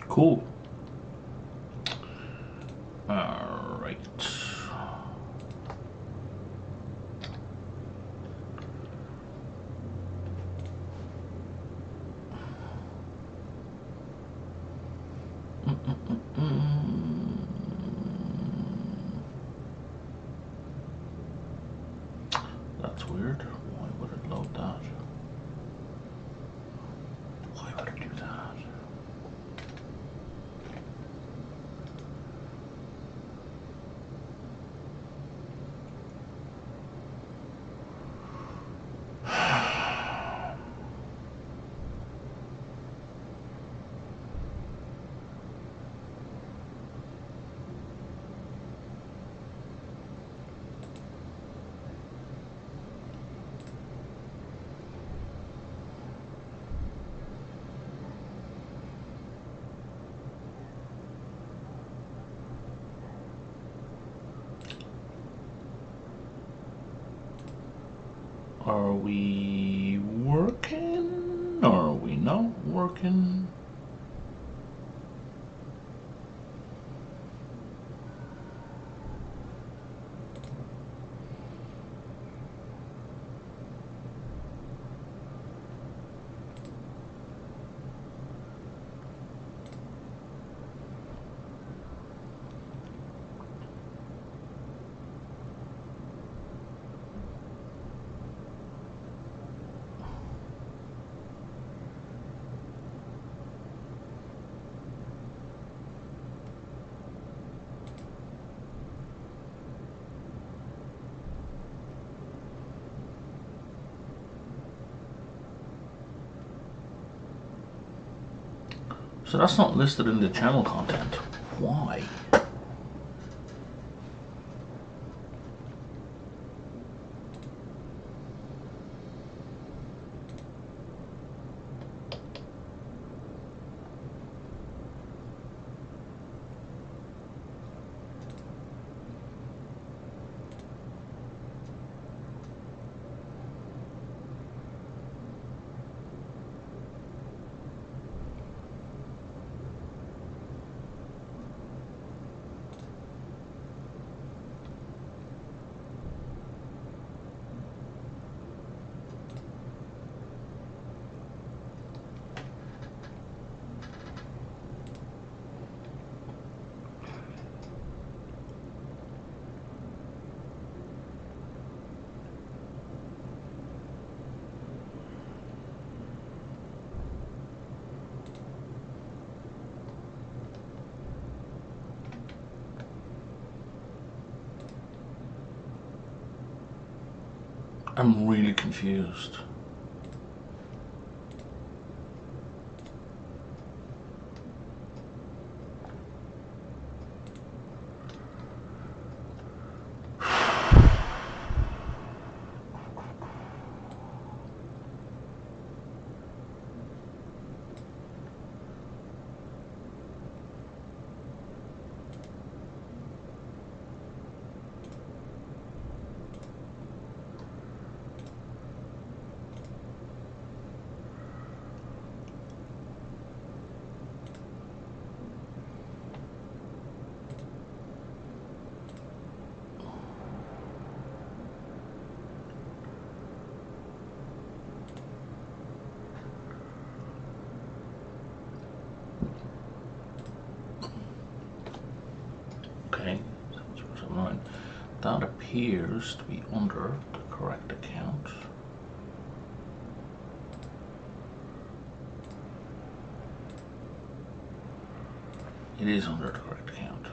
Cool. All right. That's weird. Why would it load that? Why would it do that? Are we working? Or are we not working? So that's not listed in the channel content. Why? I'm really confused. Okay, that appears to be under the correct account. It is under the correct account.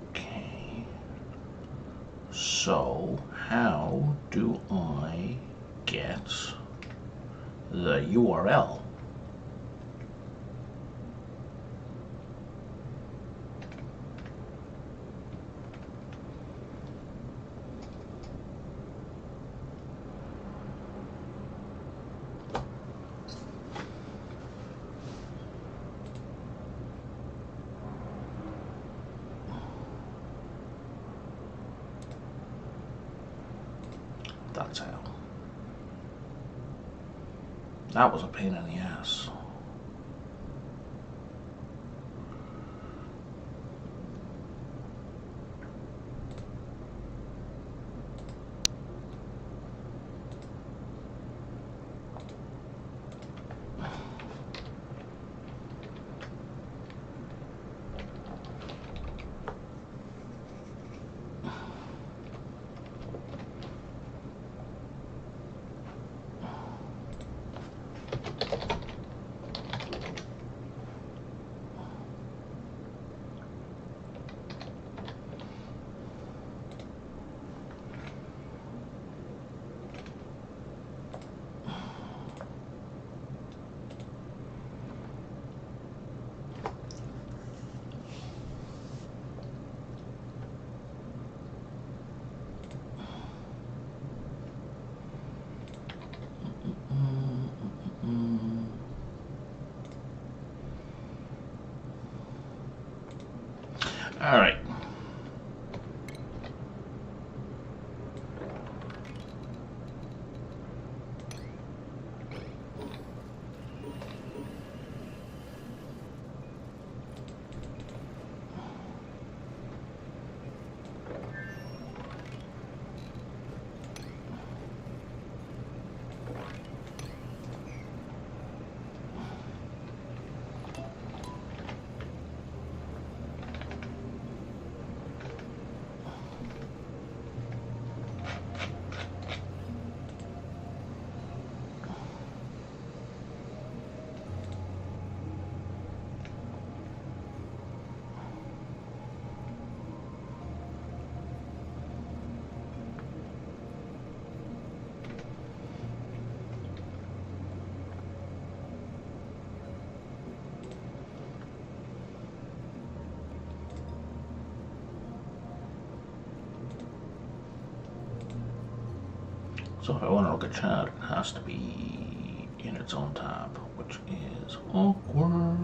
Okay. So, how do I get the URL? that's how. That was a pain in the ass. All right. So if I want to look at chat, it has to be in its own tab, which is awkward.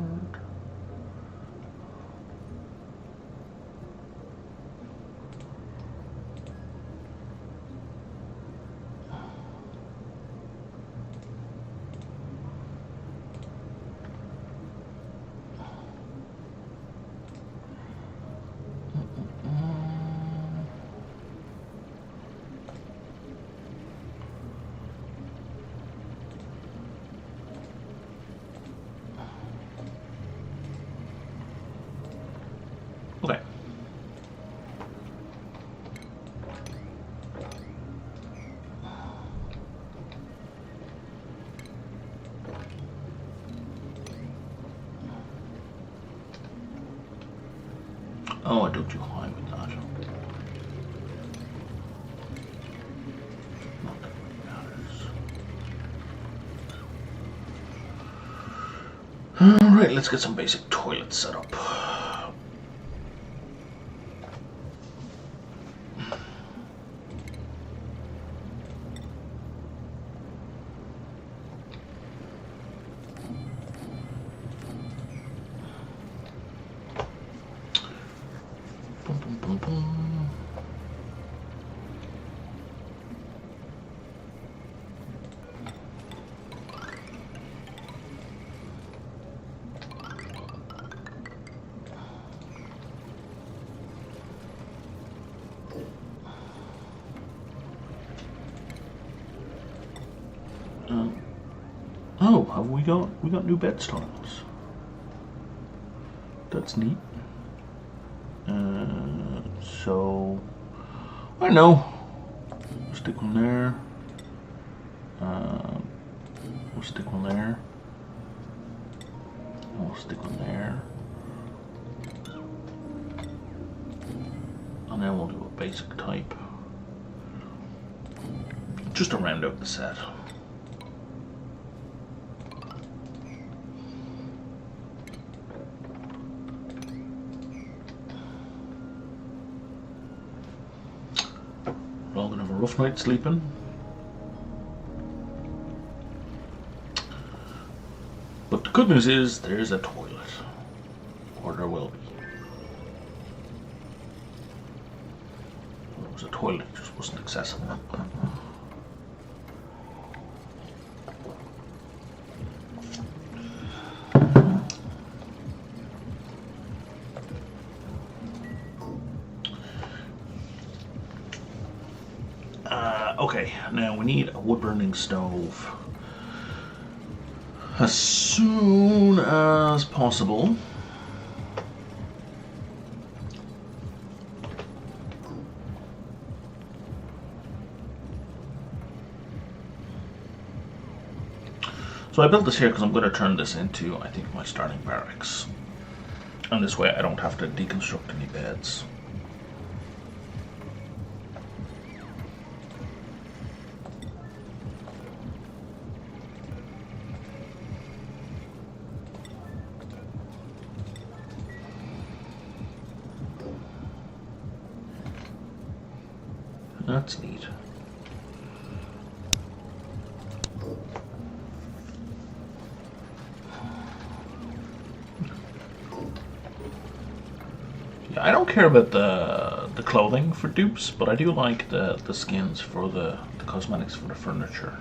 Okay. Oh, I don't do high with that. Not that it matters. Alright, let's get some basic toilets set up. Oh, have we got new bed styles? That's neat. So I don't know. We'll stick one there. We'll stick one there. We'll stick one there. And then we'll do a basic type. Just to round out the set. We're all gonna have a rough night sleeping. But the good news is there's a toilet. Or there will be. There was a toilet, it just wasn't accessible. Okay, now we need a wood-burning stove as soon as possible. So I built this here because I'm going to turn this into, I think, my starting barracks. And this way I don't have to deconstruct any beds. That's neat. Yeah, I don't care about the clothing for dupes, but I do like the skins for the cosmetics for the furniture.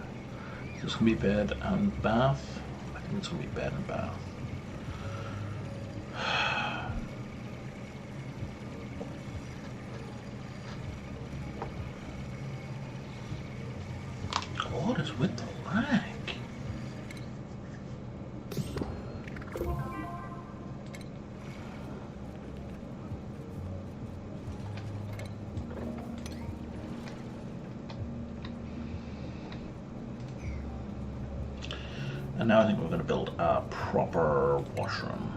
This can be bed and bath. I think it's gonna be bed and bath. What is with the lag? And now I think we're going to build a proper washroom.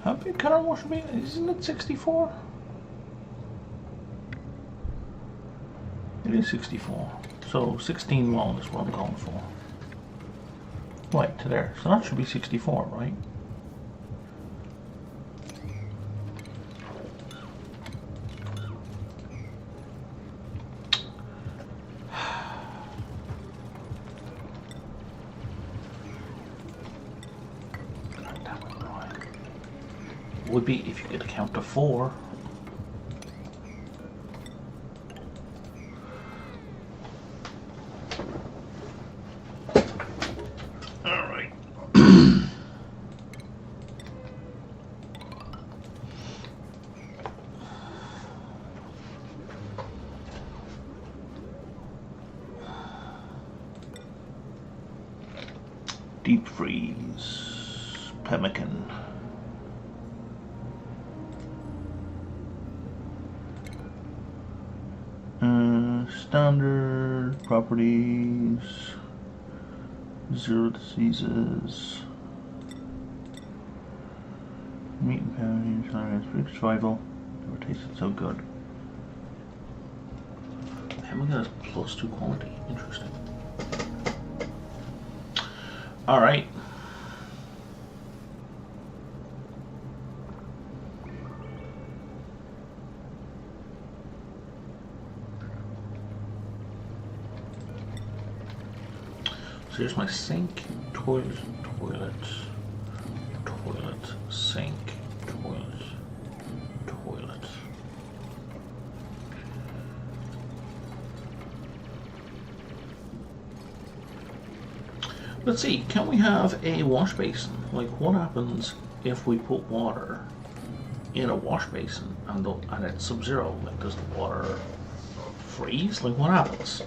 How big can our washroom be? Isn't it 64? It is 64. So 16 long is what I'm going for. Right to there. So that should be 64, right? Would be if you could count to 4. Alright. Deep freeze. Pemmican. Standard properties, 0 diseases, meat and pounding, food survival. Never tasted so good. Hamburger has +2 quality. Interesting. All right. So here's my sink, toilet, sink, toilet. Let's see, can we have a wash basin? Like, what happens if we put water in a wash basin and it's sub-zero? Like, does the water freeze? Like, what happens?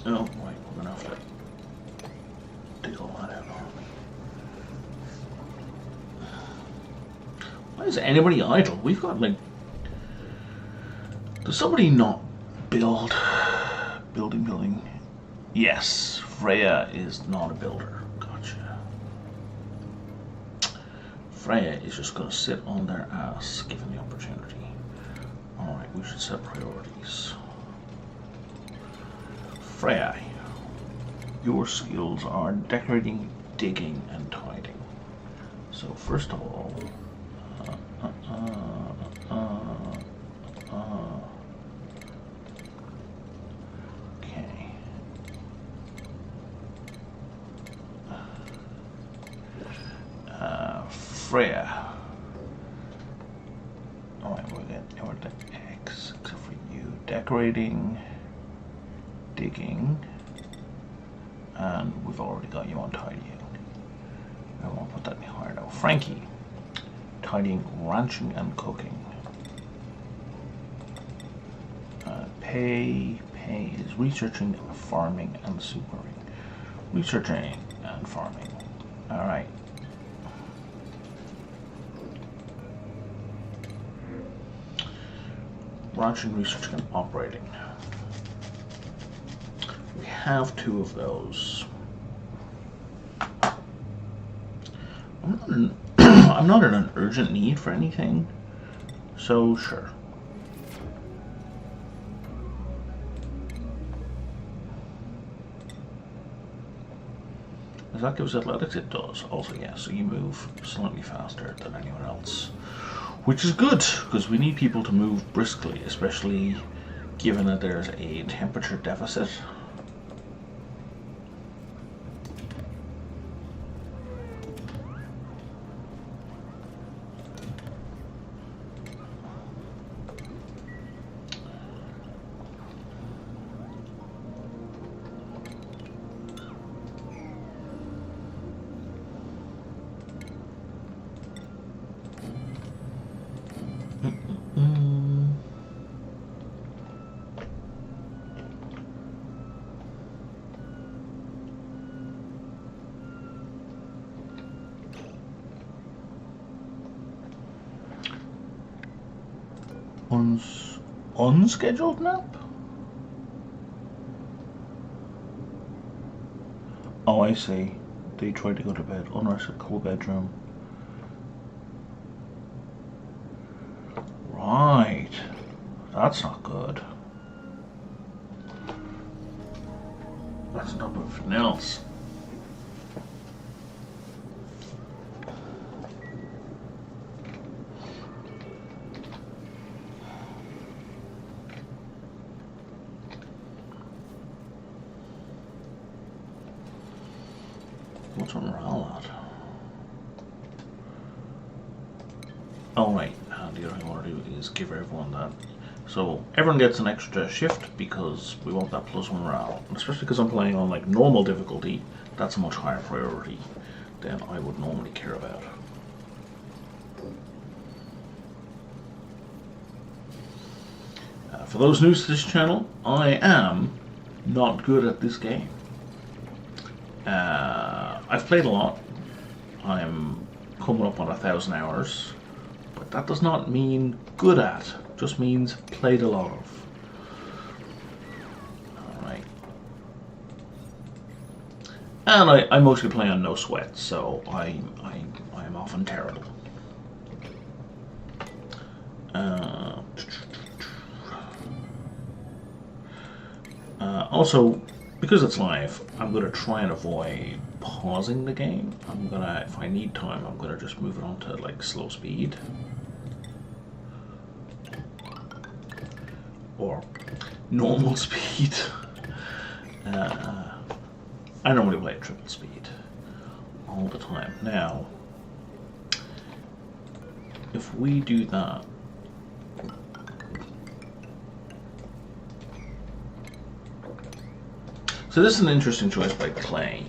Oh, right, we're gonna have to dig all that out. Why is anybody idle? We've got, like... Does somebody not building? Yes, Freya is not a builder. Gotcha. Freya is just gonna sit on their ass given the opportunity. Alright, we should set priorities. Freya, your skills are decorating, digging, and tidying. So first of all, Okay. Freya. Alright, we'll get the X, except for you. Decorating, digging, and we've already got you on tidying. I won't put that any higher now. Frankie, tidying, ranching, and cooking. Pay is researching, farming, and supering. Researching and farming. Alright. Ranching, researching, and operating. We have 2 of those. I'm not in an urgent need for anything, so sure. Does that give us athletics? It does. Also, yeah, so you move slightly faster than anyone else. Which is good, because we need people to move briskly, especially given that there's a temperature deficit. Unscheduled nap? Oh, I see. They tried to go to bed. Unrested, cool bedroom. Right. That's not good. That's not everything else. What's our morale at? Oh right, the other thing I want to do is give everyone that. So everyone gets an extra shift because we want that +1 morale. And especially because I'm playing on like normal difficulty, that's a much higher priority than I would normally care about. For those new to this channel, I am not good at this game. I've played a lot. I'm coming up on 1,000 hours, but that does not mean good at. It just means played a lot of. All right. And I mostly play on no sweat, so I'm often terrible. Also, because it's live, I'm going to try and avoid pausing the game. I'm going to, if I need time, I'm going to just move it on to like slow speed. Or normal speed. I normally play at triple speed all the time. Now, if we do that, so this is an interesting choice by Clay.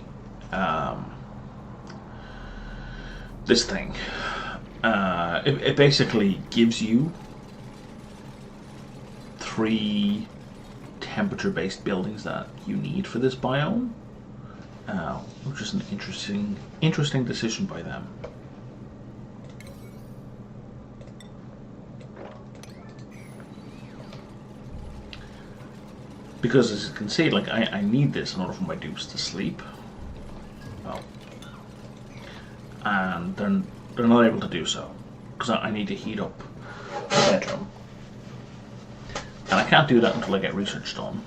This thing, it basically gives you 3 temperature-based buildings that you need for this biome, which is an interesting decision by them. Because as you can see, like I need this in order for my dupes to sleep. Well, and they're not able to do so because I need to heat up the bedroom, and I can't do that until I get research done.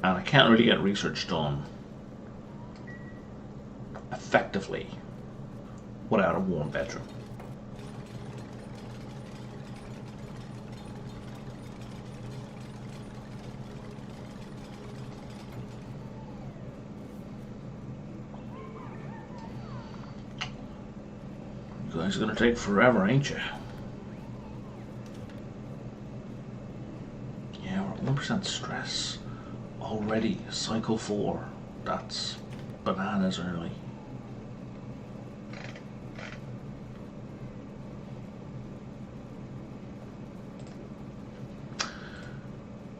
And I can't really get research done effectively without a warm bedroom. You guys are gonna take forever, ain't you? Yeah, we're at 1% stress already. Cycle 4. That's bananas early.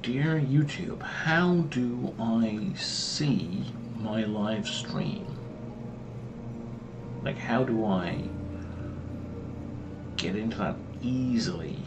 Dear YouTube, how do I see my live stream? Like, how do I get into that easily?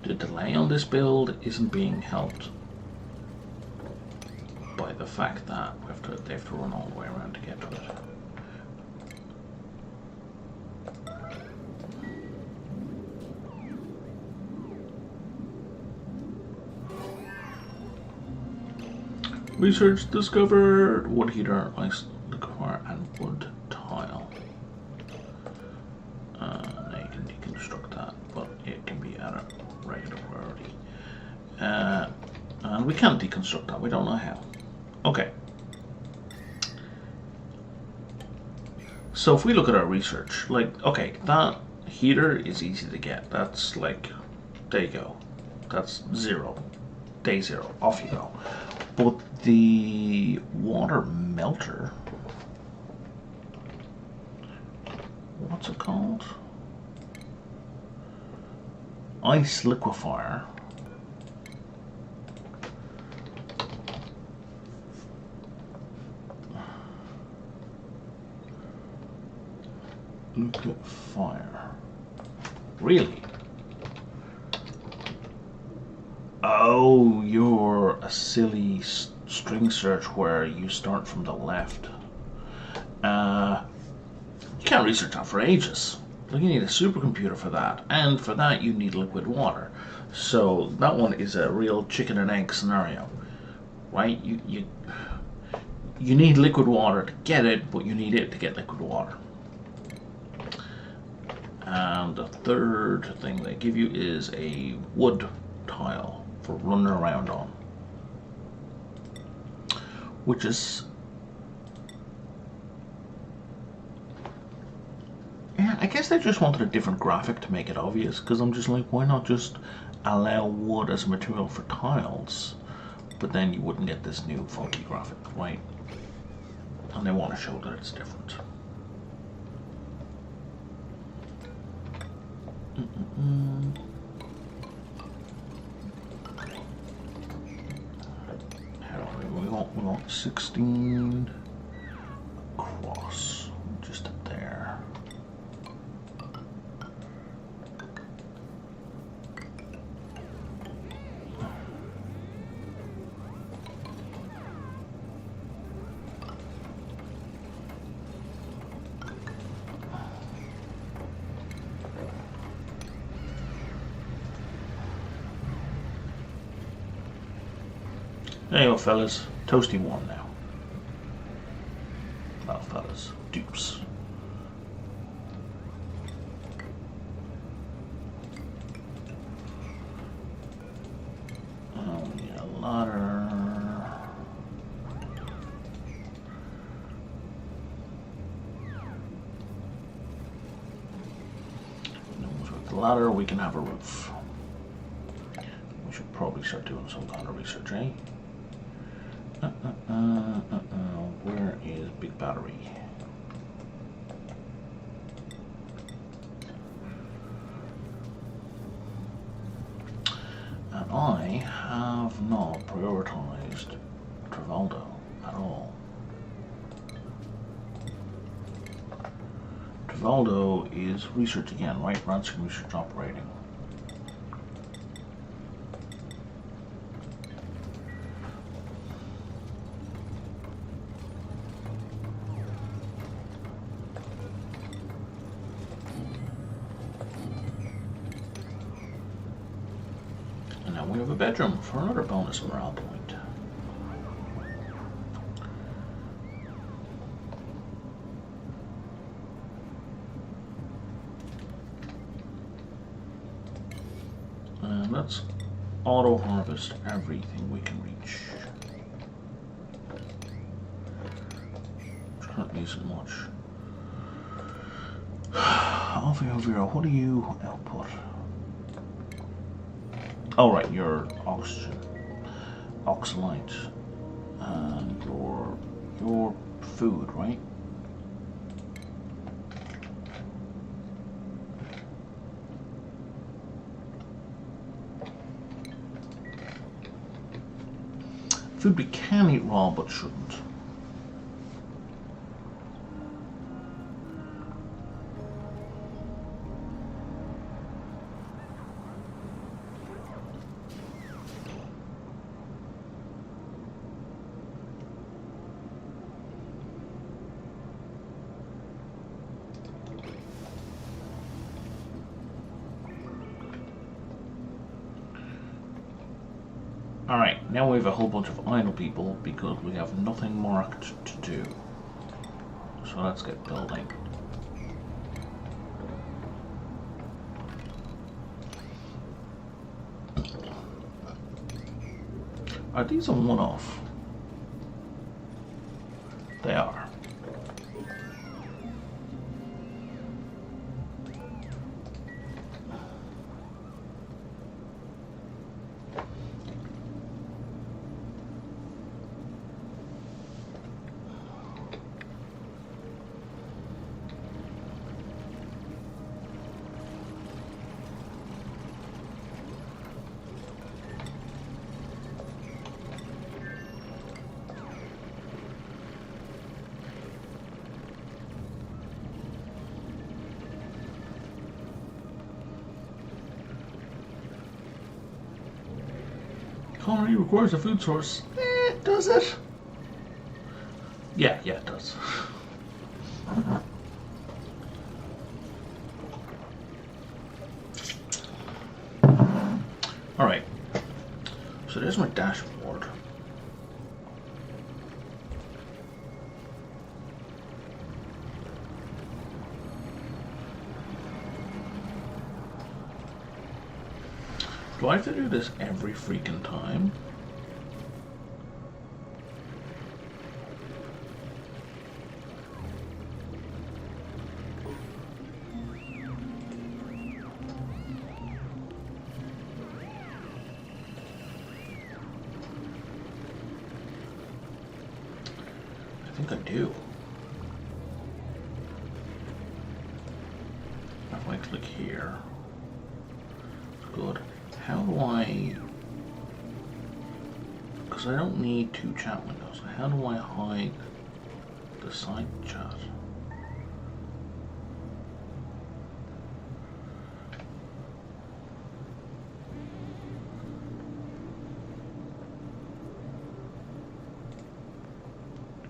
The delay on this build isn't being helped by the fact that they have to run all the way around to get to it. Research discovered wood heater, ice liquefier, and wood tile. Now you can deconstruct that, but it can be at a regular priority. And we can't deconstruct that, we don't know how. Okay. So if we look at our research, like, okay, that heater is easy to get. That's like, there you go. That's 0. Day 0. Off you go. But the water melter, what's it called? Ice liquefier. Liquefier. Really? Oh, you're a silly string search where you start from the left. You can't research that for ages. Like, you need a supercomputer for that, and for that you need liquid water. So that one is a real chicken and egg scenario, right? You need liquid water to get it, but you need it to get liquid water. And the third thing they give you is a wood tile for running around on, which is, yeah, I guess they just wanted a different graphic to make it obvious, because I'm just like, why not just allow wood as a material for tiles, but then you wouldn't get this new funky graphic, right? And they want to show that it's different. We want 16 across, just there. There you go, fellas. Toasty warm now. Well, fellas. Dupes. Oh, we need a ladder. And with the ladder, we can have a roof. We should probably start doing some kind of research, eh? Where is Big Battery? And I have not prioritized Travaldo at all. Travaldo is research again, right? Ransom research operating. And now we have a bedroom for another bonus morale point. And let's auto harvest everything we can reach. Which currently isn't much. Alpha Vera, what do you output? Oh right, your oxygen, oxalite, and your food, right? Food we can eat raw, but shouldn't. Alright, now we have a whole bunch of idle people because we have nothing marked to do. So let's get building. Are these a one-off? They are. Colony requires a food source. Does it? Yeah, it does. Alright. So there's my dashboard. Do I have to do this every freaking time? I think I do. If I click here, good. How do I, because I don't need two chat windows, how do I hide the side chat?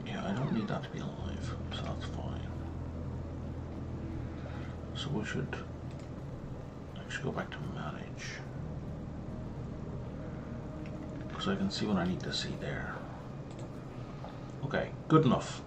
Yeah, I don't need that to be alive, so that's fine. So we should actually go back to manage. So I can see what I need to see there. Okay, good enough.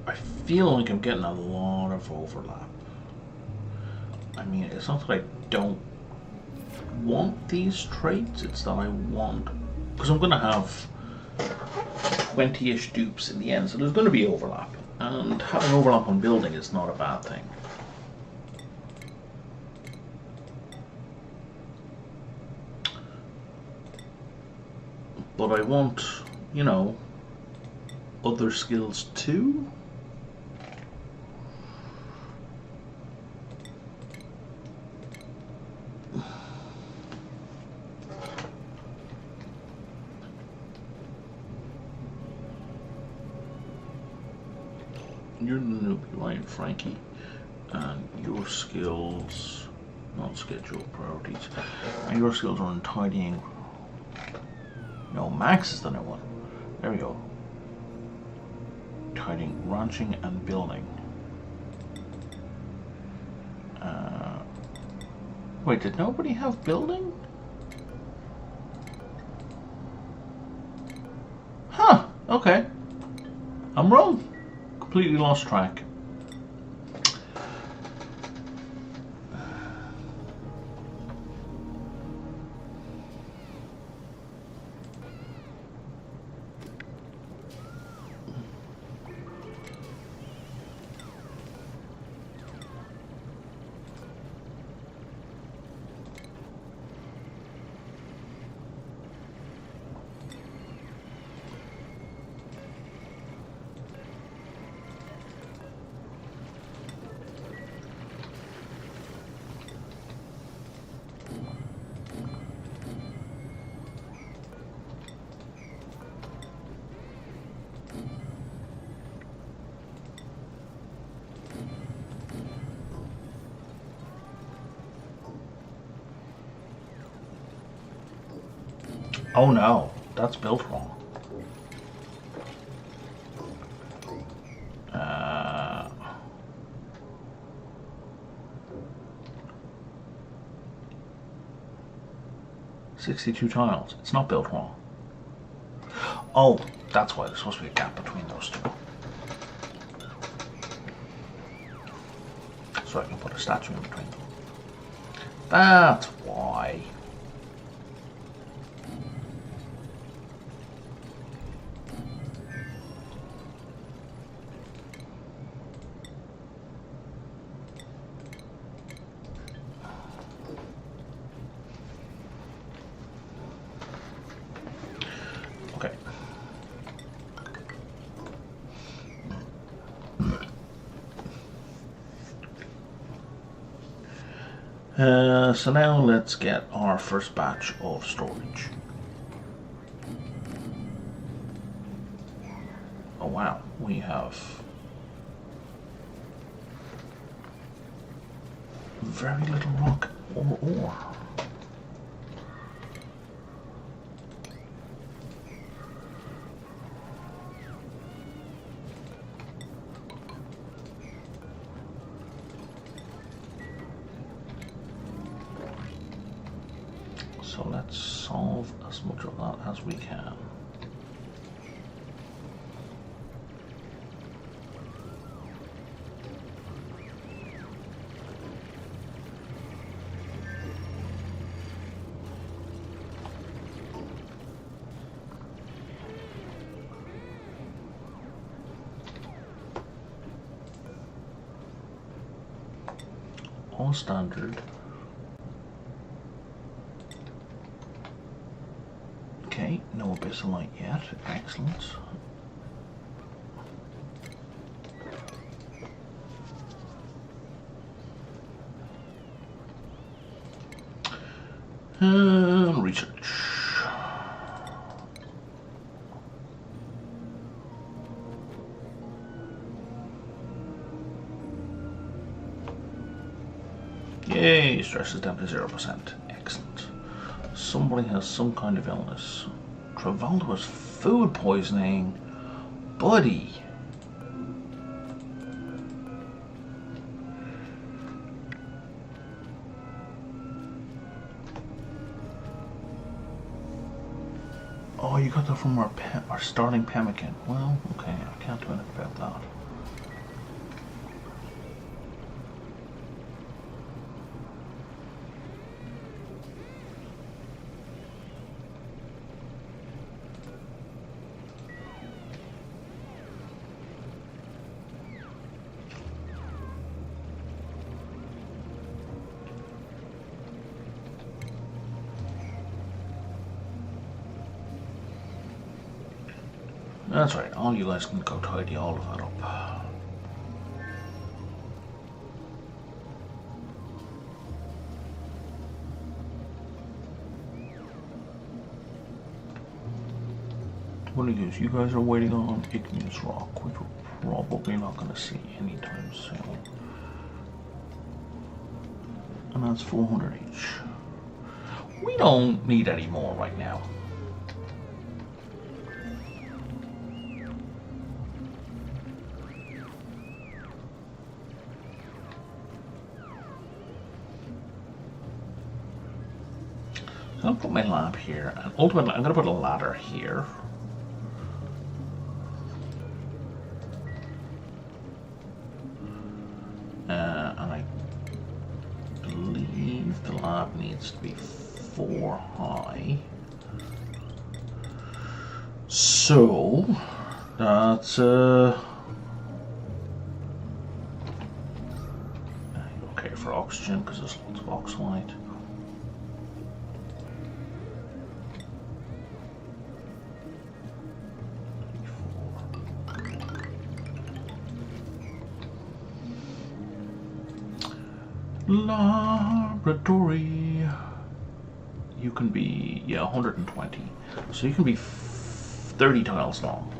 I feel like I'm getting a lot of overlap. I mean, it's not that I don't want these traits. It's that I want, because I'm going to have 20-ish dupes in the end, so there's going to be overlap. And having overlap on building is not a bad thing. But I want, you know, other skills too. You're the newbie, right, Frankie? And your skills, not scheduled priorities, and your skills are in tidying. No, Max is the new one. There we go. Tidying, ranching, and building. Wait, did nobody have building? Huh, okay. I'm wrong. Completely lost track. Oh no, that's built wrong. 62 tiles. It's not built wrong. Oh, that's why there's supposed to be a gap between those two. So I can put a statue in between them. That's why. So now let's get our first batch of storage. Oh wow, we have very little rock or ore. So let's solve as much of that as we can. All standard. Okay, no abyssalite yet. Excellent. Research. Yay, stress is down to 0%. Excellent. Somebody has some kind of illness. Travolta has food poisoning. Buddy. Oh, you got that from our starting pemmican. Well, okay, I can't do anything about that. That's right, all you guys can go tidy all of that up. What are you guys are waiting on igneous rock, which we're probably not going to see anytime soon. And that's 400 each. We don't need any more right now. So I'll put my lab here, and ultimately I'm going to put a ladder here. And I believe the lab needs to be 4 high. So that's okay for oxygen because there's lots of oxalate. Laboratory. You can be 120, so you can be 30 tiles long.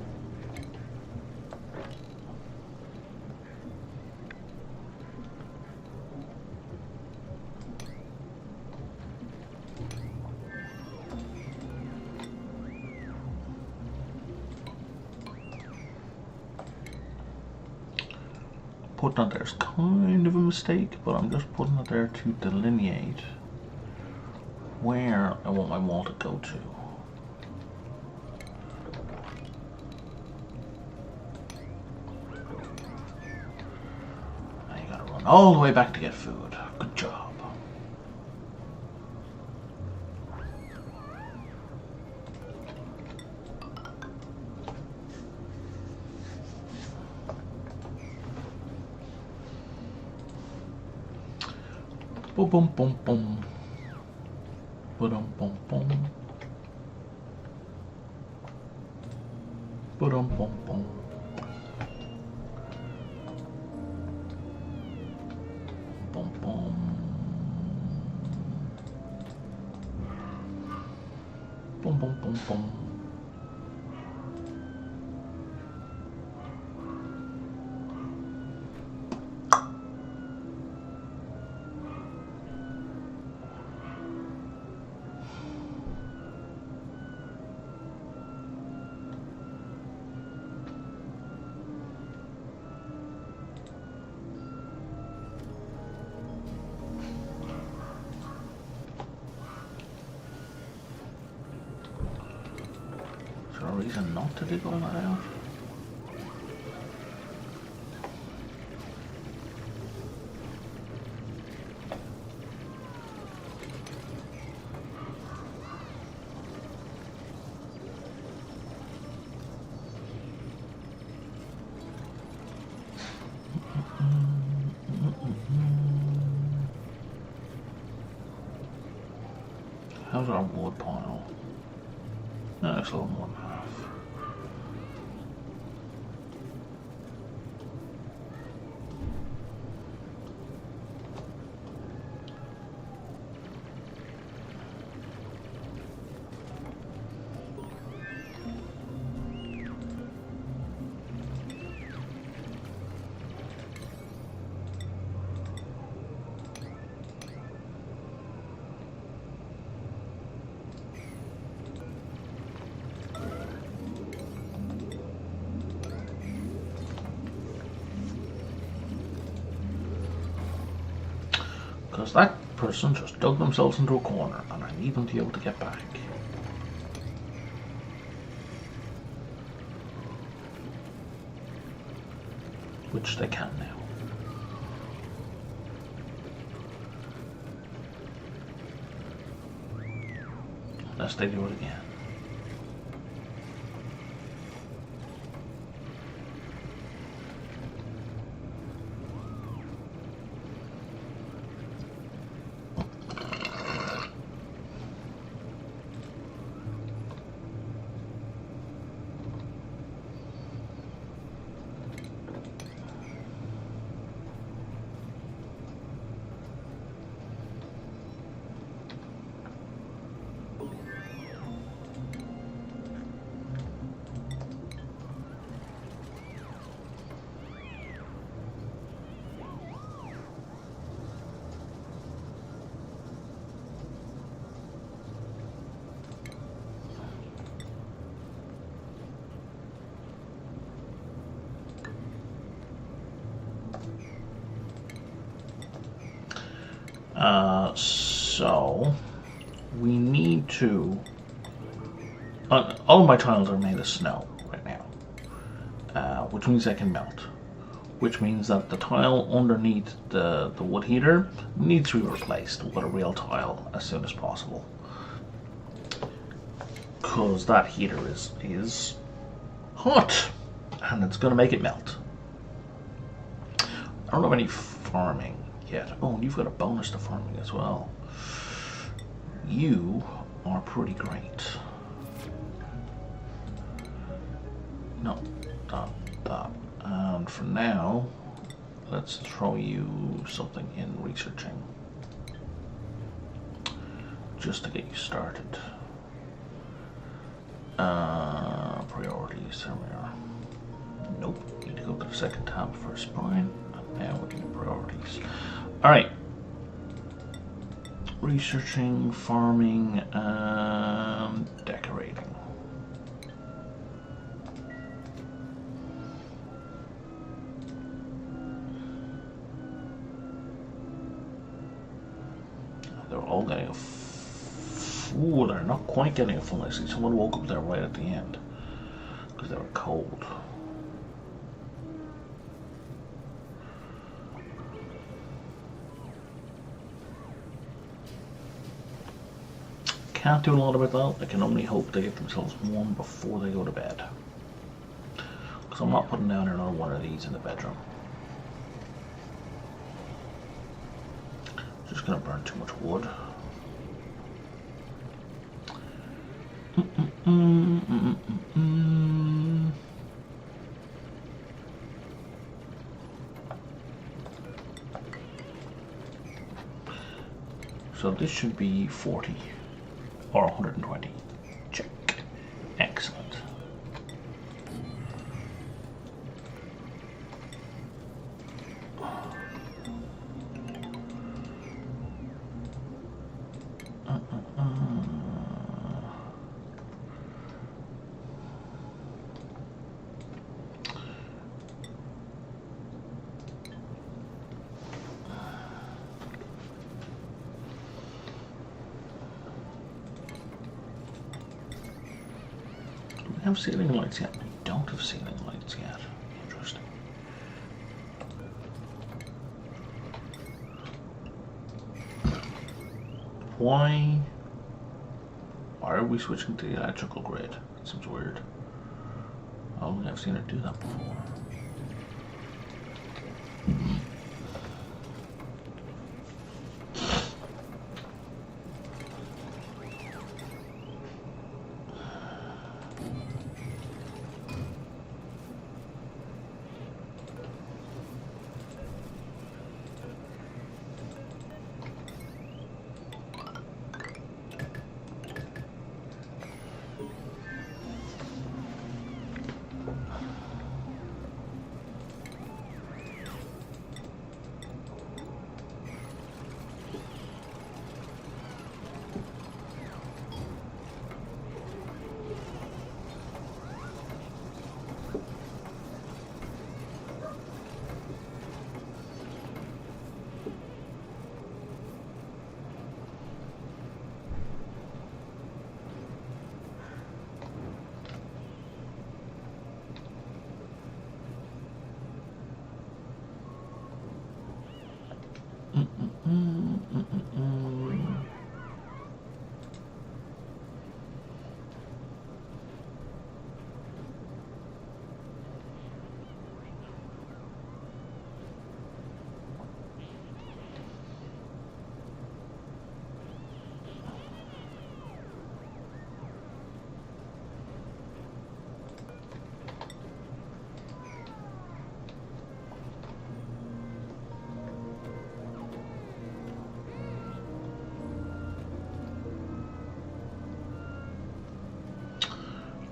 Putting that there is kind of a mistake, but I'm just putting it there to delineate where I want my wall to go to. Now you gotta run all the way back to get food. Good job. Boom, boom, boom, boom. Boom, boom, boom. Boom, boom, boom. Boom, boom. Boom, boom, boom, boom. Is there a reason not to dig all that out? How's our wood pile? No, it's a little more than half. Because that person just dug themselves into a corner and I need them to be able to get back. Which they can now. Unless they do it again. So we need to. All of my tiles are made of snow right now, which means they can melt. Which means that the tile underneath the wood heater needs to be replaced with a real tile as soon as possible. Because that heater is hot and it's going to make it melt. I don't have any farming yet. Oh, and you've got a bonus to farming as well. You are pretty great. No, that. And for now, let's throw you something in researching. Just to get you started. Priorities, there we are. Nope, need to go to the second tab for spine. And now we can do priorities. Alright. Researching, farming, and decorating. They're all getting a ooh, they're not quite getting a full AC. Someone woke up there right at the end because they were cold. Can't do a lot about that. I can only hope they get themselves warm before they go to bed. Because I'm not putting down another one of these in the bedroom. Just gonna burn too much wood. So this should be 40 or 120. Check. Excellent. Have ceiling lights yet? We don't have ceiling lights yet. Interesting. Why are we switching to the electrical grid? That seems weird. I don't think I've seen her do that before.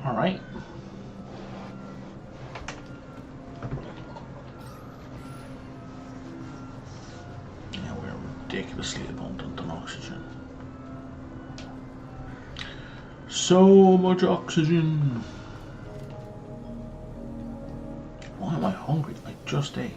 All right. Yeah, we're ridiculously abundant in oxygen. So much oxygen. Why am I hungry? I just ate.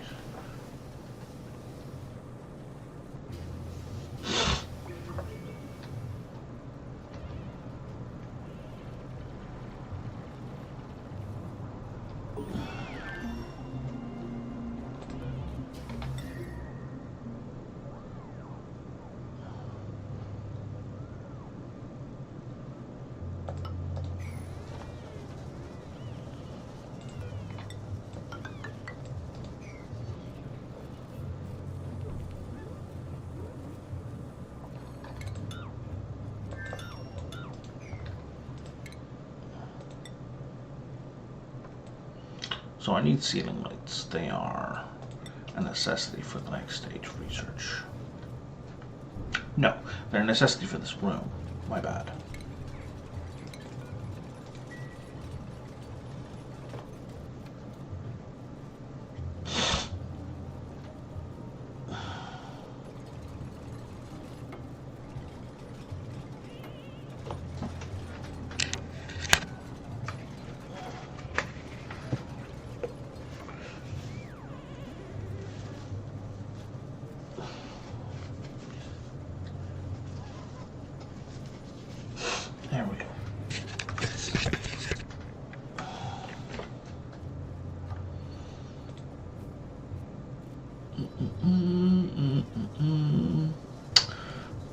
So I need ceiling lights. They are a necessity for the next stage of research. No, they're a necessity for this room. My bad. There we go.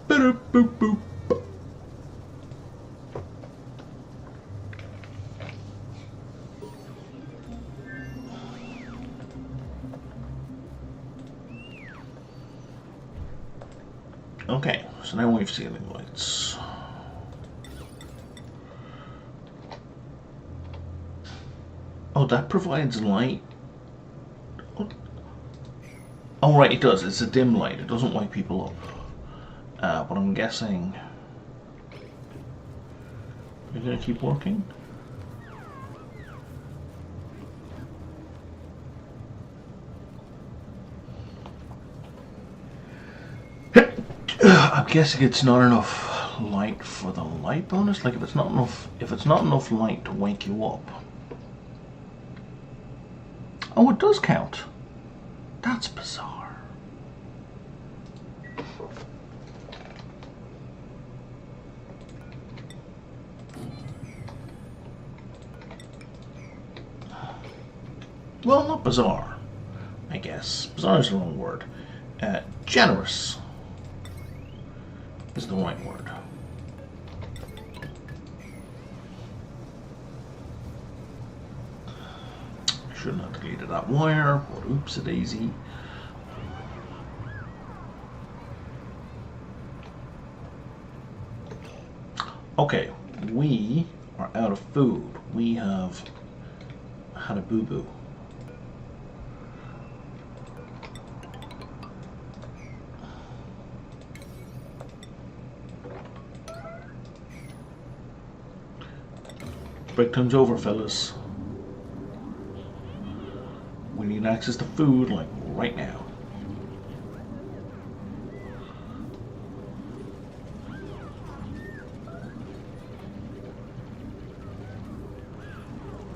Boop, boop, boop. Okay, so now we have ceiling lights. Oh, that provides light. Oh, right, it does. It's a dim light. It doesn't wake people up. But I'm guessing... You're going to keep working? I'm guessing it's not enough light for the light bonus. Like if it's not enough light to wake you up. Oh, it does count. That's bizarre. Well, not bizarre, I guess. Bizarre is the wrong word. Generous is the right word. Shouldn't have deleted that wire, but oops-a-daisy. Okay, we are out of food. We have had a boo-boo. Break time's over, fellas. We need access to food, like, right now.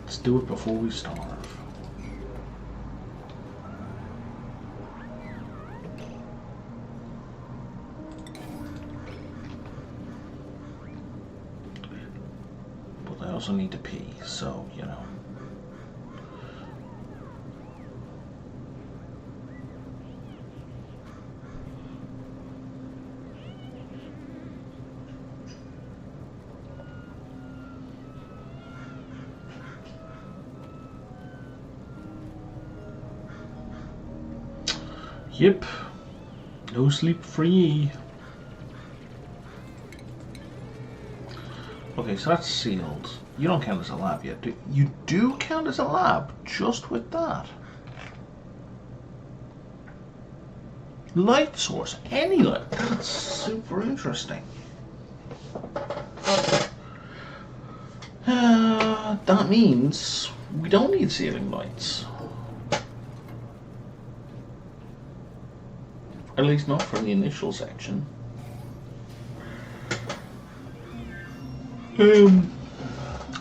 Let's do it before we starve. But I also need to pee, so, you know. Yep, no sleep free. Okay, so that's sealed. You don't count as a lab yet. You do count as a lab, just with that. Light source, any light. That's super interesting. That means we don't need ceiling lights. At least not for the initial section.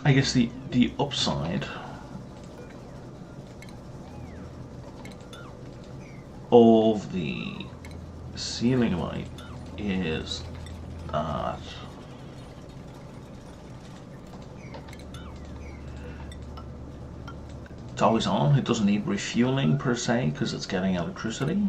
I guess the upside of the ceiling light is that it's always on. It doesn't need refueling per se because it's getting electricity.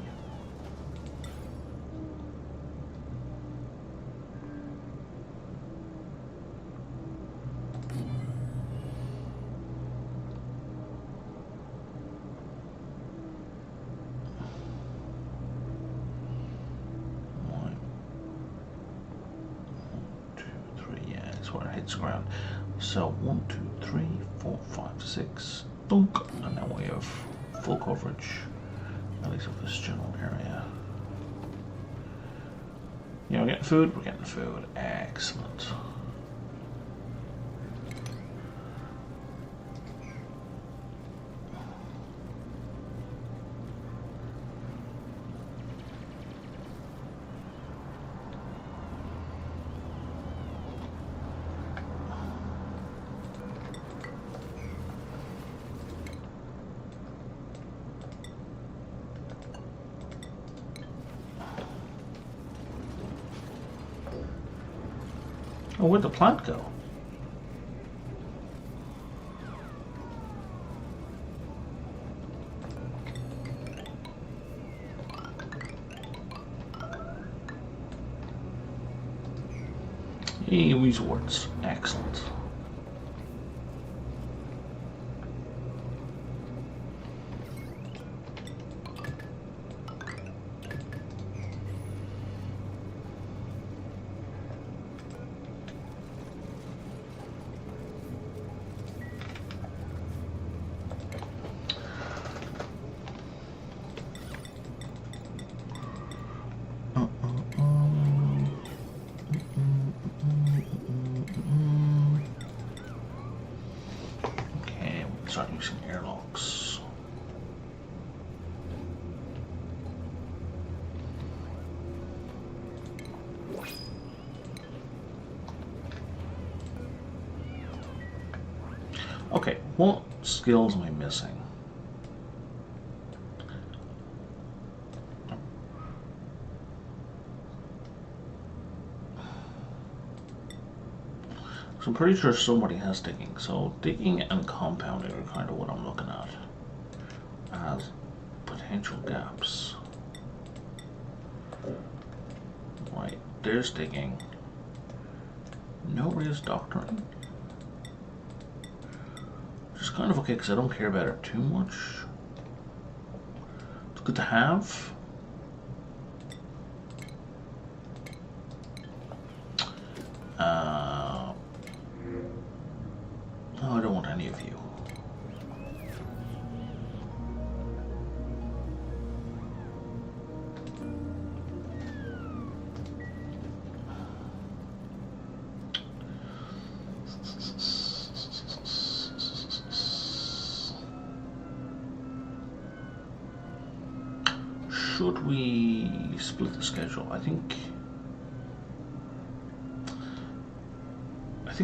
Where it hits ground. So 1, 2, 3, 4, 5, 6. Dunk. And now we have full coverage, at least of this general area. Yeah, we're getting food. We're getting food. Excellent. Oh, where'd the plant go? Resorts. Excellent. Start using airlocks. Okay, what skills am I missing? So I'm pretty sure somebody has digging. So digging and compounding are kind of what I'm looking at as potential gaps. Right, there's digging. No raise doctoring. Which is kind of okay because I don't care about it too much. It's good to have. No, I don't want any of you. Should we split the schedule? I think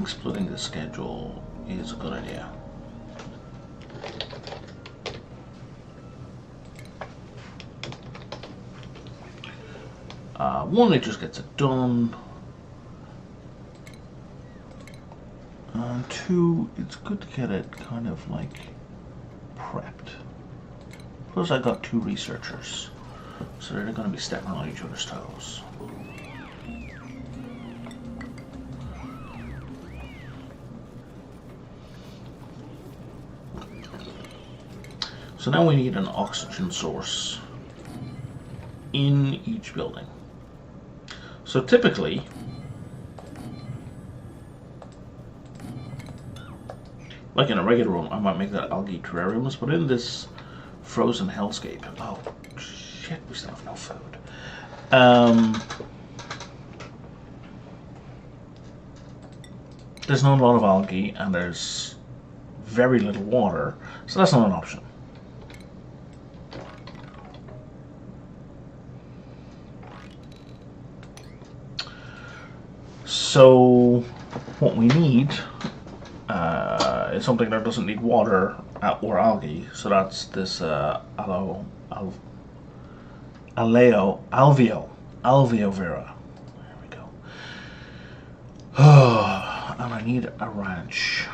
splitting the schedule is a good idea. One, it just gets it done. Two, it's good to get it kind of like prepped. Plus, I got 2 researchers, so they're going to be stepping on each other's toes. So now we need an oxygen source in each building. So typically, like in a regular room, I might make that algae terrariums, but in this frozen hellscape, oh shit, we still have no food. There's not a lot of algae and there's very little water, so that's not an option. So what we need is something that doesn't need water or algae. So that's this alveo vera. There we go. And I need a ranch.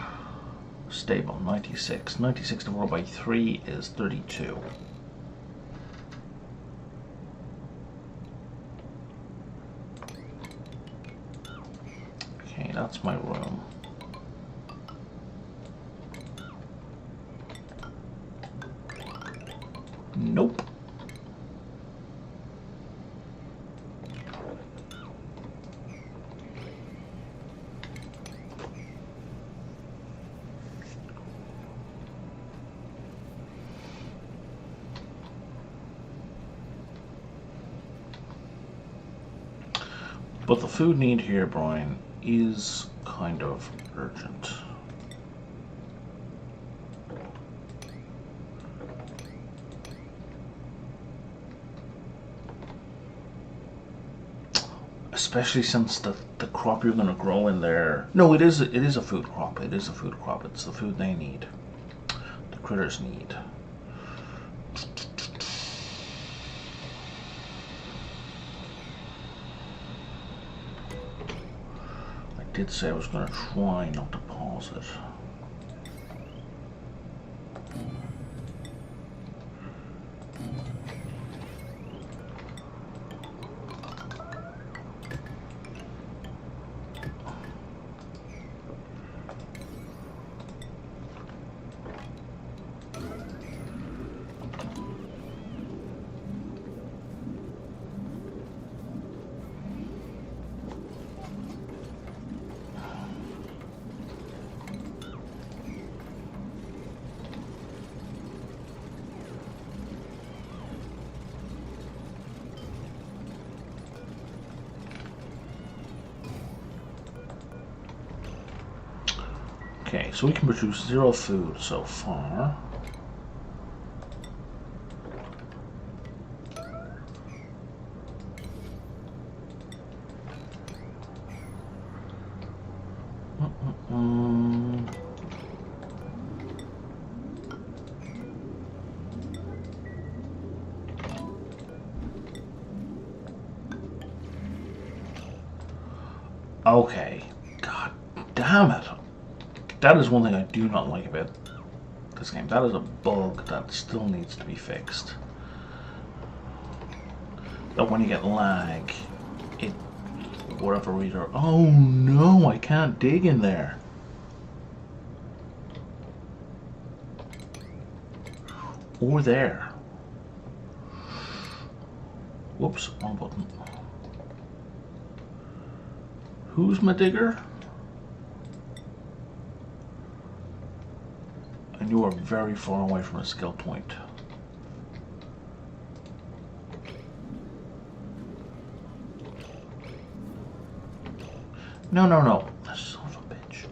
Stable 96. 96 divided by 3 is 32. Okay, that's my room. Nope. But the food need here, Brian, is kind of urgent. Especially since the crop you're going to grow in there. No, it is a food crop. It is a food crop. It's the food they need. The critters need. I did say I was going to try not to pause it. Okay, so we can produce 0 food so far. Okay, god damn it. That is one thing I do not like about this game. That is a bug that still needs to be fixed. That when you get lag, it, whatever reader, oh no, I can't dig in there. Or there. Whoops, wrong button. Who's my digger? And you are very far away from a skill point. No, no, no. Son of a bitch.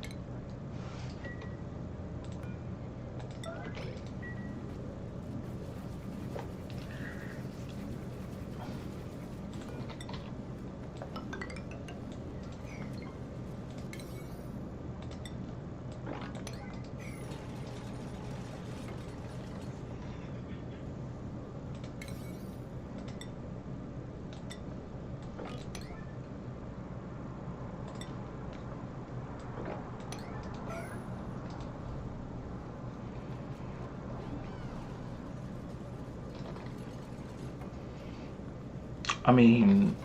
I mean,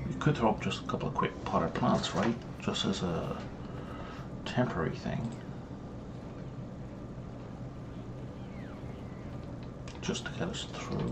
you could throw up just a couple of quick potted plants, right? Just as a temporary thing. Just to get us through.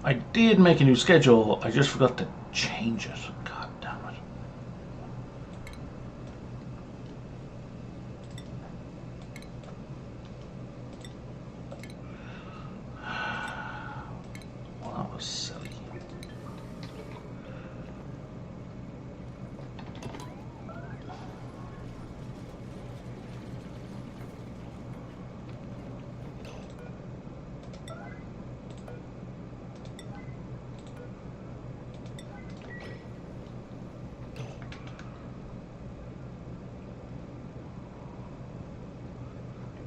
I did make a new schedule, I just forgot to change it. God damn it. Well, that was silly.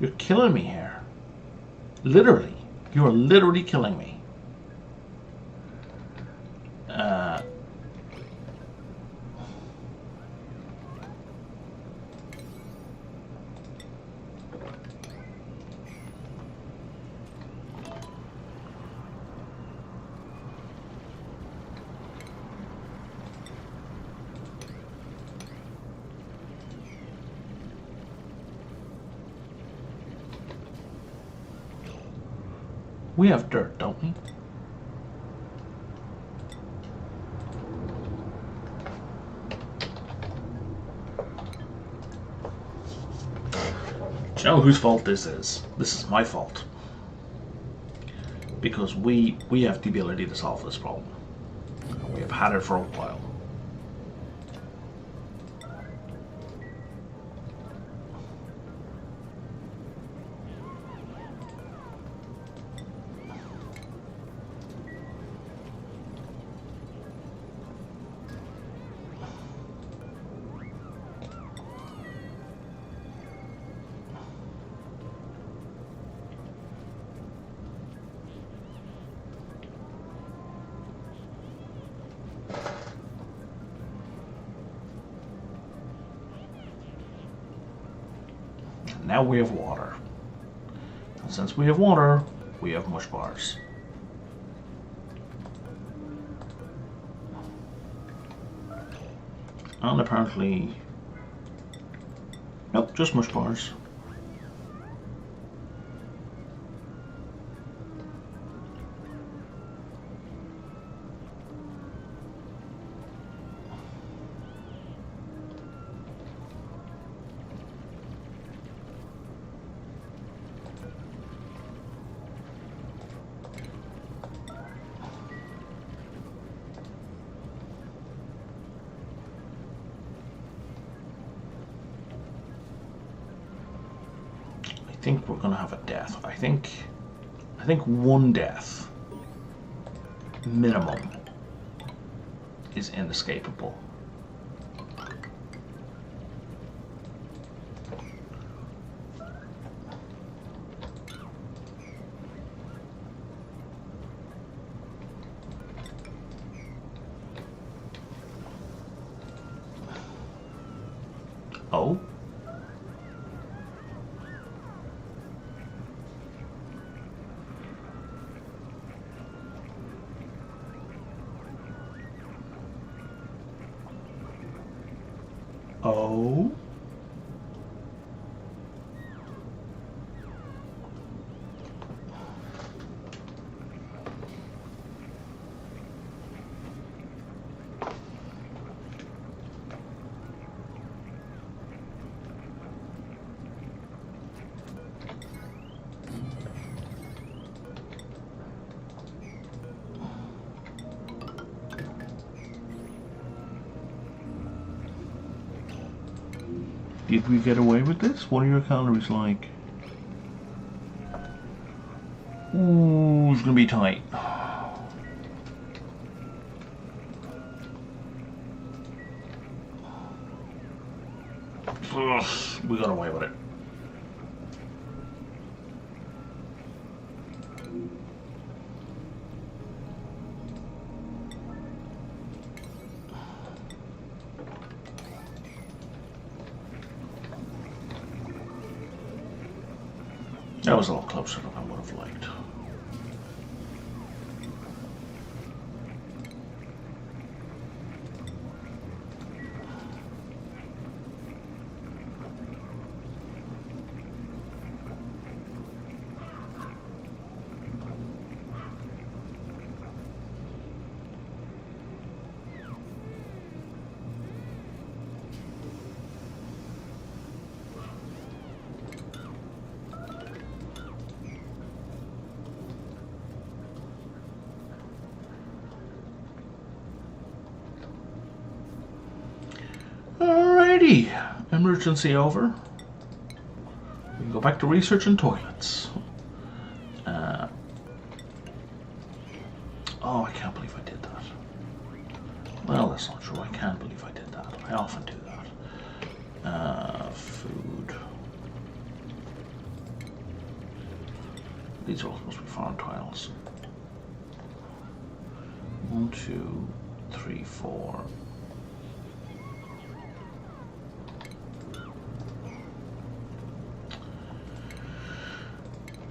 You're killing me here. Literally. You are literally killing me. We have dirt, don't we? Do you know whose fault this is? This is my fault. Because we have the ability to solve this problem. We have had it for a while. Now we have water. And since we have water, we have mush bars. And apparently... Nope, just mush bars. I think we're gonna have a death. I think one death minimum is inescapable. Oh. Oh. Did we get away with this? What are your calories like? Ooh, it's gonna be tight. Ugh, we got away with it. That was a lot closer than I would have liked. Alrighty, emergency over. We can go back to researching toilets. Oh, I can't believe I did that. Well, that's not true. I can't believe I did that. I often do that. Food. These are all supposed to be farm tiles. 1, 2, 3, 4.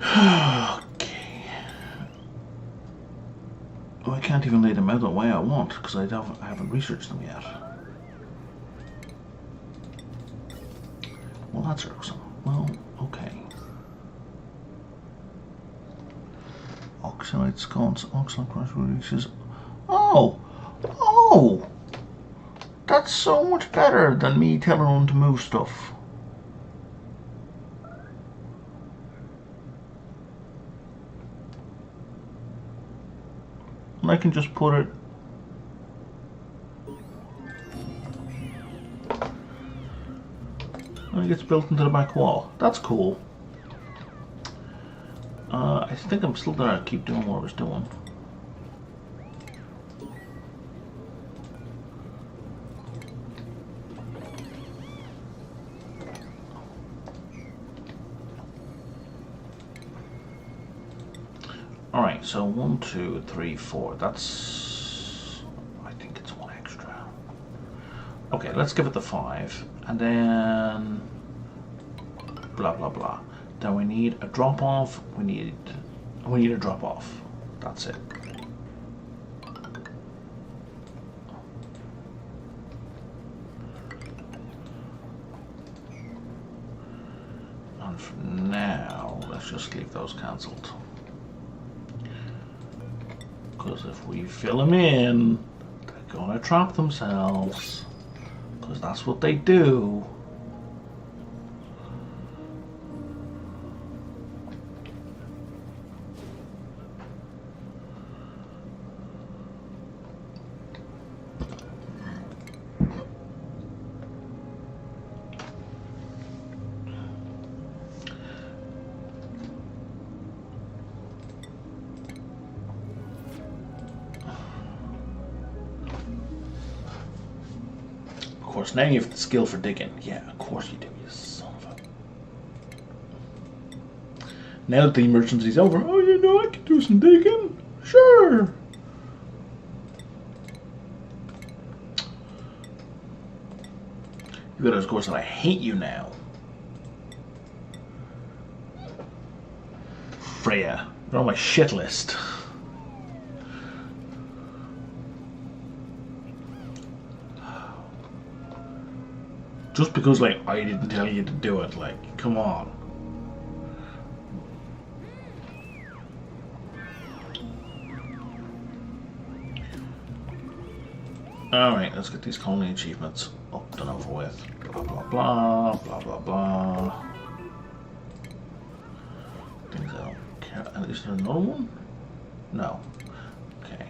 Okay. Oh, I can't even lay them out the way I want because I haven't researched them yet. Well, that's irksome. Well, okay. Oxalate sconce, oxalate crush releases. Oh! Oh! That's so much better than me telling them to move stuff. And I can just put it. And it gets built into the back wall. That's cool. I think I'm still gonna keep doing what I was doing. Alright, so 1, 2, 3, 4. That's... I think it's one extra. Okay, let's give it the 5. And then... blah, blah, blah. Then we need a drop-off. We need a drop-off. That's it. And for now, let's just leave those cancelled. Because if we fill them in, they're gonna trap themselves. Because that's what they do. Of course, now you have the skill for digging. Yeah, of course you do, you son of a... Now that the emergency's over, oh, you know, I can do some digging. Sure. You realize, of course, that I hate you now. Freya, you're on my shit list. Just because, like, I didn't tell you to do it, like, come on. Alright, let's get these colony achievements up and over with. Blah, blah, blah, blah, blah, blah. Things I don't care. And is there another one? No. Okay.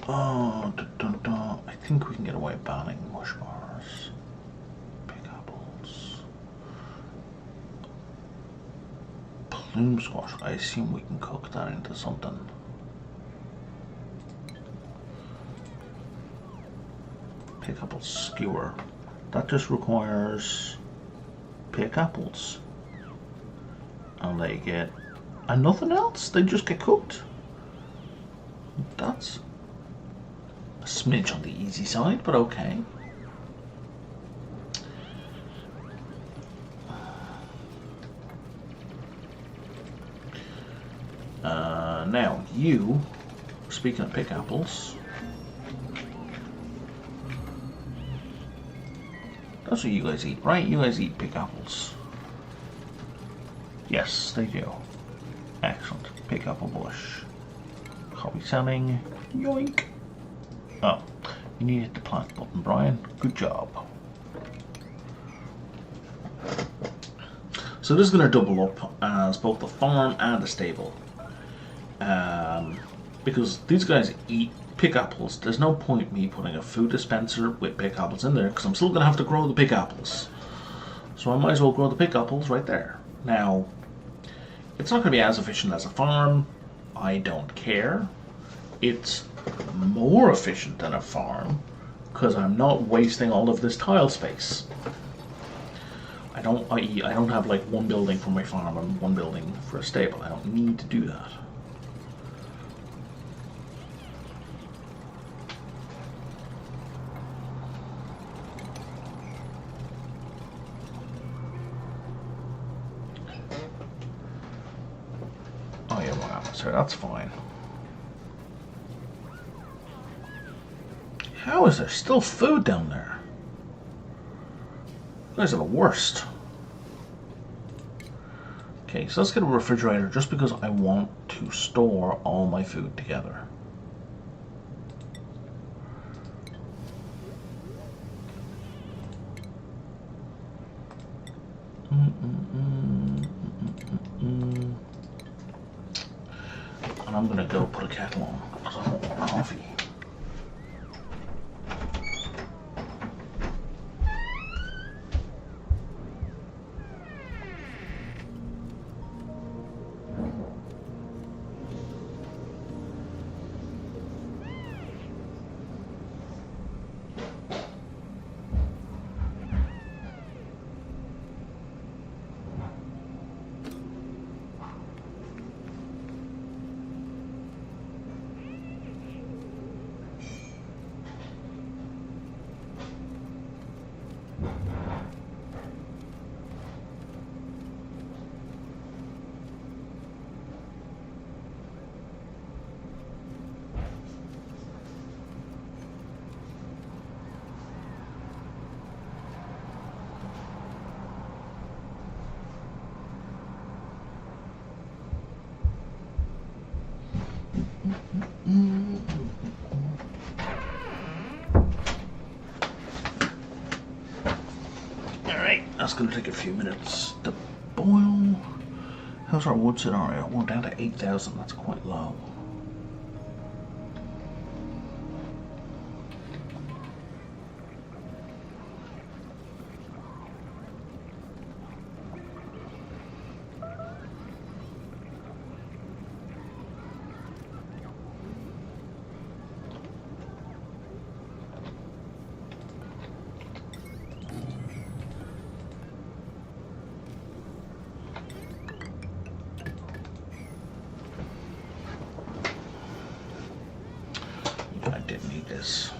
Oh, I think we can get away banning mush bars. Big apples. Plume squash. I assume we can cook that into something. Pick apple skewer. That just requires pick apples. And they get... and nothing else? They just get cooked? That's... smidge on the easy side, but okay. Now, you, speaking of pick apples, that's what you guys eat, right? You guys eat pick apples. Yes, they do. Excellent. Pick apple bush. Hobby selling. Yoink. Oh, you needed the plant button, Brian. Good job. So this is going to double up as both the farm and the stable. Because these guys pick apples. There's no point me putting a food dispenser with pick apples in there because I'm still going to have to grow the pick apples. So I might as well grow the pick apples right there. Now, it's not going to be as efficient as a farm. I don't care. It's more efficient than a farm because I'm not wasting all of this tile space. I don't have like one building for my farm and one building for a stable. I don't need to do that. Oh yeah, 1 atmosphere, that's fine. How is there still food down there? You guys are the worst. Okay, so let's get a refrigerator just because I want to store all my food together. And I'm gonna go put a kettle on because I want more coffee. Alright, that's going to take a few minutes to boil. How's our wood scenario? We're down to 8,000, that's quite low. I didn't need this.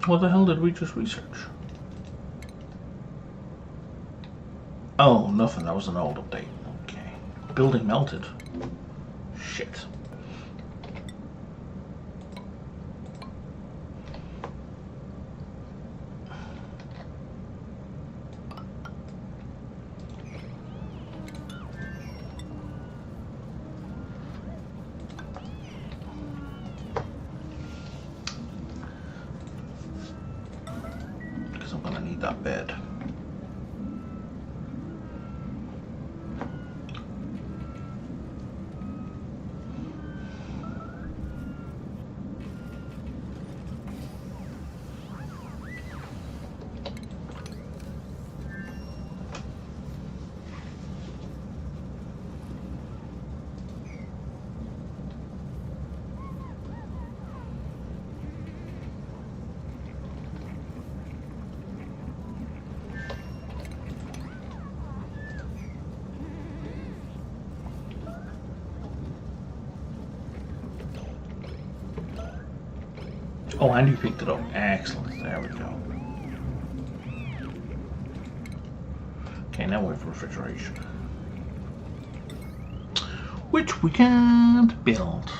What the hell did we just research? Oh, nothing. That was an old update. Okay. Building melted. Shit. That bed. Oh, and you picked it up. Excellent. There we go. Okay, now we have refrigeration. Which we can't build.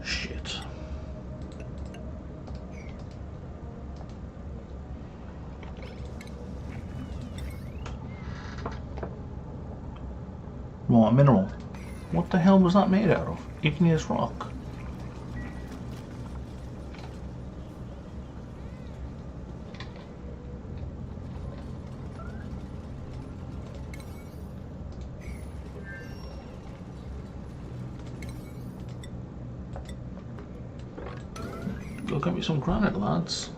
Shit. Raw mineral. What the hell was that made out of? Igneous rock. Go get me some granite, lads.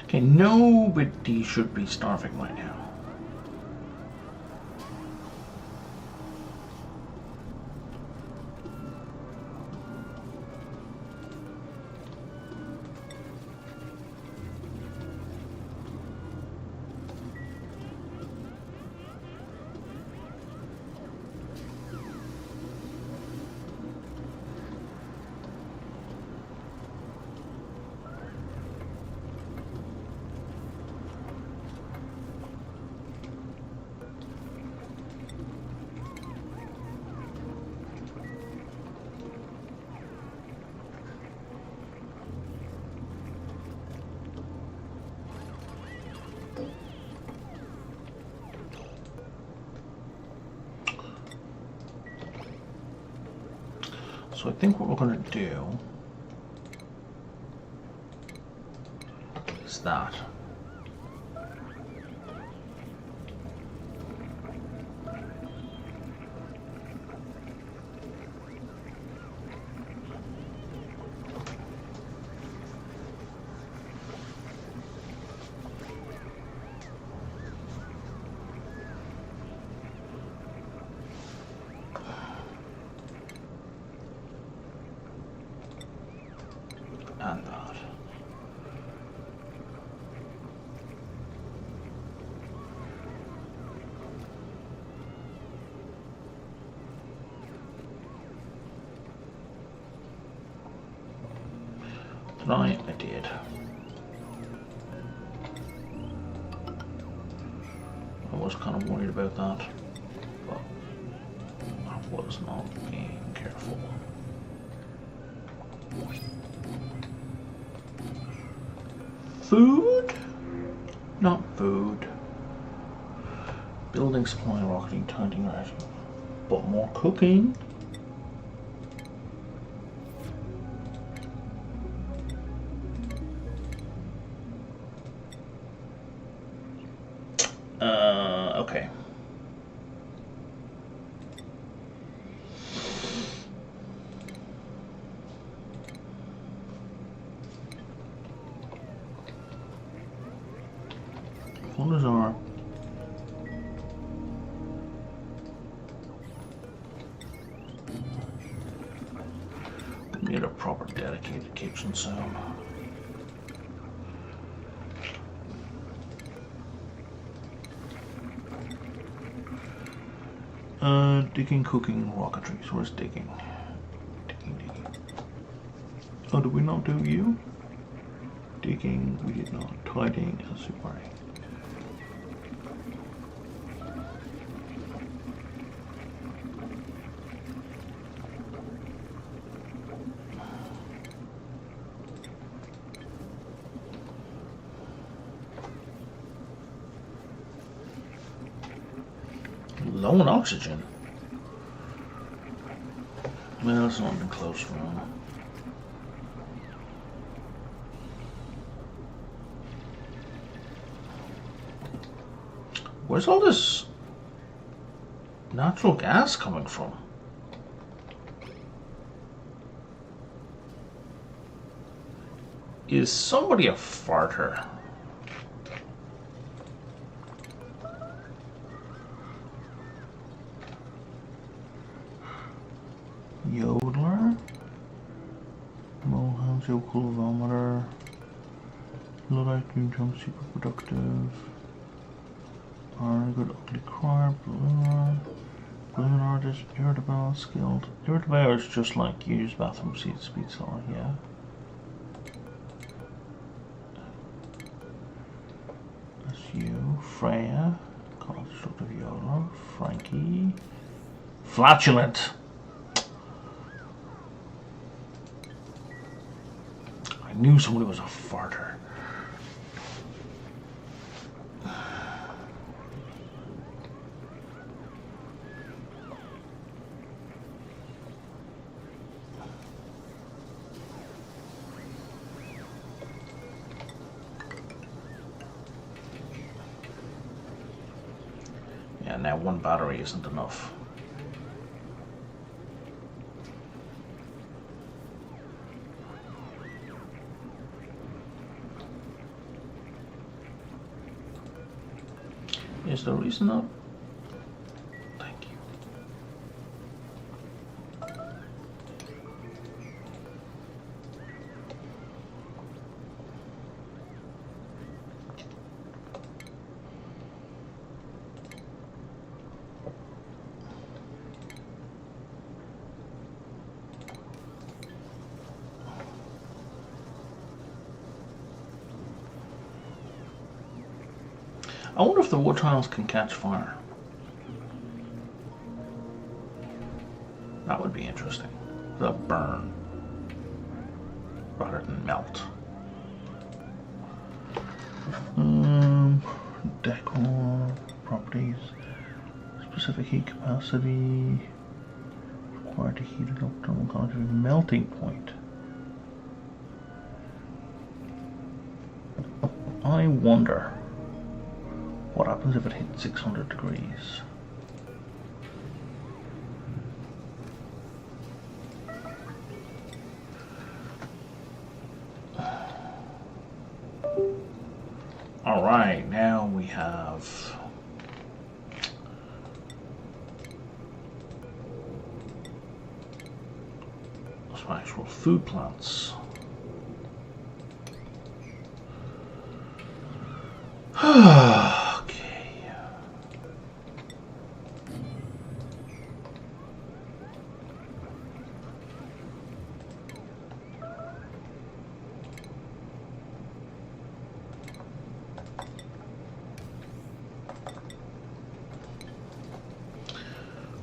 Okay, nobody should be starving right now. So I think what we're going to do is that. And that. Tonight I did. I was kind of worried about that, but I was not being careful. Food? Not food. Building, supply, rocketing, tidying, writing. But more cooking. What is our... We need a proper dedicated kitchen soon. Digging, cooking, rocketry. So where's digging? Digging. Oh, did we not do you? Digging, we did not. Tidying and supering. Low on oxygen. Well, it's not been close for him. Where's all this natural gas coming from? Is somebody a farter? Yodeler, Mohan's Yokulvometer, Luddite Doom super productive, Iron Good Ugly Crier, Balloon Artist, Irritable, Skilled. Irritable is just like use bathroom seat speed slower, yeah. That's you, Freya, Constructive Yodeler, Frankie, Flatulent. I knew somebody was a farter. Yeah, now one battery isn't enough. Is the reason up? Thank you. I wonder if the wood tiles can catch fire. That would be interesting. They'll burn rather than melt. Decor properties, specific heat capacity, required to heat it up, thermal conductivity, melting point. I wonder what happens if it hits 600 degrees. All right, now we have some actual food plants. Okay.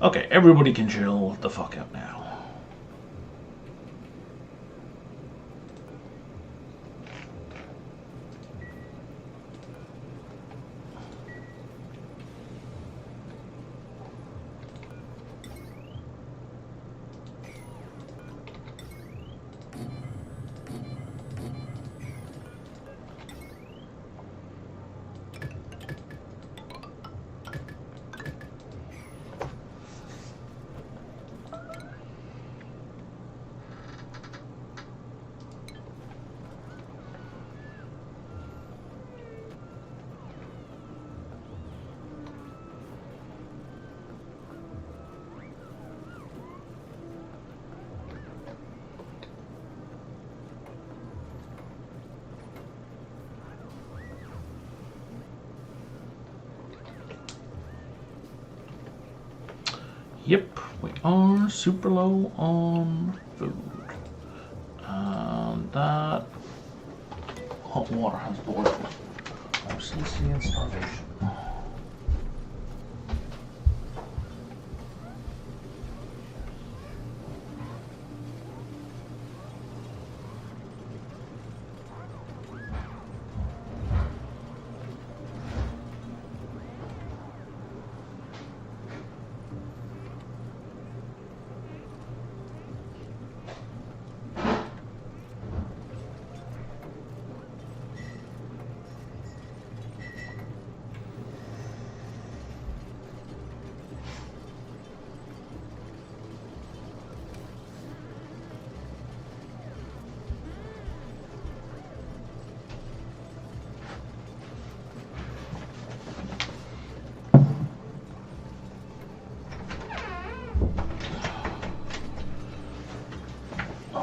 Okay, everybody can chill the fuck out now. Yep, we are super low on food. And that hot water has boiled. Obesity and starvation.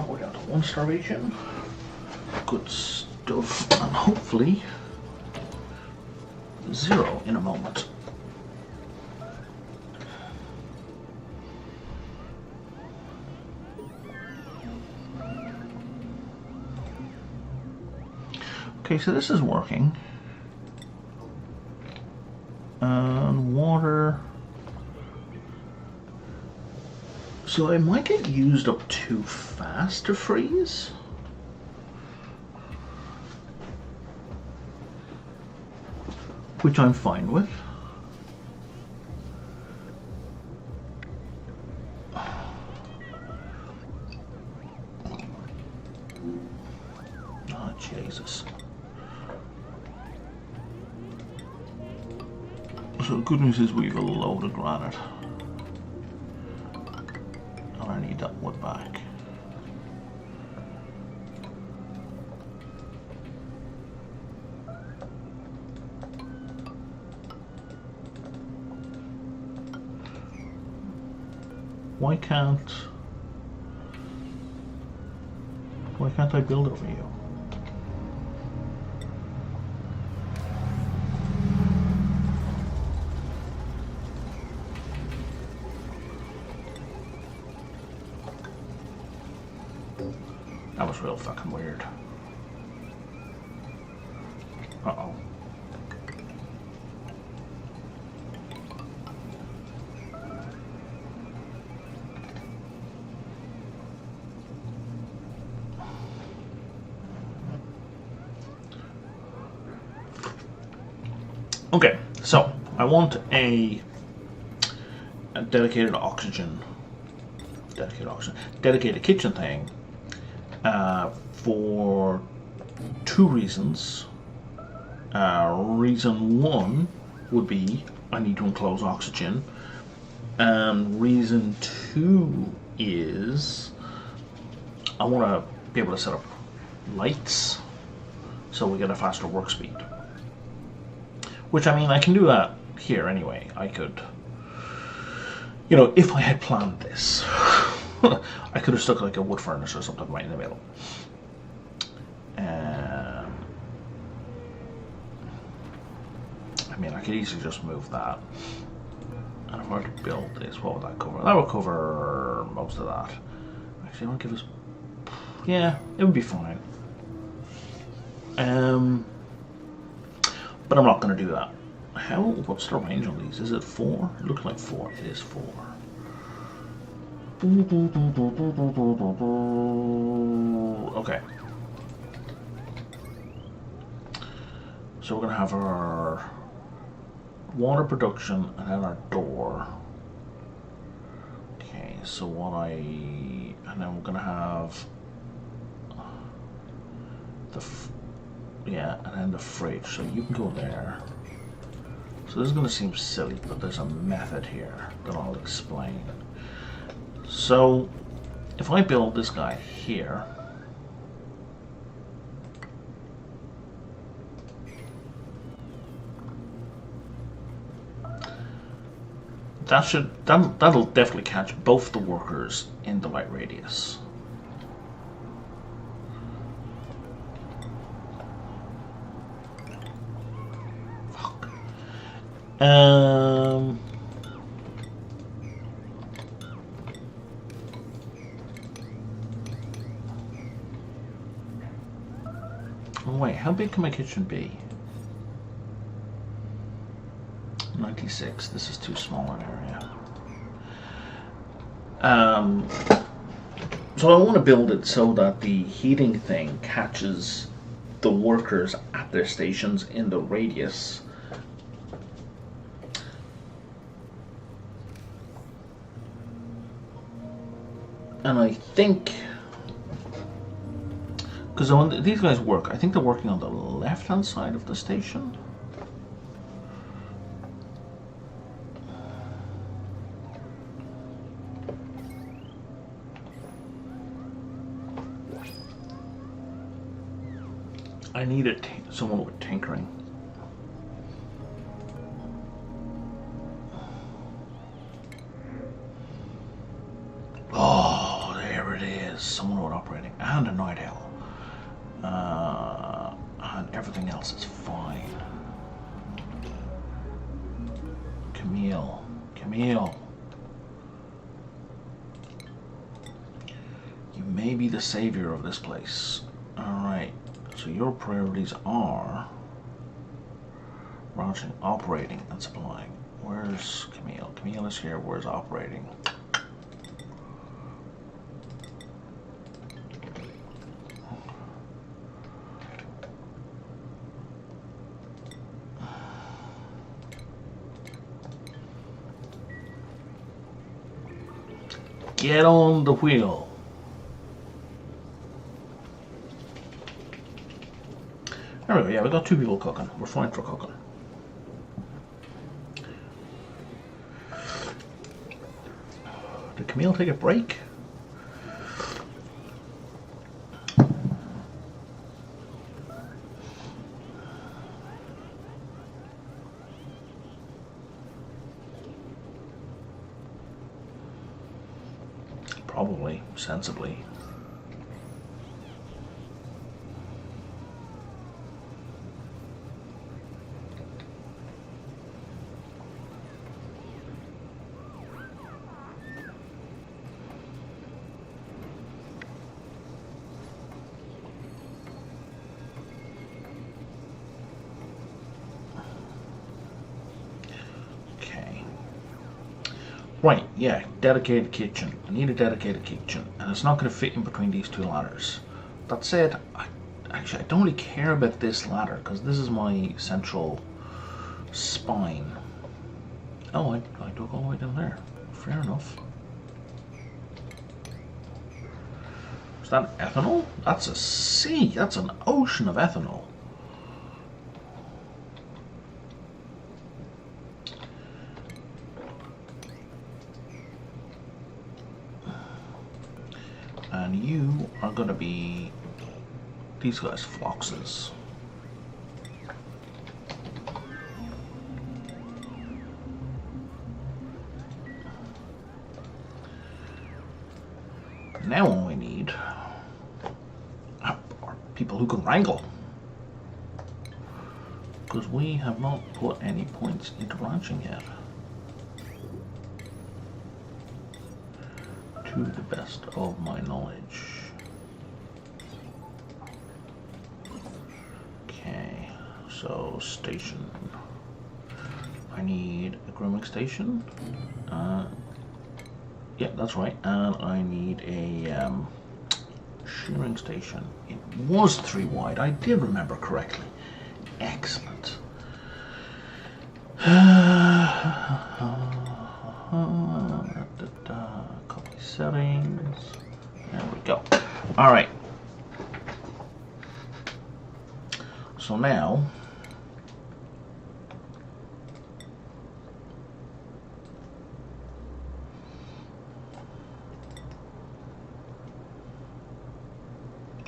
We're down to 1 starvation. Good stuff, and hopefully 0 in a moment. Okay, so this is working. And water. So it might get used up too fast to freeze. Which I'm fine with. Oh, Jesus. So the good news is we've a load of granite. And I need that wood back. Why can't I build over you? That was real fucking weird. Uh-oh. Okay, so I want a dedicated dedicated kitchen thing for 2 reasons. Reason 1 would be I need to enclose oxygen, and reason 2 is I want to be able to set up lights so we get a faster work speed. Which, I mean, I can do that here anyway. I could, you know, if I had planned this, I could have stuck like a wood furnace or something right in the middle. I mean, I could easily just move that. And if I were to build this, what would that cover? That would cover most of that. Actually, it won't give us... Yeah, it would be fine. But I'm not going to do that. What's the range on these? Is it 4? It looks like 4. It is 4. Okay. So we're going to have our water production and then our door. Okay, so and then we're going to have and then the fridge, so you can go there. So this is going to seem silly, but there's a method here that I'll explain. So if I build this guy here, that'll definitely catch both the workers in the light radius. Oh, wait, how big can my kitchen be? 96. This is too small an area. So I want to build it so that the heating thing catches the workers at their stations in the radius. And I think, because when these guys work, I think they're working on the left-hand side of the station. I need someone with tinkering. Oh, there it is. Someone with operating and a night owl. And everything else is fine. Camille. You may be the savior of this place. Alright. So your priorities are launching, operating, and supplying. Where's Camille? Camille is here. Where's operating? Get on the wheel. There we go, yeah, we got 2 people cooking. We're fine for cooking. Did Camille take a break? Probably, sensibly. Right, yeah, dedicated kitchen. I need a dedicated kitchen, and it's not going to fit in between these 2 ladders. That said, I don't really care about this ladder, because this is my central spine. Oh, I dug all the way down there. Fair enough. Is that ethanol? That's a sea. That's an ocean of ethanol. And you are going to be these guys, foxes. Now all we need are people who can wrangle. Because we have not put any points into ranching yet. To the best of my knowledge. Okay, so station. I need a grooming station. Yeah, that's right. And I need a shearing station. It was 3 wide. I did remember correctly. Excellent. Copy settings. There we go. All right. So now,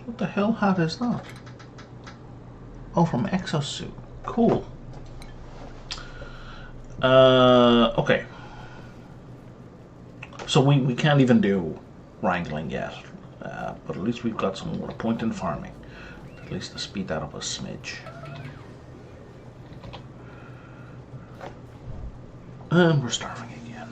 what the hell hat is that? Oh, from Exosuit. Cool. Okay. So we can't even do wrangling yet, but at least we've got some more point in farming. At least to speed that up a smidge. And we're starving again.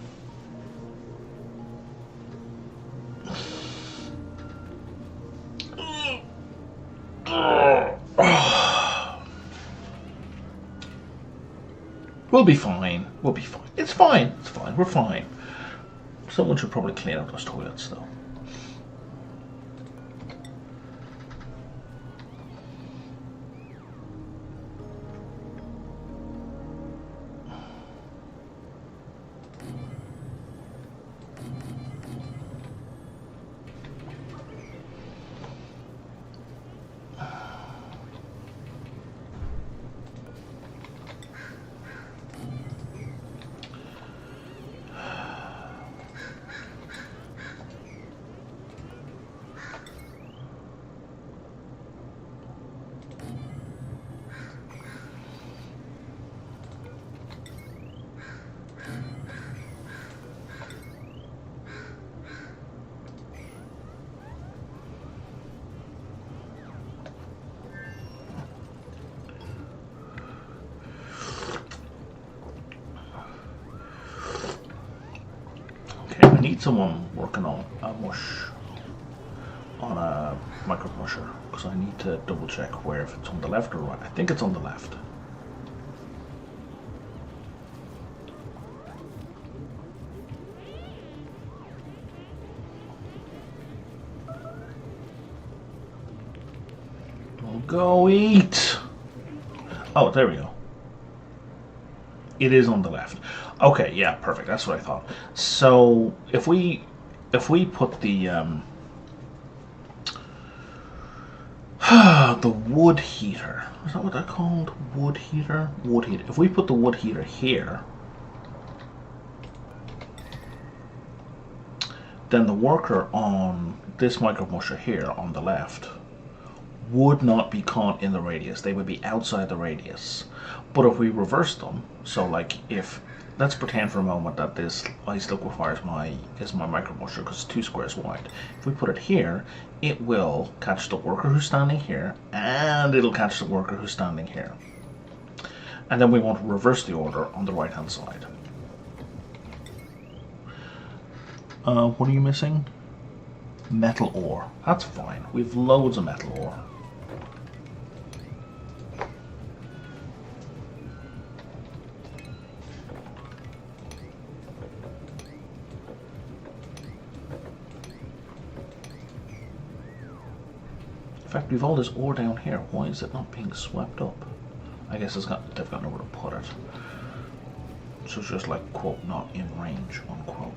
We'll be fine. We'll be fine. It's fine. It's fine. We're fine. Someone should probably clean out those toilets, though. Okay, I need someone working on a mush, on a micro musher, because I need to double check where, if it's on the left or right. I think it's on the left. Don't go eat! Oh, there we go. It is on the left. Okay, yeah, perfect. That's what I thought. So if we put the the wood heater, is that what they're called? Wood heater? Wood heater. If we put the wood heater here, then the worker on this micro musher here on the left would not be caught in the radius. They would be outside the radius. But if we reverse them, so like if, let's pretend for a moment that this ice liquefier is my micro musher because it's 2 squares wide. If we put it here, it will catch the worker who's standing here, and it'll catch the worker who's standing here. And then we want to reverse the order on the right hand side. What are you missing? Metal ore. That's fine. We've loads of metal ore. In fact, we've all this ore down here. Why is it not being swept up? I guess they've got nowhere to put it. So it's just like, quote, not in range, unquote.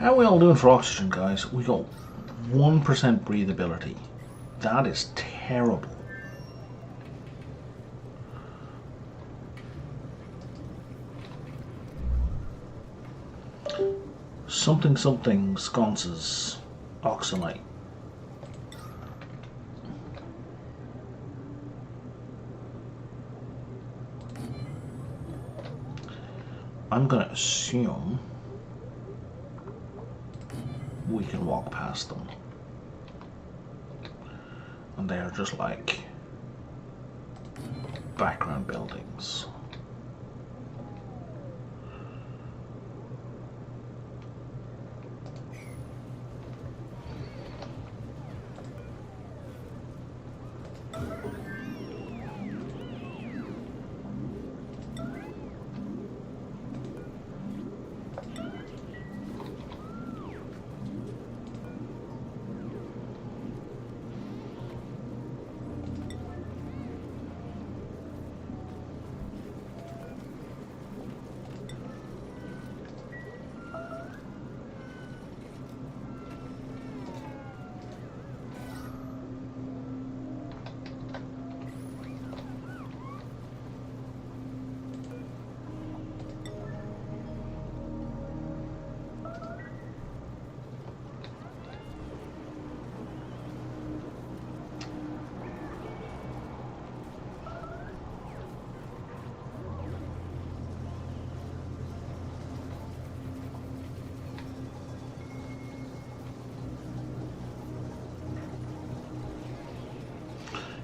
How are we all doing for oxygen, guys? We got 1% breathability. That is terrible. Something something sconces oxalate. I'm gonna assume we can walk past them, and they are just like background buildings.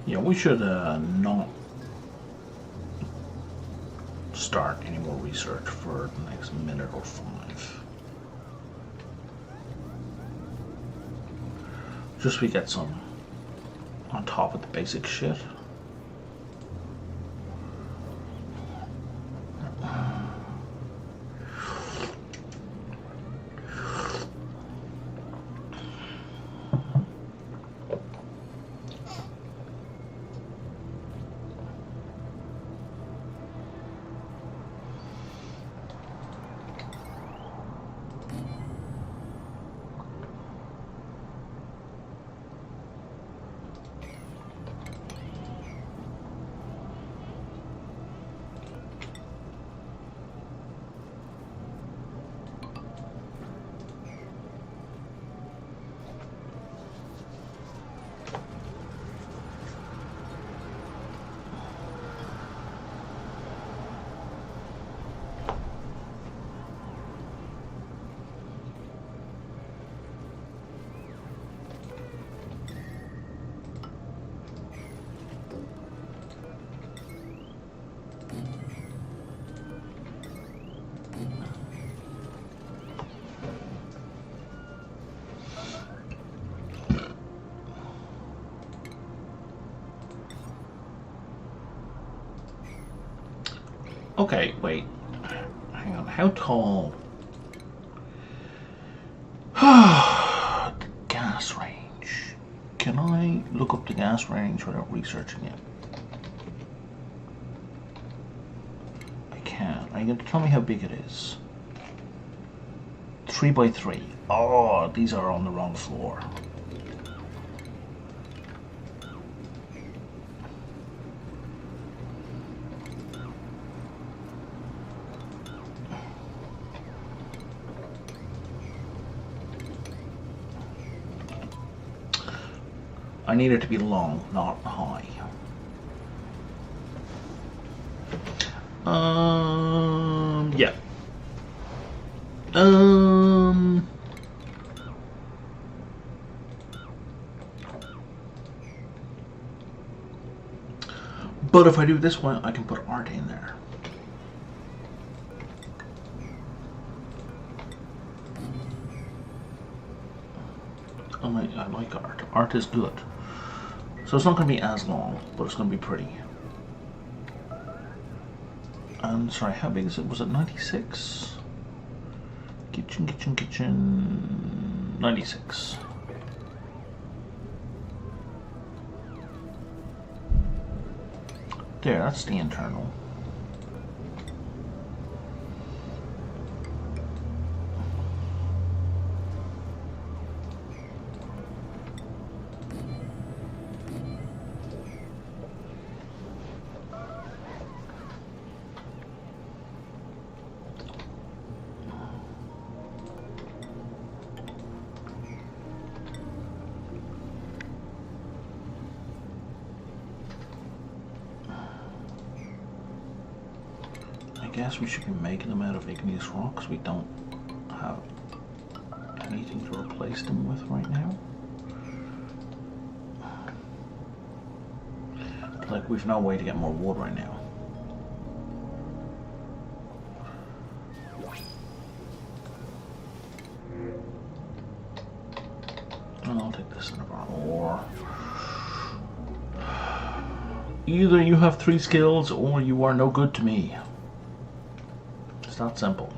Yeah, we should not start any more research for the next minute or 5. Just so we get some on top of the basic shit. Okay, wait. Hang on. How tall? The gas range. Can I look up the gas range without researching it? I can. Are you going to tell me how big it is? 3 by 3. Oh, these are on the wrong floor. I need it to be long, not high. Yeah. But if I do this one, I can put art in there. I like art. Art is good. So it's not going to be as long, but it's going to be pretty. And sorry, how big is it? Was it 96? Kitchen. 96. There, that's the internal. I guess we should be making them out of igneous rocks. We don't have anything to replace them with right now. Like, we've no way to get more wood right now. I'll take this in about ore. Either you have 3 skills or you are no good to me. It's that simple.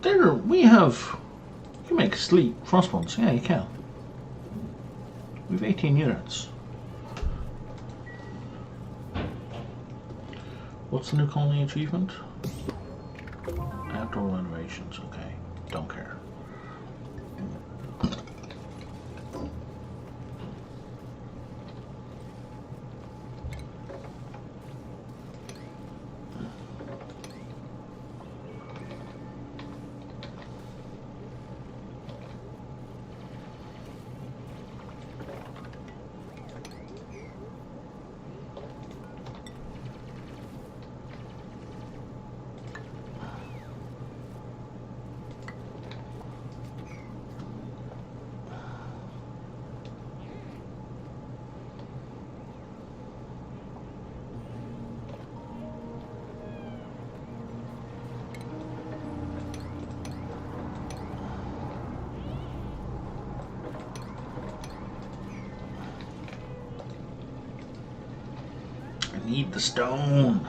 there we have. You can make sleep crossbones. Yeah, you can. We have 18 units. What's the new colony achievement? Outdoor renovations. Okay, don't care. Need the stone.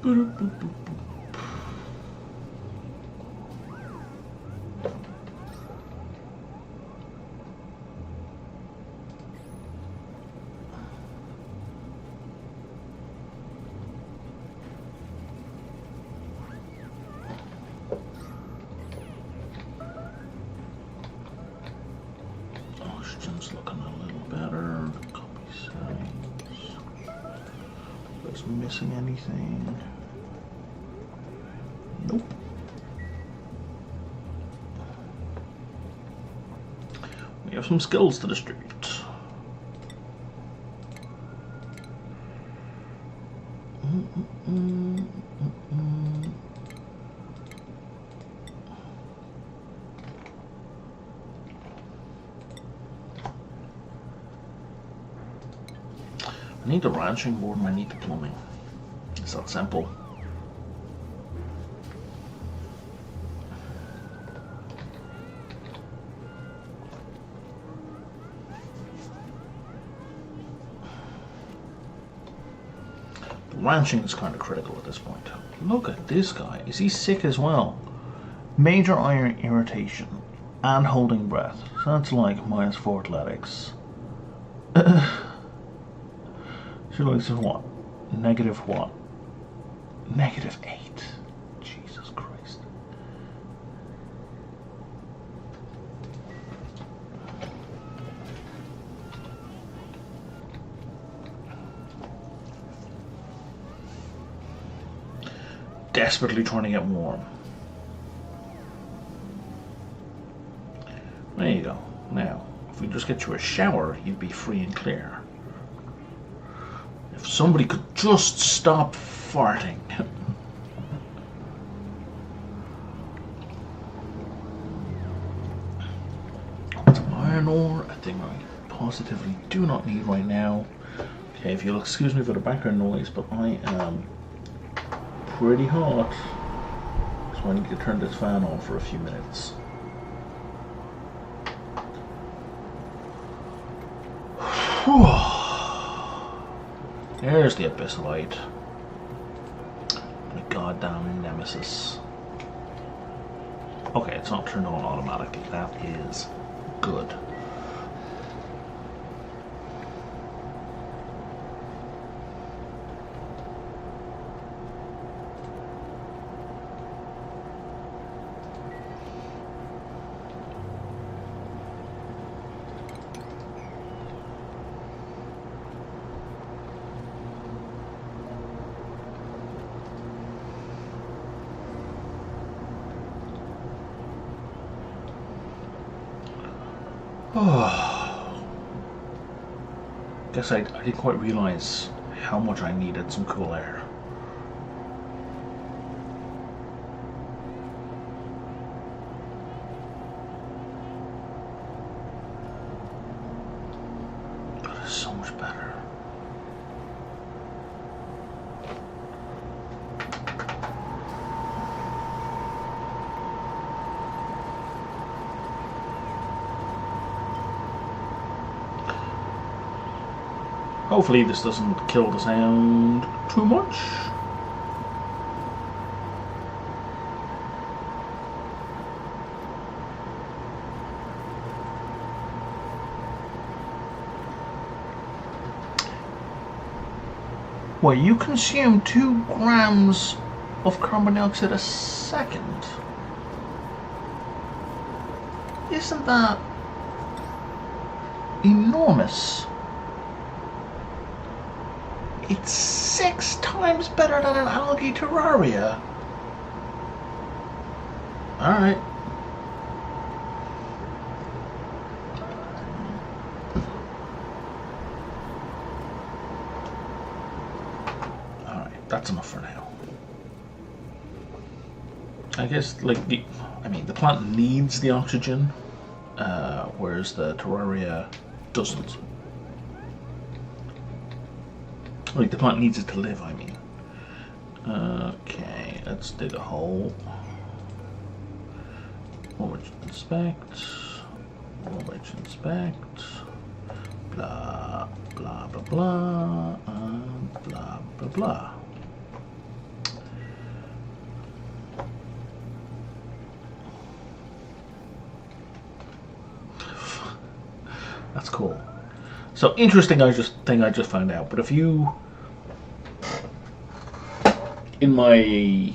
Boop, boop, boop, boop. Oxygen's looking a little better. Copy settings. Is missing anything? Nope. We have some skills to distribute. I need the ranching board and I need the plumbing. It's that simple. The ranching is kind of critical at this point. Look at this guy. Is he sick as well? Major iron irritation and holding breath. So that's like -4 athletics. She looks at what? Negative what? -8. Jesus Christ. Desperately trying to get warm. There you go. Now, if we just get you a shower, you'd be free and clear. If somebody could just stop farting. It's iron ore, a thing I positively do not need right now. Okay, if you'll excuse me for the background noise, but I am pretty hot, so I need to turn this fan on for a few minutes. There's the Abyssalite. My goddamn nemesis. Okay, it's not turned on automatically. That is good. Guess I didn't quite realize how much I needed some cool air. That is so much better. Hopefully this doesn't kill the sound too much. Well, you consume 2 grams of carbon dioxide a second. Isn't that enormous? It's 6 times better than an algae terraria. Alright. Alright, that's enough for now. I guess, like, the plant needs the oxygen, whereas the terraria doesn't. Like, the plant needs it to live, I mean. Okay, let's dig a hole. Orange inspect. Orange inspect. Blah, blah, blah, blah. Blah, blah, blah. That's cool. So interesting thing I just found out. But if you, in my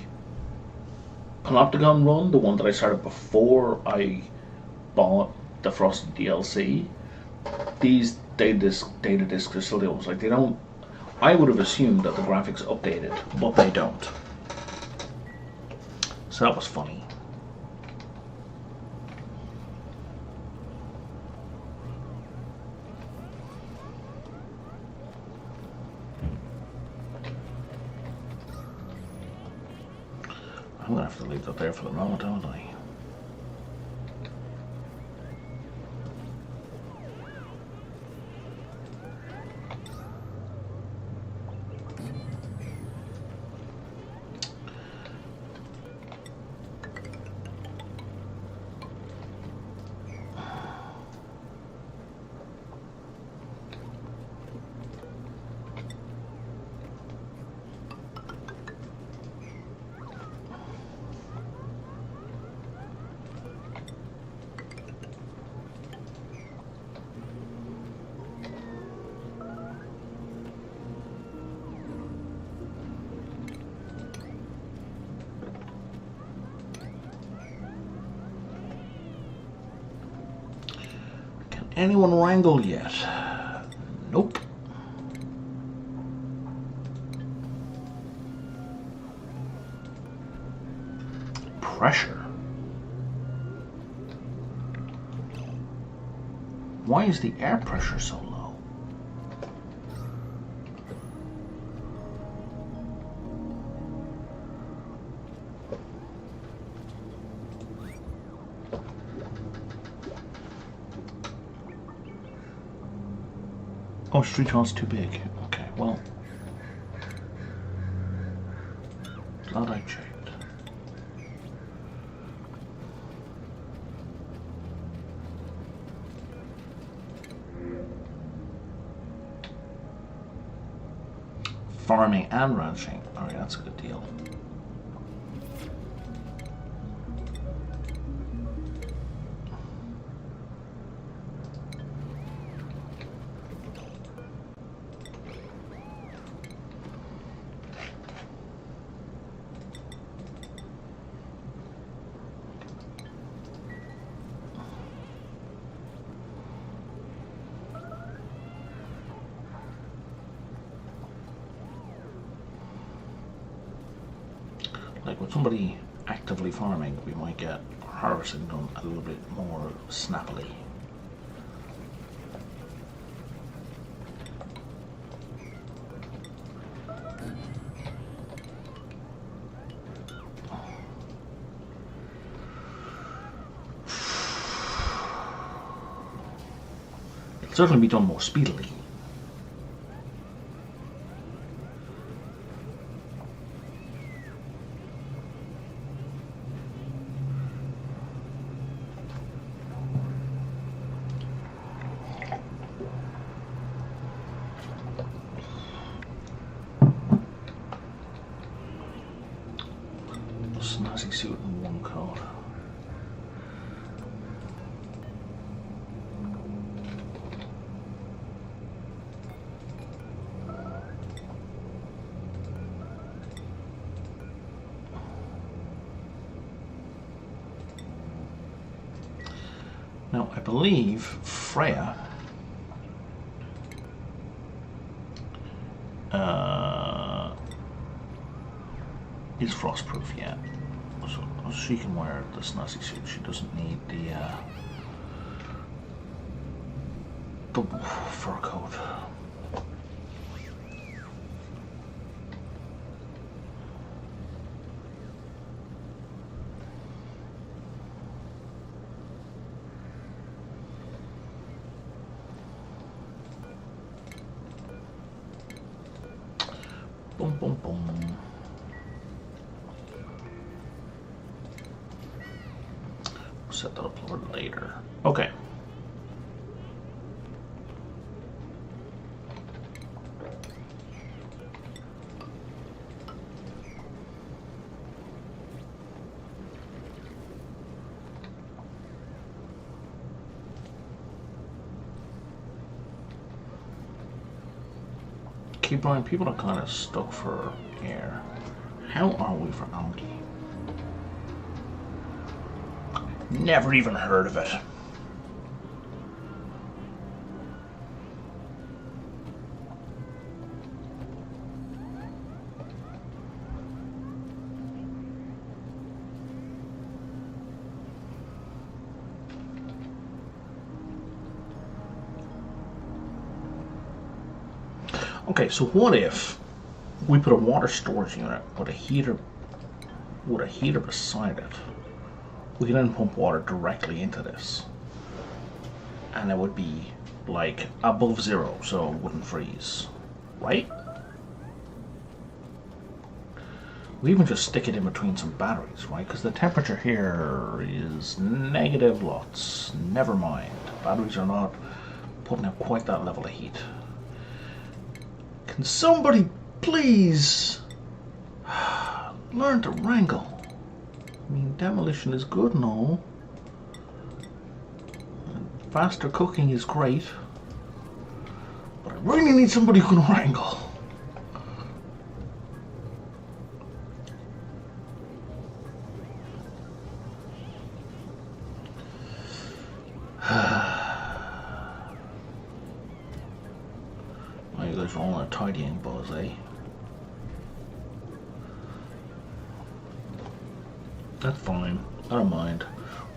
Panopticon run, the one that I started before I bought the Frosty DLC, these data discs are still almost like they don't. I would have assumed that the graphics updated, but they don't. So that was funny. I'm gonna have to leave that there for the moment, aren't I? Anyone wrangle yet? Nope. Pressure. Why is the air pressure so low? Oh, Streetron's too big. Okay, well. Glad I checked. Farming and ranching. Alright, that's a good deal. Like with somebody actively farming, we might get harvesting done a little bit more snappily. certainly be done more speedily. Snazzy suit and one coat. Now, I believe Freya is frostproof yet, so she can wear the snazzy suit. She doesn't need the fur coat. Boom, boom, boom. We'll set that up a little later. Okay. Keep going. People are kind of stuck for air. How are we for algae? Never even heard of it. Okay, so what if we put a water storage unit with a heater beside it? We can then pump water directly into this, and it would be like above zero, so it wouldn't freeze, right? We even just stick it in between some batteries, right? Because the temperature here is negative lots. Never mind, batteries are not putting out quite that level of heat. Can somebody please learn to wrangle? I mean, demolition is good and all. And faster cooking is great. But I really need somebody who can wrangle. You guys are all on a tidying buzz, eh? That's fine. I don't mind.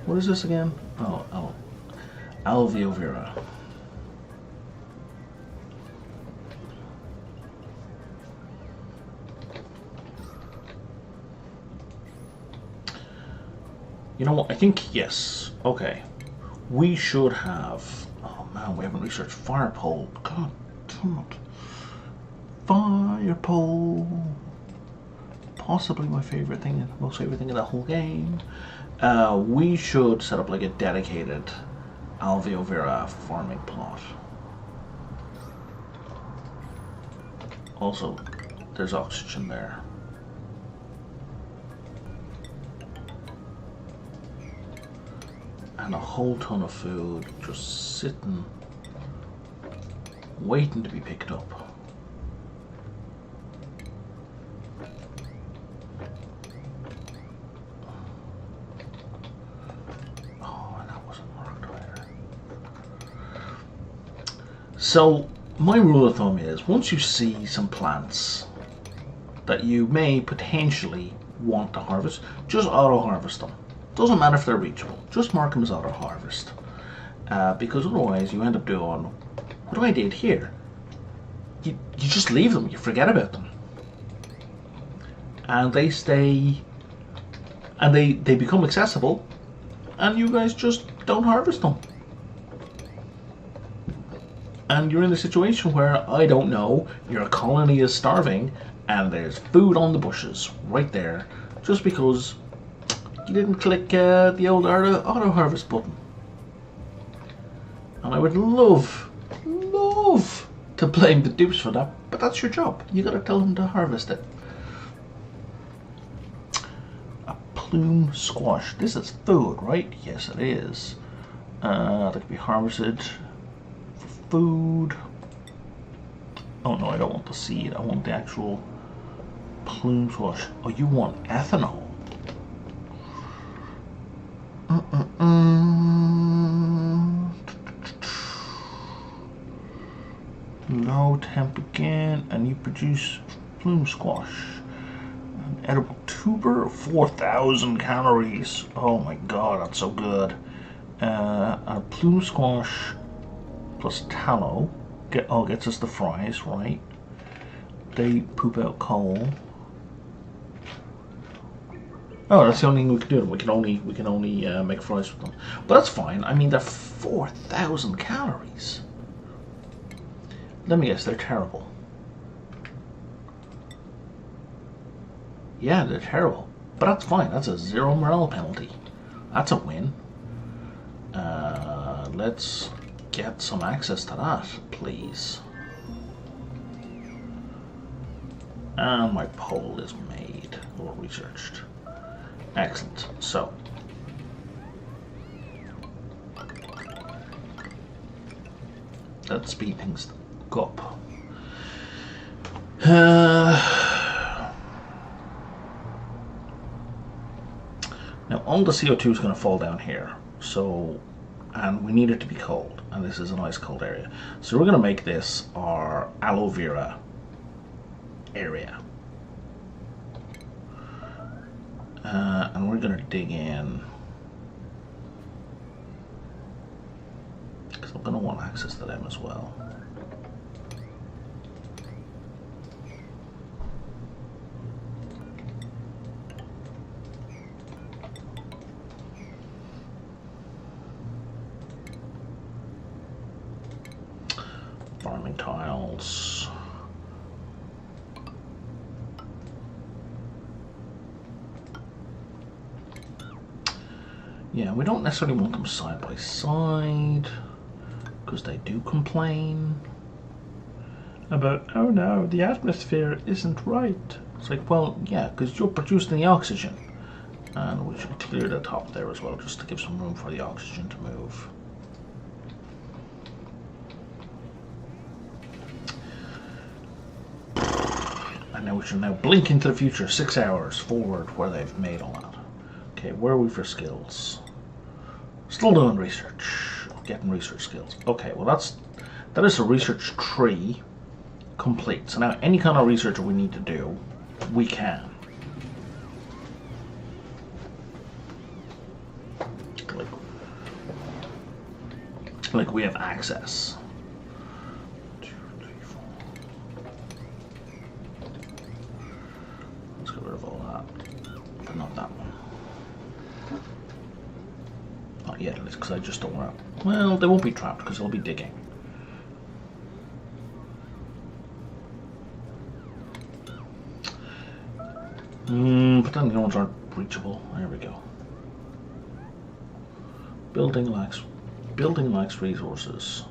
What is this again? Oh, Alveo Vera. You know what? I think yes. Okay. We should have. Oh man, we haven't researched fire pole. God damn it. Fire pole. Possibly my favorite thing, most favorite thing in the whole game. We should set up like a dedicated Alveo Vera farming plot. Also, there's oxygen there. And a whole ton of food just sitting, waiting to be picked up. So my rule of thumb is once you see some plants that you may potentially want to harvest, just auto harvest them. Doesn't matter if they're reachable, just mark them as auto harvest. Because otherwise you end up doing what I did here. You just leave them, you forget about them. And they stay, and they become accessible, and you guys just don't harvest them. and you're in a situation where, I don't know, your colony is starving and there's food on the bushes right there just because you didn't click the old auto harvest button. And I would love to blame the dupes for that, but that's your job. You gotta tell them to harvest it. A plume squash. This is food, right? Yes, it is. That can be harvested for food. Oh no, I don't want the seed. I want the actual plume squash. Oh, you want ethanol? Low temp again, and you produce plume squash. An edible tuber, 4,000 calories. Oh my god, that's so good. A plume squash plus tallow gets us the fries, right? They poop out coal. Oh, that's the only thing we can do. We can only make fries with them. But that's fine. I mean, they're 4,000 calories. Let me guess, they're terrible. Yeah, they're terrible. But that's fine. That's a 0 morale penalty. That's a win. Let's get some access to that, please. And my poll is made or researched. Excellent. So, let's speed things up. Now, all the CO2 is going to fall down here. So, and we need it to be cold. And this is a nice cold area. So we're going to make this our aloe vera area. And we're going to dig in, because I'm going to want access to them as well. Farming tiles. Yeah, we don't necessarily want them side by side, because they do complain about, oh no, the atmosphere isn't right. It's like, well, yeah, because you're producing the oxygen. And we should clear the top there as well, just to give some room for the oxygen to move. And now we should now blink into the future, 6 hours forward, where they've made all that. Okay, where are we for skills? Still doing research. Getting research skills. Okay, well that is a research tree complete. So now any kind of research we need to do, we can. Like we have access. 2, 3, 4. Let's get rid of all that, but not that one. Not yet, at least, because I just don't want to. Well, they won't be trapped because they'll be digging. But then the ones aren't reachable. There we go. Building lacks resources.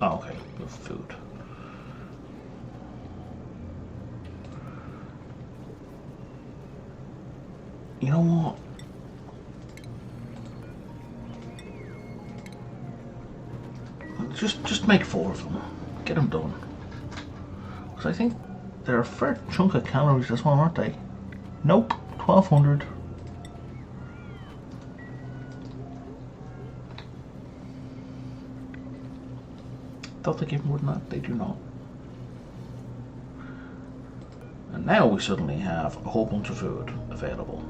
Oh, okay, we have food. You know what? Just make 4 of them. Get them done. Because I think they're a fair chunk of calories as well, aren't they? Nope, 1,200. Thought they gave more than that. They do not. And now we suddenly have a whole bunch of food available.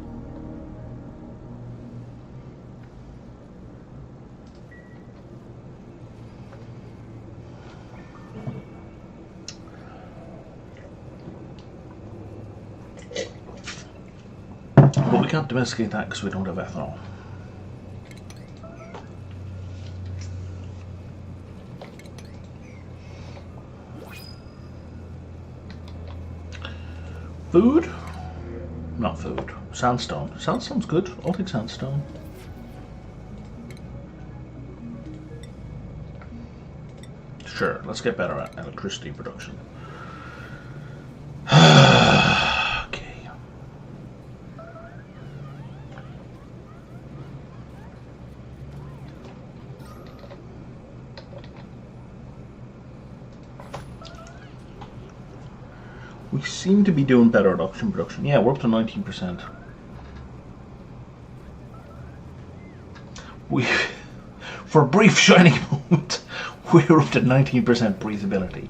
But we can't domesticate that because we don't have ethanol. Food? Not food. Sandstone. Sandstone's good. I'll take sandstone. Sure, let's get better at electricity production. Okay. We seem to be doing better at oxygen production. Yeah, we're up to 19%. For a brief shining moment, we're up to 19% breathability.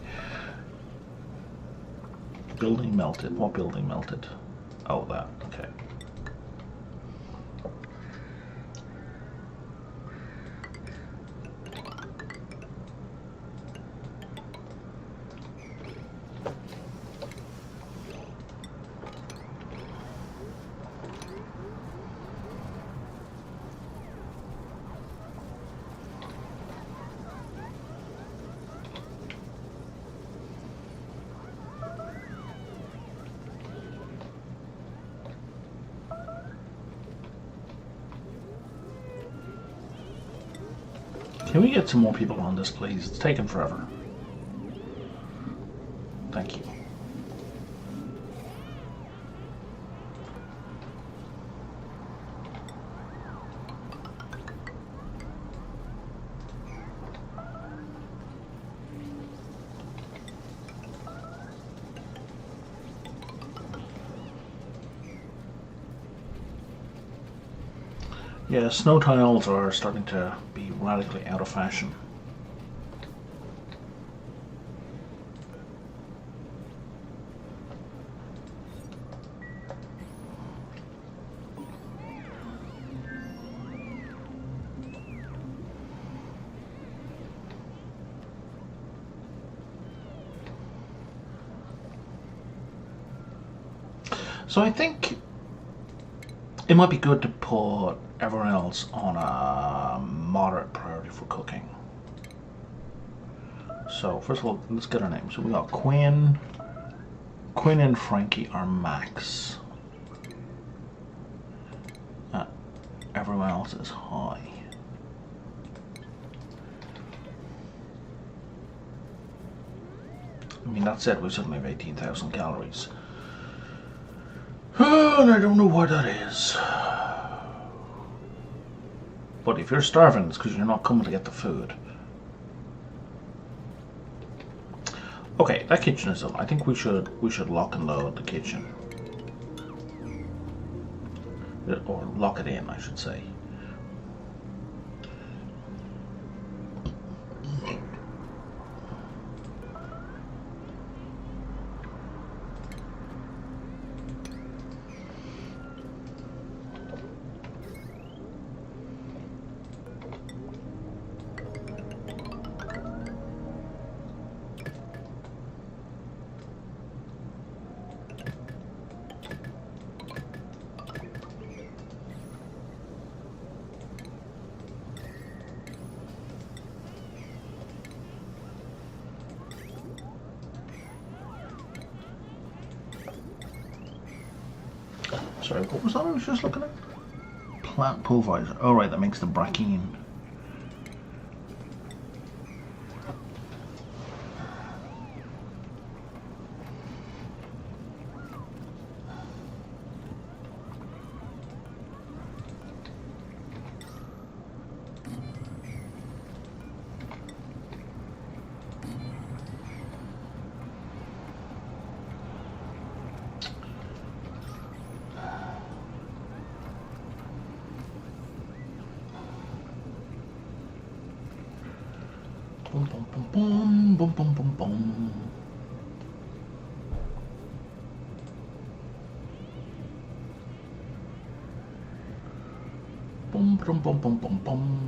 Building melted. What building melted? Oh, that. Okay. Can we get some more people on this, please? It's taken forever. Thank you. Yeah, snow tiles are starting to be radically out of fashion. So I think it might be good to put everyone else on a moderate priority for cooking. So first of all, let's get our names. So we got Quinn. Quinn and Frankie are max. Everyone else is high. I mean, that said, we suddenly have 18,000 calories. And I don't know why that is. But if you're starving, it's because you're not coming to get the food. Okay, that kitchen is up. I think we should lock and load the kitchen. Or lock it in, I should say. Sorry, what was that I was just looking at? Plant pulverizer. Oh right, that makes the brackine. Boom, boom, boom, boom, boom, boom, boom, boom. Boom, boom, boom, boom, boom, boom.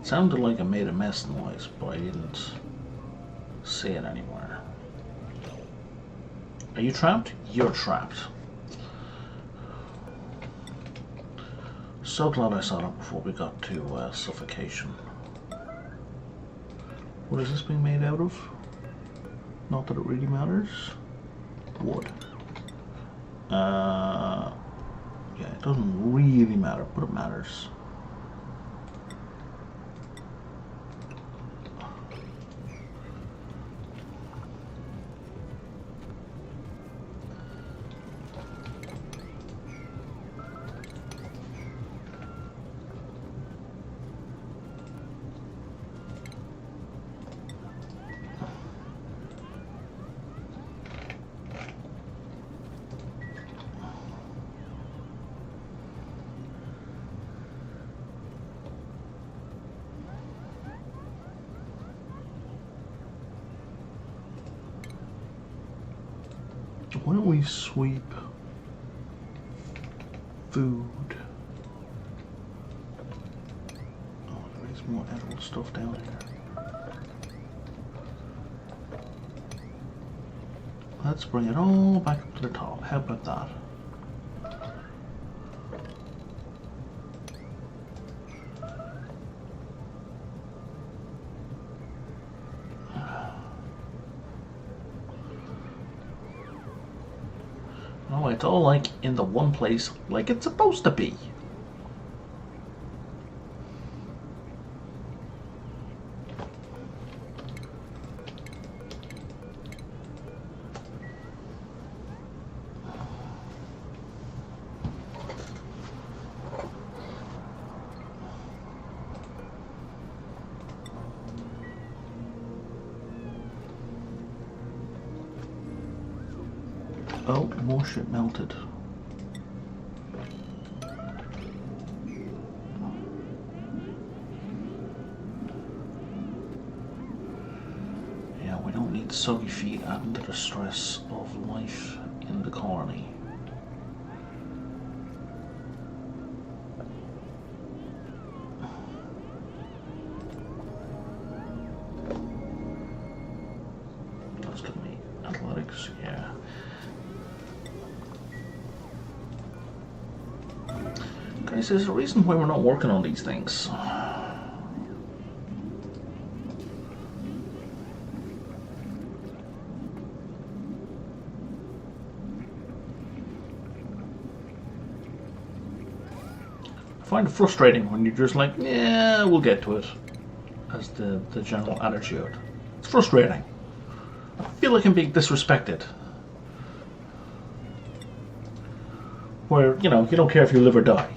It sounded like I made a mess noise, but I didn't say it anywhere. Are you trapped? You're trapped. So glad I saw that before we got to suffocation. What is this being made out of? Not that it really matters. Wood. Yeah, it doesn't really matter, but it matters. Why don't we sweep food? Oh, there is more edible stuff down here. Let's bring it all back up to the top. How about that? Oh, it's all like in the one place like it's supposed to be. Oh, more shit melted. Yeah, we don't need soggy feet adding to the stress of life in the colony. That's gonna be athletics, yeah. Guys, there's a reason why we're not working on these things. I find it frustrating when you're just like, yeah, we'll get to it, as the general attitude. It's frustrating. I feel like I'm being disrespected. Where, you know, you don't care if you live or die.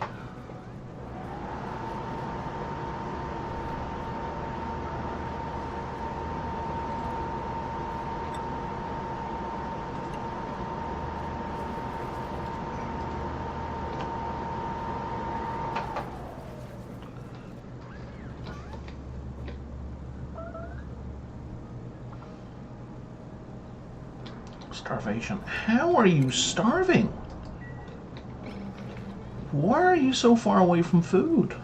Starvation. How are you starving? Why are you so far away from food?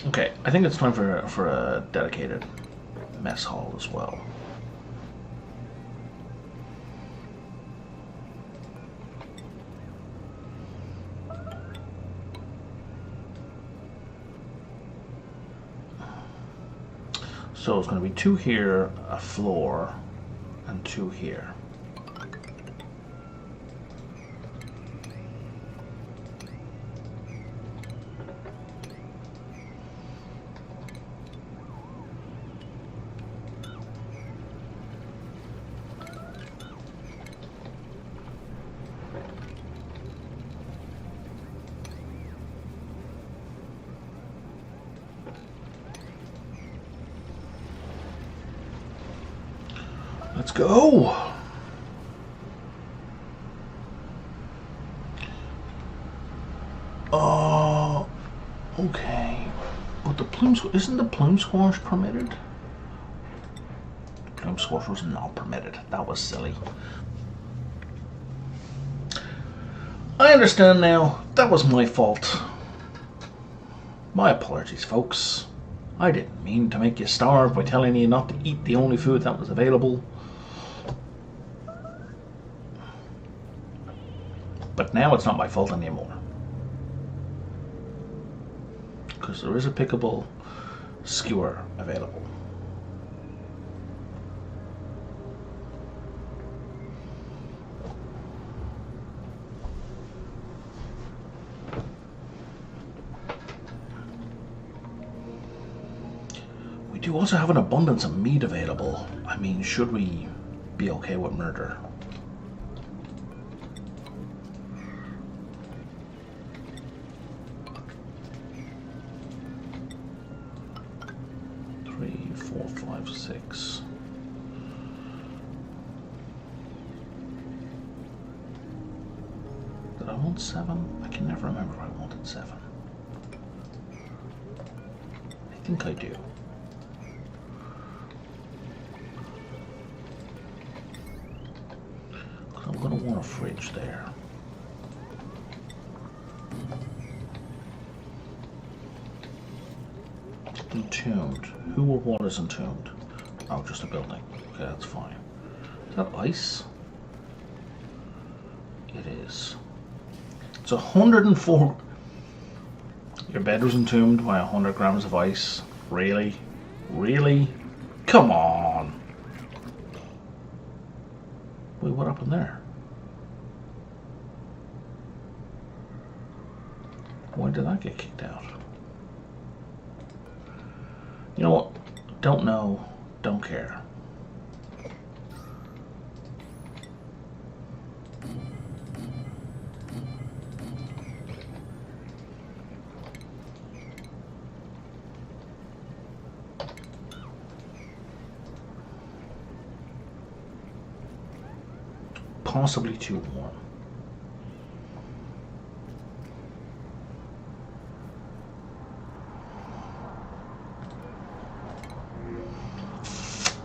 Okay, I think it's time for a dedicated mess hall as well. So it's going to be 2 here, a floor, and 2 here. Let's go. Okay. But the plume isn't the plume squash permitted? The plume squash was not permitted. That was silly. I understand now. That was my fault. My apologies, folks. I didn't mean to make you starve by telling you not to eat the only food that was available. But now it's not my fault anymore. Because there is a pickable skewer available. We do also have an abundance of meat available. I mean, should we be okay with murder? Six. Did I want 7? I can never remember if I wanted 7. I think I do. Because I'm going to want a fridge there. Entombed. Who or what is entombed? Oh, just a building. Okay, that's fine. Is that ice? It is. It's 104. Your bed was entombed by 100 grams of ice. Really? Really? Come on! Wait, what happened there? Why did that get kicked out? You know what? Don't know. Don't care. Possibly too warm.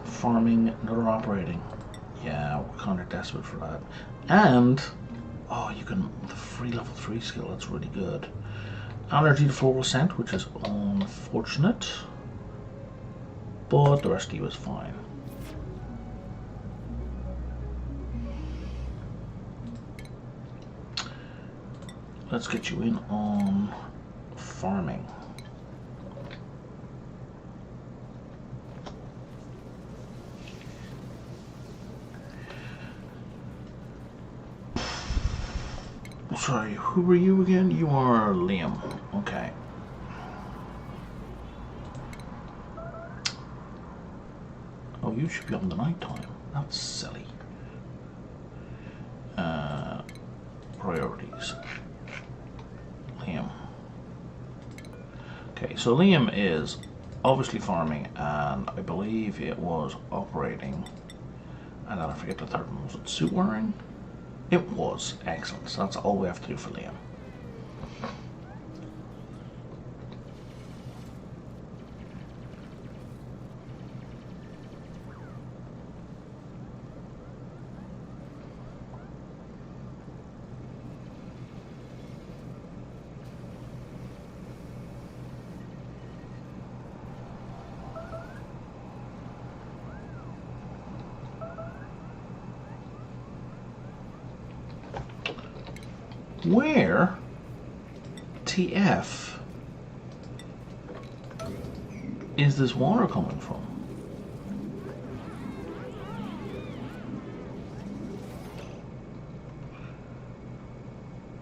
Farming, another operating. Yeah, we're kind of desperate for that. And, oh, you can, the free level 3 skill, that's really good. Allergy to floral scent, which is unfortunate. But the rest of you is fine. Let's get you in on farming. Sorry, who were you again? You are Liam. Okay. Oh, you should be on the night time. That's silly. Priorities. Liam. Okay, so Liam is obviously farming, and I believe it was operating. And then I forget the third one. Was it suit wearing? It was. Excellent. So that's all we have to do for Liam. Where TF is this water coming from?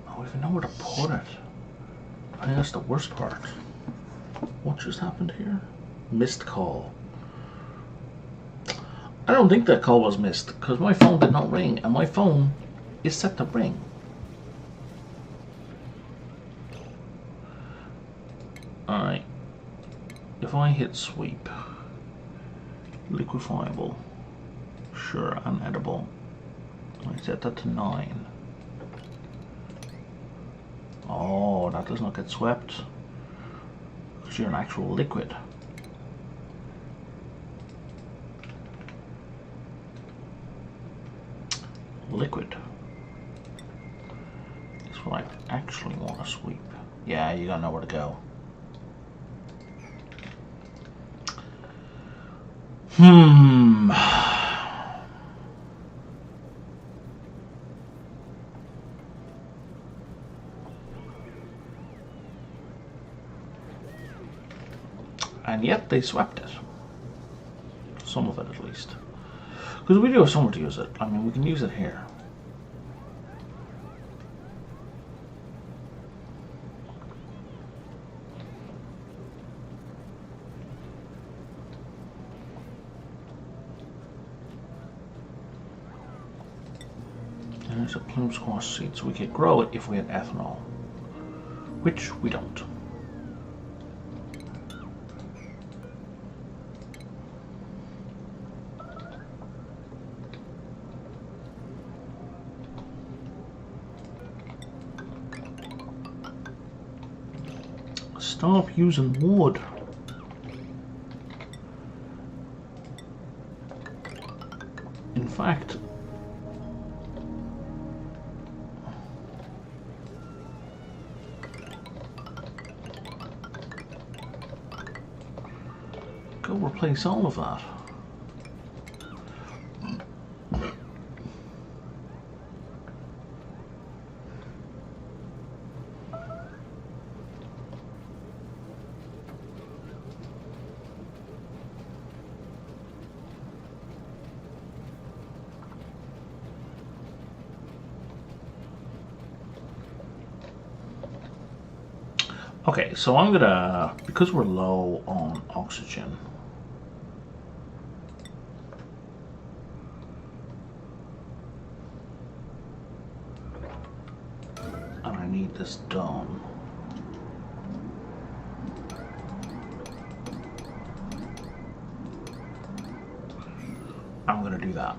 I don't even know where to put it. I think that's the worst part. What just happened here? Missed call. I don't think that call was missed because my phone did not ring, and my phone is set to ring. Alright, if I hit sweep, liquefiable, sure, unedible, I set that to 9. Oh, that does not get swept, because you're an actual liquid. Liquid is what I actually want to sweep. Yeah, you gotta know where to go. And yet they swept it. Some of it at least. Because we do have somewhere to use it. I mean, we can use it here. And there's a plume squash seed, so we could grow it if we had ethanol. Which we don't. Stop using wood. In fact, go replace all of that. Okay, so I'm gonna, because we're low on oxygen, and I need this done. I'm gonna do that.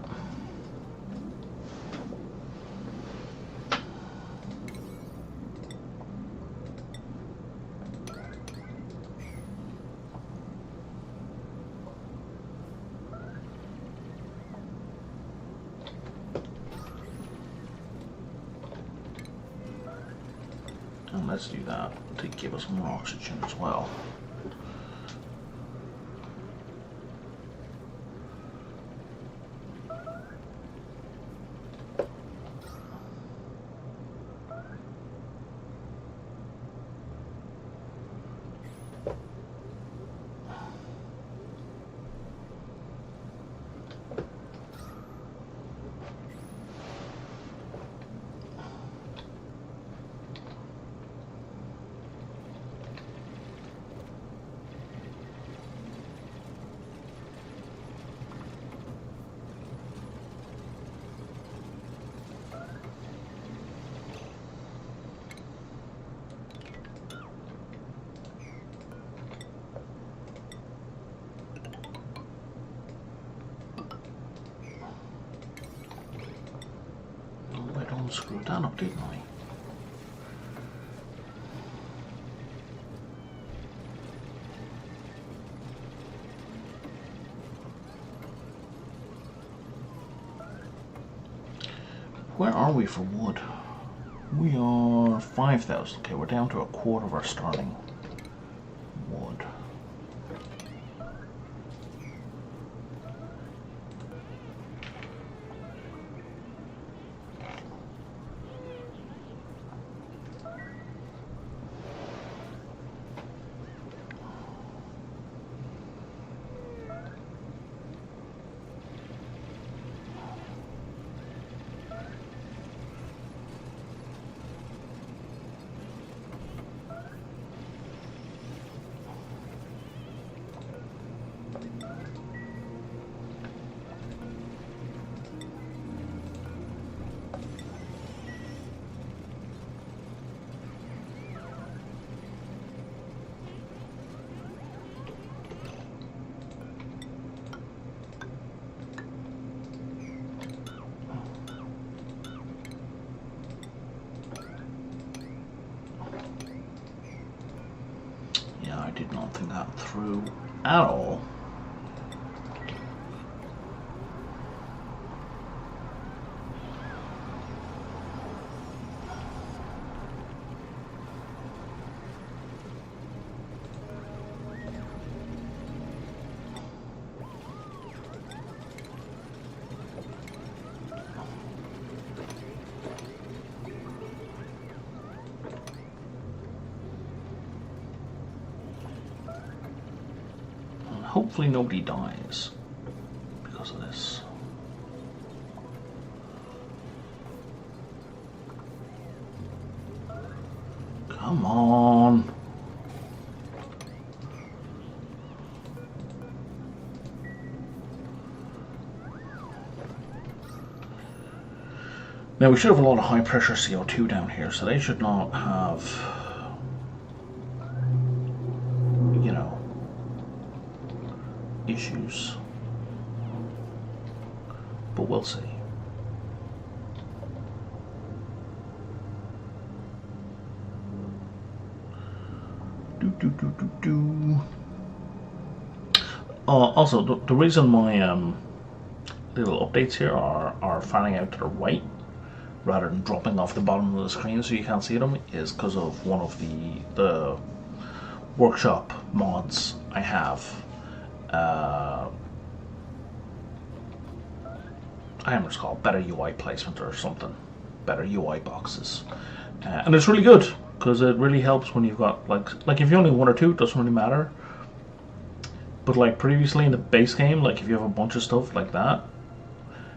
And let's do that to give us more oxygen as well. Screwed that up, didn't I? Where are we for wood? We are 5,000. Okay, we're down to a quarter of our starting wood. I did not think that through at all. hopefully nobody dies because of this. Come on. Now we should have a lot of high pressure CO2 down here, so they should not have, you know, issues. But we'll see. Also, the reason my little updates here are fanning out to the right rather than dropping off the bottom of the screen so you can't see them is because of one of the workshop mods I have. I am just called better UI placement or something, better UI boxes, and it's really good because it really helps when you've got like if you only one or two, it doesn't really matter. But like previously in the base game, like if you have a bunch of stuff like that,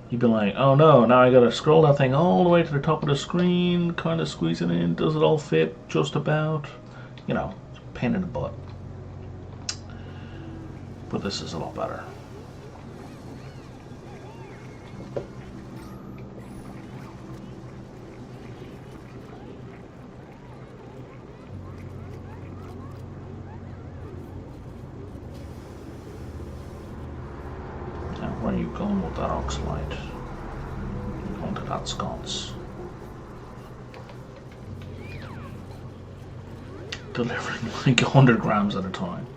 you'd be like, oh no, now I gotta scroll that thing all the way to the top of the screen, kind of squeeze it in, does it all fit just about? You know, it's a pain in the butt. But this is a lot better. Where are you going with that oxalide? You're going to that sconce. Delivering like 100 grams at a time.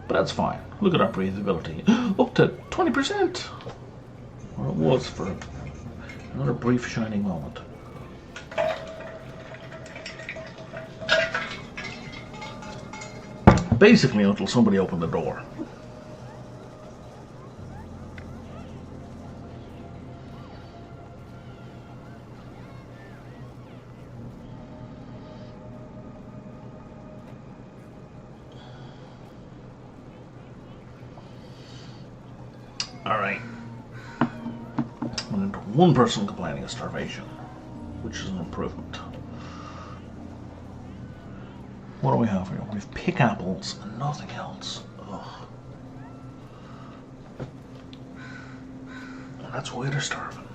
But that's fine. Look at our breathability. Up to 20%! Or it was for another brief shining moment. Basically until somebody opened the door. Alright. Went into one person complaining of starvation, which is an improvement. What do we have here? We have pick apples and nothing else. Ugh. And that's why they're starving.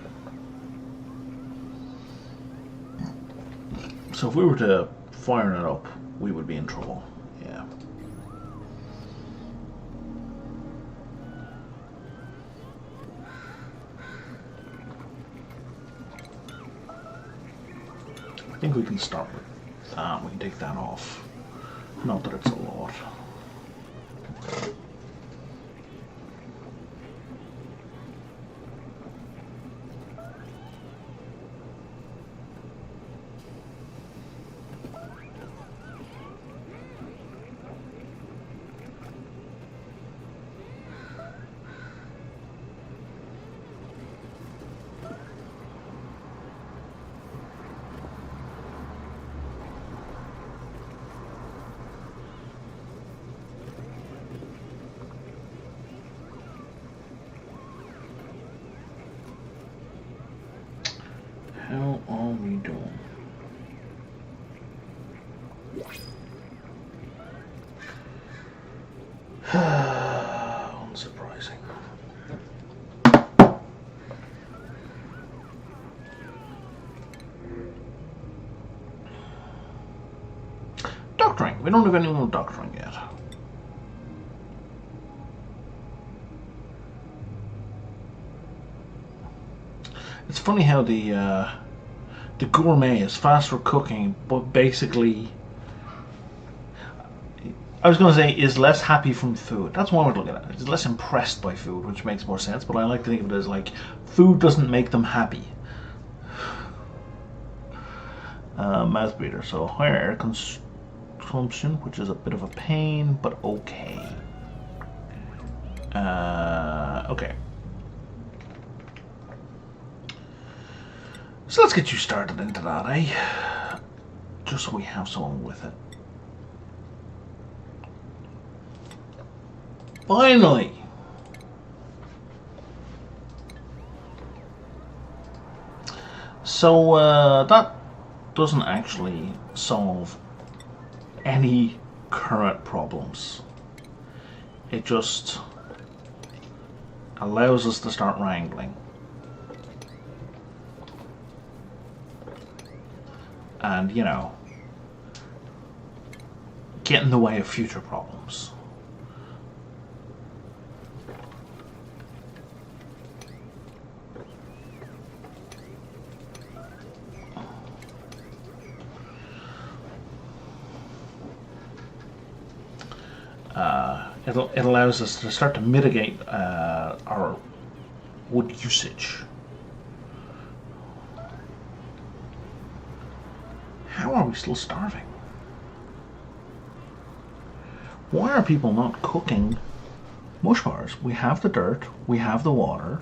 So if we were to fire it up, we would be in trouble. Yeah. I think we can start with that. We can take that off. Not that it's a lot. How are we doing? Unsurprising. Doctoring. We don't have anyone with doctoring yet. It's funny how the gourmet is faster cooking, but basically, I was going to say is less happy from food. That's one way to look at it. It's less impressed by food, which makes more sense. But I like to think of it as like food doesn't make them happy. Mouth breather, so higher air consumption, which is a bit of a pain, but okay. Okay. So let's get you started into that, eh? Just so we have someone with it. Finally! So that doesn't actually solve any current problems. It just allows us to start wrangling. And, you know, get in the way of future problems. It allows us to start to mitigate our wood usage. How are we still starving? Why are people not cooking mush bars? We have the dirt, we have the water.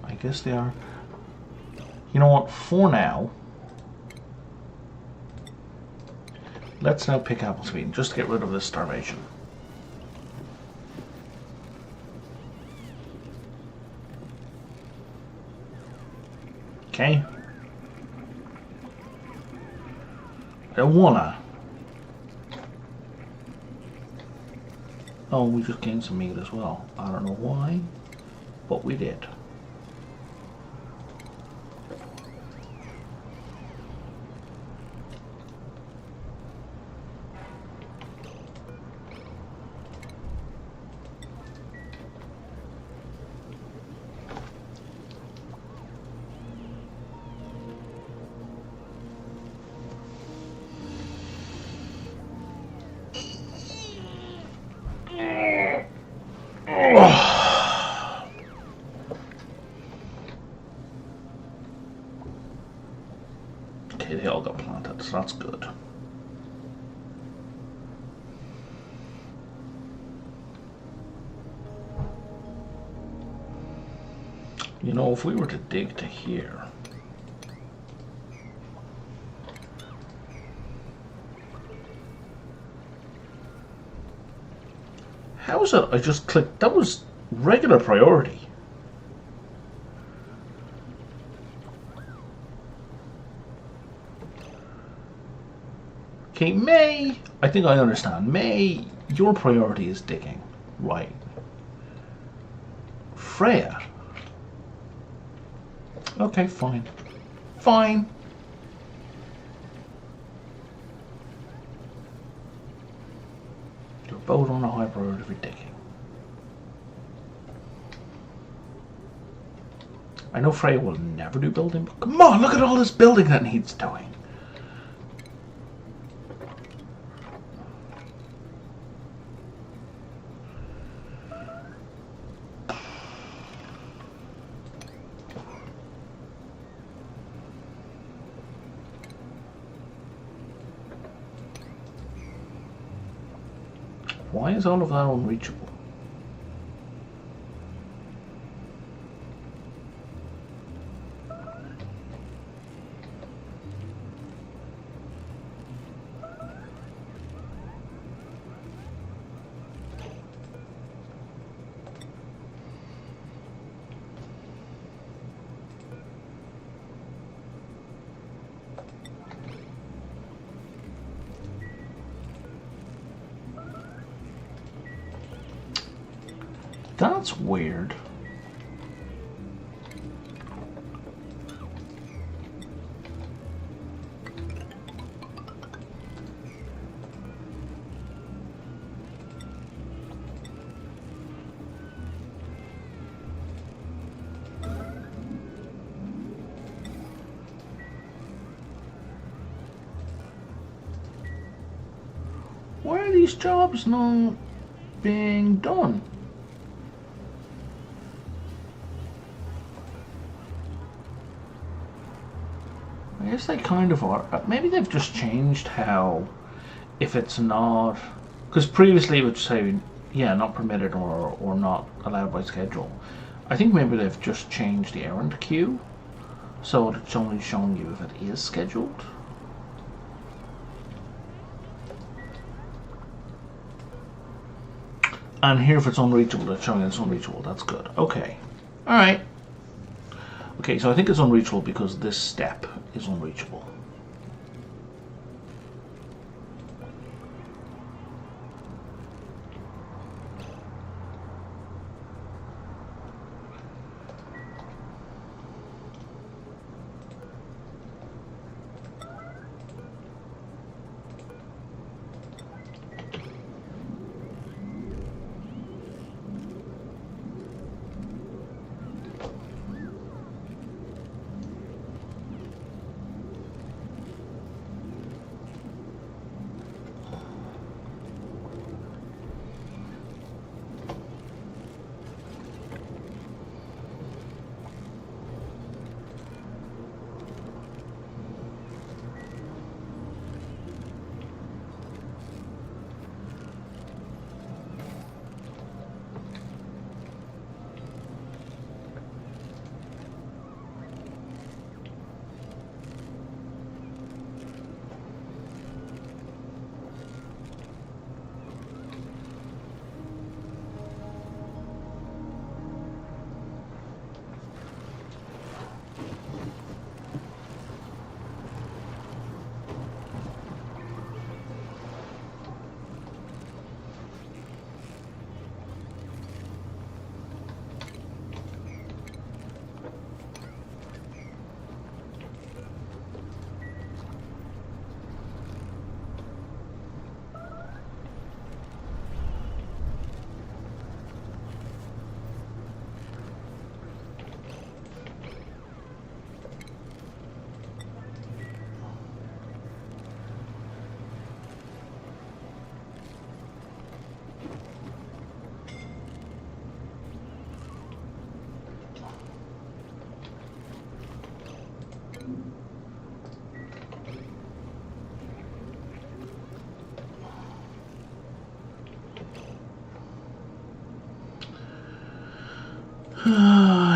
I guess they are. You know what, for now, let's now pick apple speed just to get rid of this starvation. Okay. I don't wanna. Oh, we just gained some meat as well. I don't know why, but we did. Okay, they all got planted, so that's good. You know, if we were to dig to here, how is it I just clicked? That was regular priority. Okay, May, I think I understand. May, your priority is digging. Right. Freya. Okay, fine. Fine. You're both on a high priority for digging. I know Freya will never do building, but come on, look at all this building that needs doing. Why is all of that unreachable? That's weird. Why are these jobs not being done? I guess they kind of are. Maybe they've just changed how, if it's not, because previously it would say, yeah, not permitted or not allowed by schedule. I think maybe they've just changed the errand queue, so it's only showing you if it is scheduled. And here, if it's unreachable, it's showing it's unreachable. That's good. Okay. Alright. Okay, so I think it's unreachable because this step is unreachable.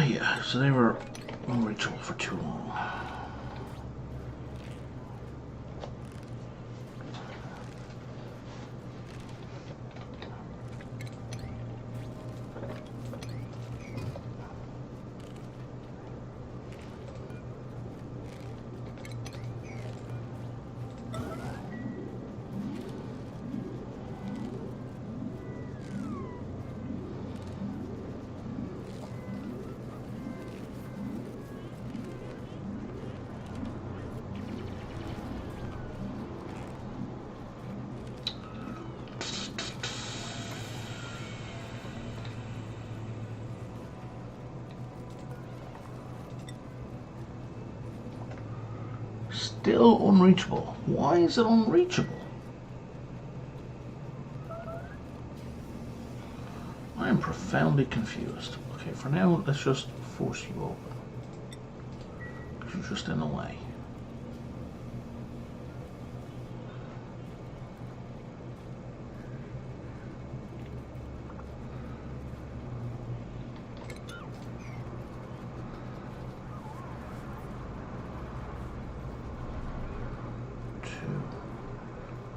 Yeah, so they were unreachable for too long. Still unreachable. Why is it unreachable? I am profoundly confused. Okay, for now, let's just force you open. Because you're just in the way.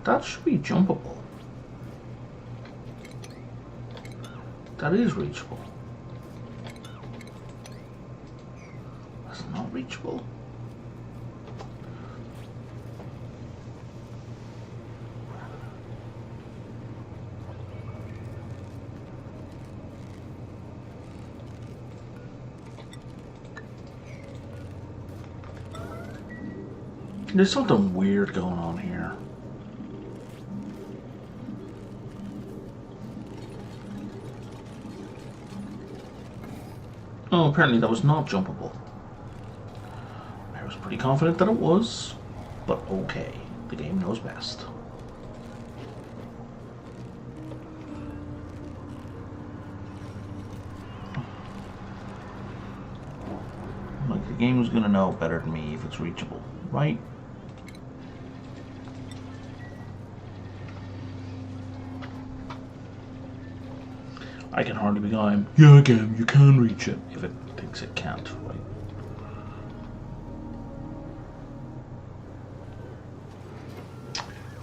That should be jumpable. That is reachable. That's not reachable. There's something weird going on here. Oh, apparently that was not jumpable. I was pretty confident that it was, but okay, the game knows best. Like, the game's gonna know better than me if it's reachable, right? I can hardly be going, yeah, game, you can reach it, if it thinks it can't, right?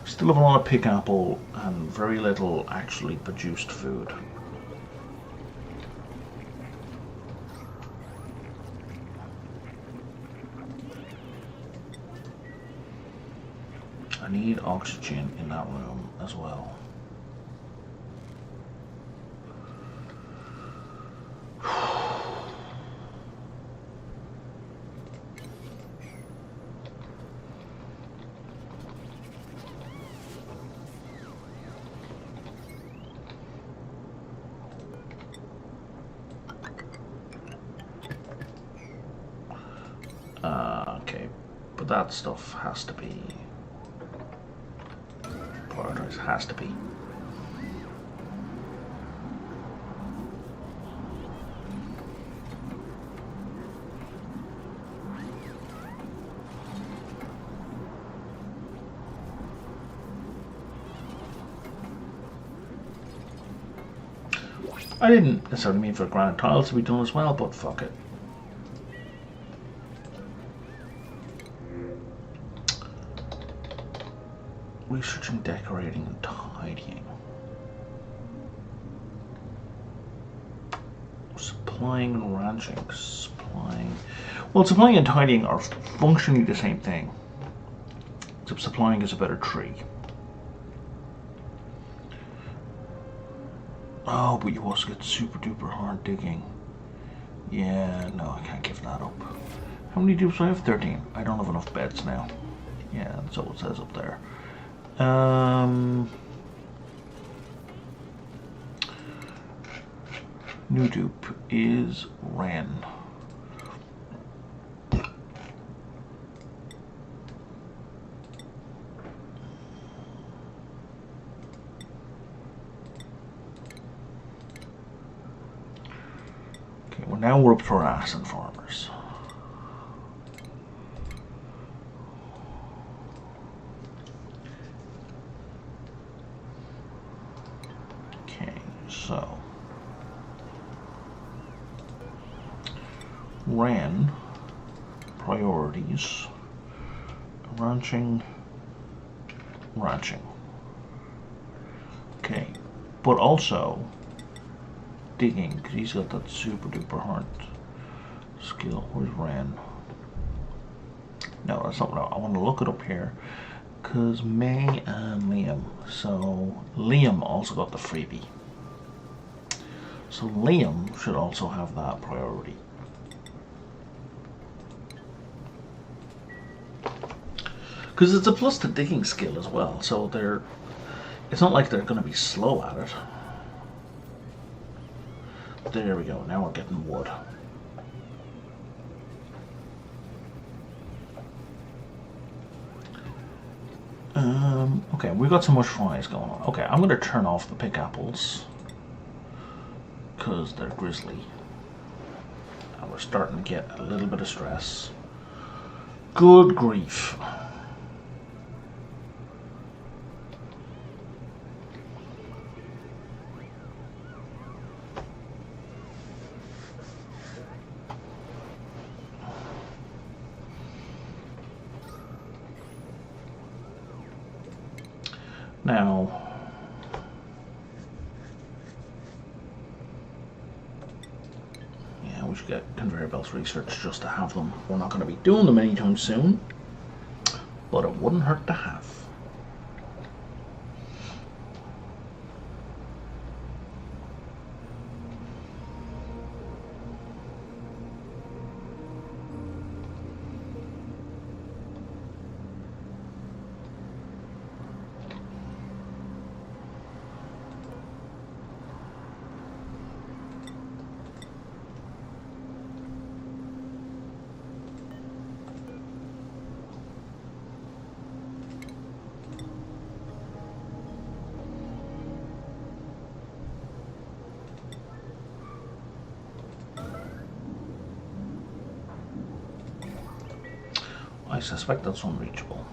Still have a lot of pick apple and very little actually produced food. I need oxygen in that room as well. Okay, but that stuff has to be prioritized, has to be. I didn't necessarily mean for granite tiles to be done as well, but fuck it. Researching, decorating, and tidying. Supplying and ranching. Supplying. Well, supplying and tidying are functionally the same thing. Except supplying is a better tree. Oh, but you also get super duper hard digging. Yeah, no, I can't give that up. How many dupes do I have? 13. I don't have enough beds now. Yeah, that's all it says up there. New dupe is Ren. Okay, well now we're up to our acid farmers. So, Ran, priorities, ranching. Okay, but also digging, because he's got that super duper hard skill. Where's Ran? No, that's not what I want to look it up here. Because May and Liam. So, Liam also got the freebie. So Liam should also have that priority. Because it's a plus to digging skill as well, so it's not like they're going to be slow at it. There we go, now we're getting wood. Okay, we've got so much flies going on. Okay, I'm going to turn off the pick apples. Because they're grizzly. And we're starting to get a little bit of stress. Good grief. Now, we should get conveyor belts researched just to have them. We're not going to be doing them anytime soon, but it wouldn't hurt to have. I suspect that's unreachable.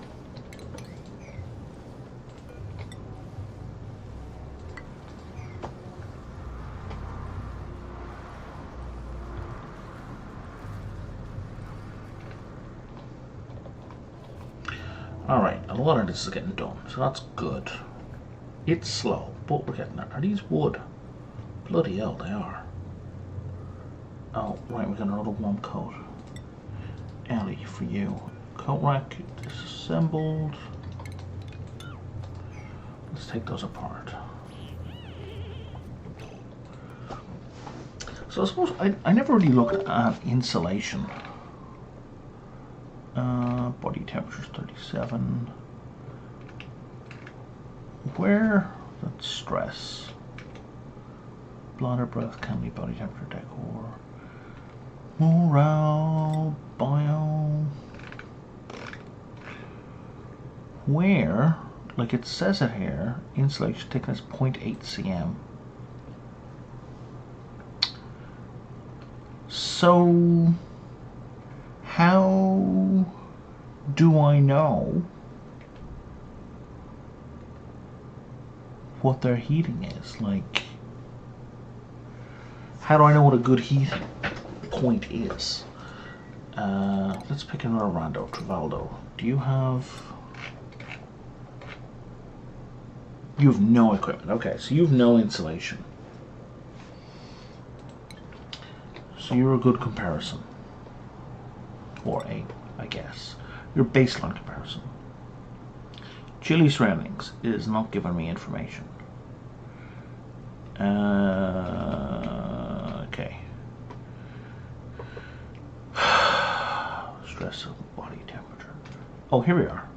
Alright, a lot of this is getting done, so that's good. It's slow, but we're getting there. Are these wood? Bloody hell, they are. Oh, right, we got another warm coat. Ellie, for you. Coat rack disassembled. Let's take those apart. So I suppose I never really looked at insulation. Body temperature is 37. Where? That's stress. Bladder breath, candy, body temperature, decor. Morale, bio. Where? Like it says it here, insulation thickness 0.8 cm. So, how do I know what their heating is? Like, how do I know what a good heat point is? Let's pick another rando, Trivaldo. Do you have... You have no equipment. Okay, so you have no insulation. So you're a good comparison. Or a, I guess. Your baseline comparison. Chili surroundings is not giving me information. Okay. Stress of body temperature. Oh, here we are.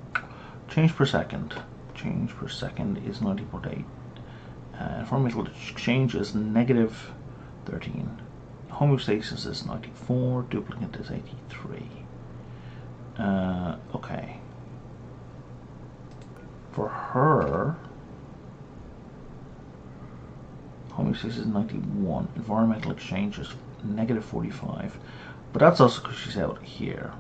Change per second. Change per second is 90.8. Environmental exchange is negative 13. Homeostasis is 94. Duplicate is 83. Okay. For her, homeostasis is 91. Environmental exchange is negative 45. But that's also because she's out here.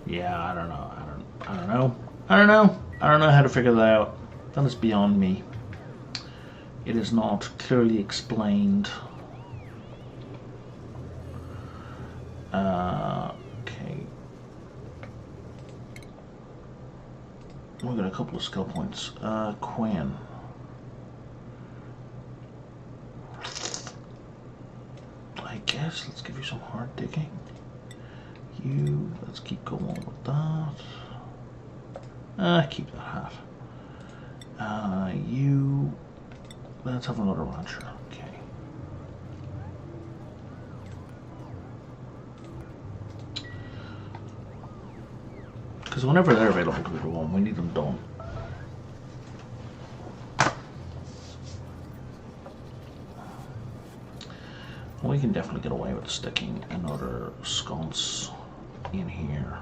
Yeah, I don't know. I don't know how to figure that out. That is beyond me. It is not clearly explained. Okay. We've got a couple of skill points. Quinn. I guess let's give you some hard digging. You, let's keep going with that. Keep that hat. You, let's have another rancher. Okay. Because whenever they're available to be the one, we need them done. We can definitely get away with sticking another sconce in here.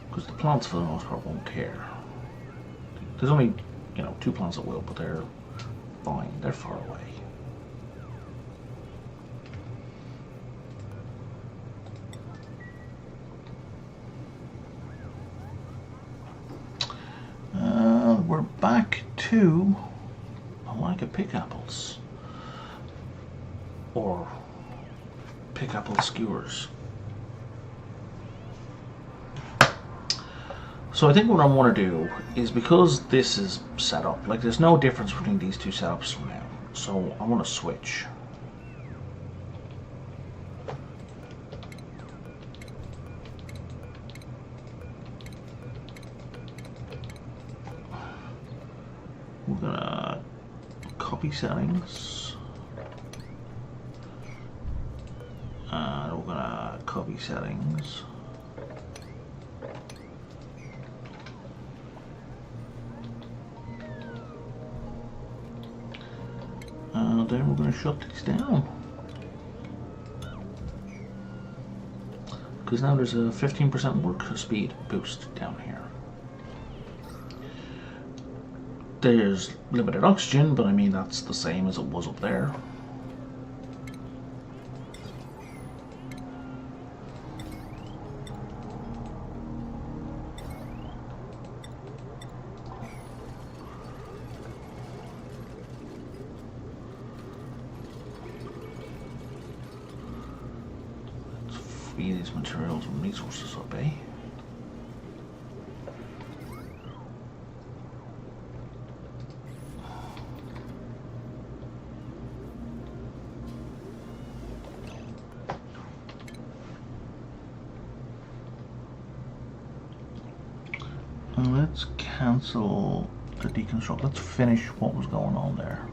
Because the plants for the most part won't care. There's only, you know, 2 plants that will, but they're fine. They're far away. We're back to I like a pickapples or pickapple skewers. So I think what I want to do is, because this is set up, like there's no difference between these two setups for now, so I want to switch. We're gonna copy settings, and we're gonna copy settings. And then we're going to shut these down. Because now there's a 15% work speed boost down here. There's limited oxygen, but I mean that's the same as it was up there. These materials and resources up, eh? Let's cancel the deconstruct. Let's finish what was going on there.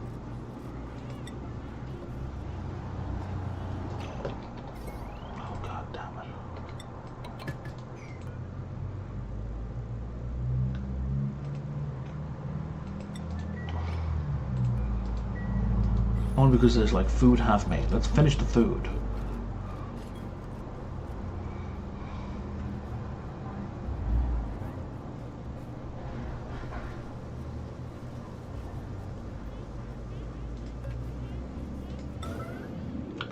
Only because there's like food half made. Let's finish the food.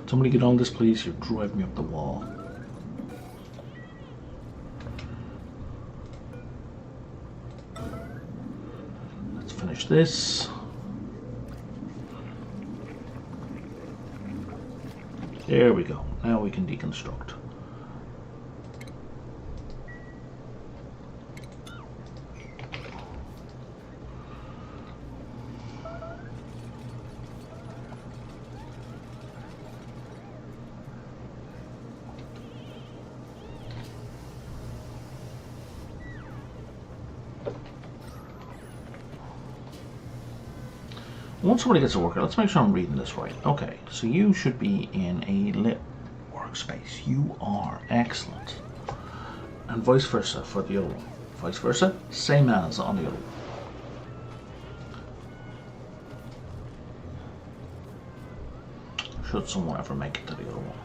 Somebody get on this, please. You're driving me up the wall. Let's finish this. There we go. Now we can deconstruct. Once somebody gets a worker, let's make sure I'm reading this right. Okay, so you should be in a lit workspace. You are excellent. And vice versa for the other one. Vice versa, same as on the other one. Should someone ever make it to the other one.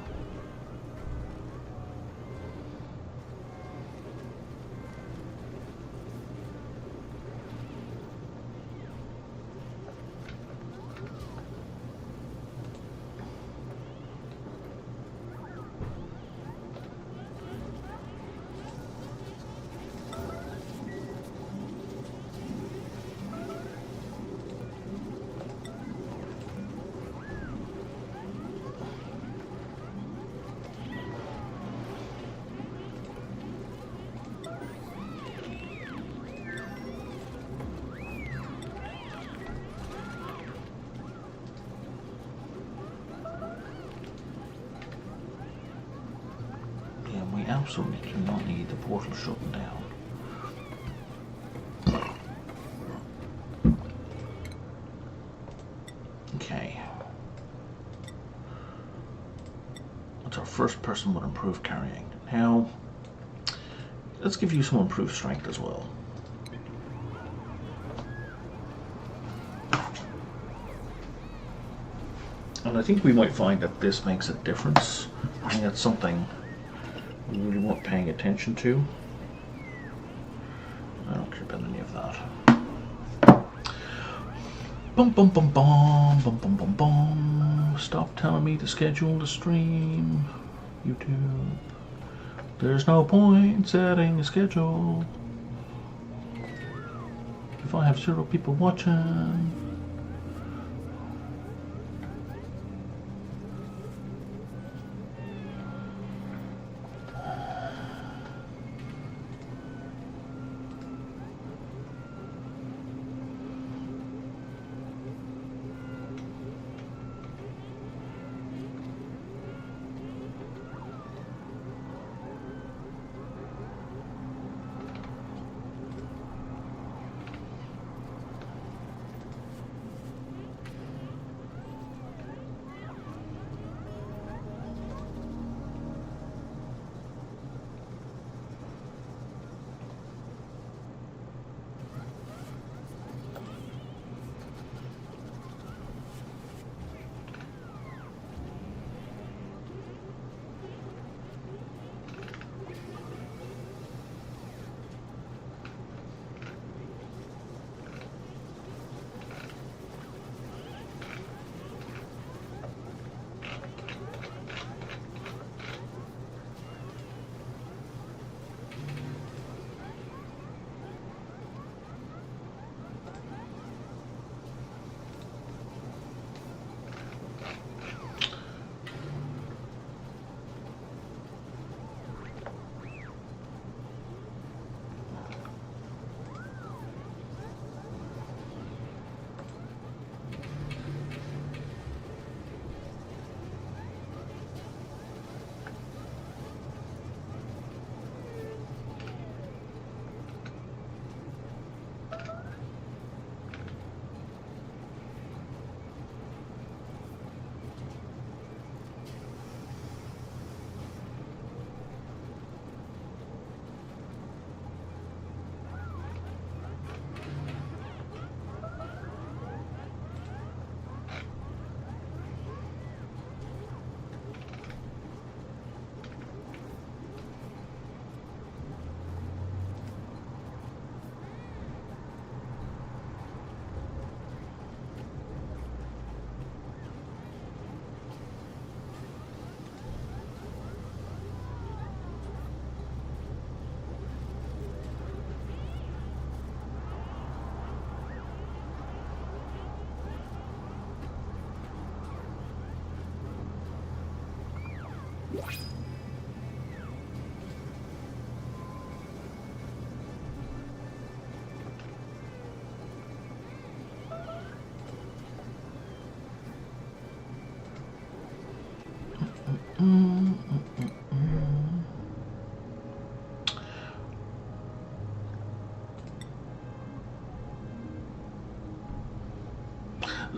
Absolutely do not need the portal shutting down. Okay. That's our first person with improved carrying. Now, let's give you some improved strength as well. And I think we might find that this makes a difference. I think that's something we really weren't paying attention to. I don't care about any of that. Bum bum bum bum bum bum bum bum. Stop telling me to schedule the stream, YouTube. There's no point setting a schedule if I have 0 people watching.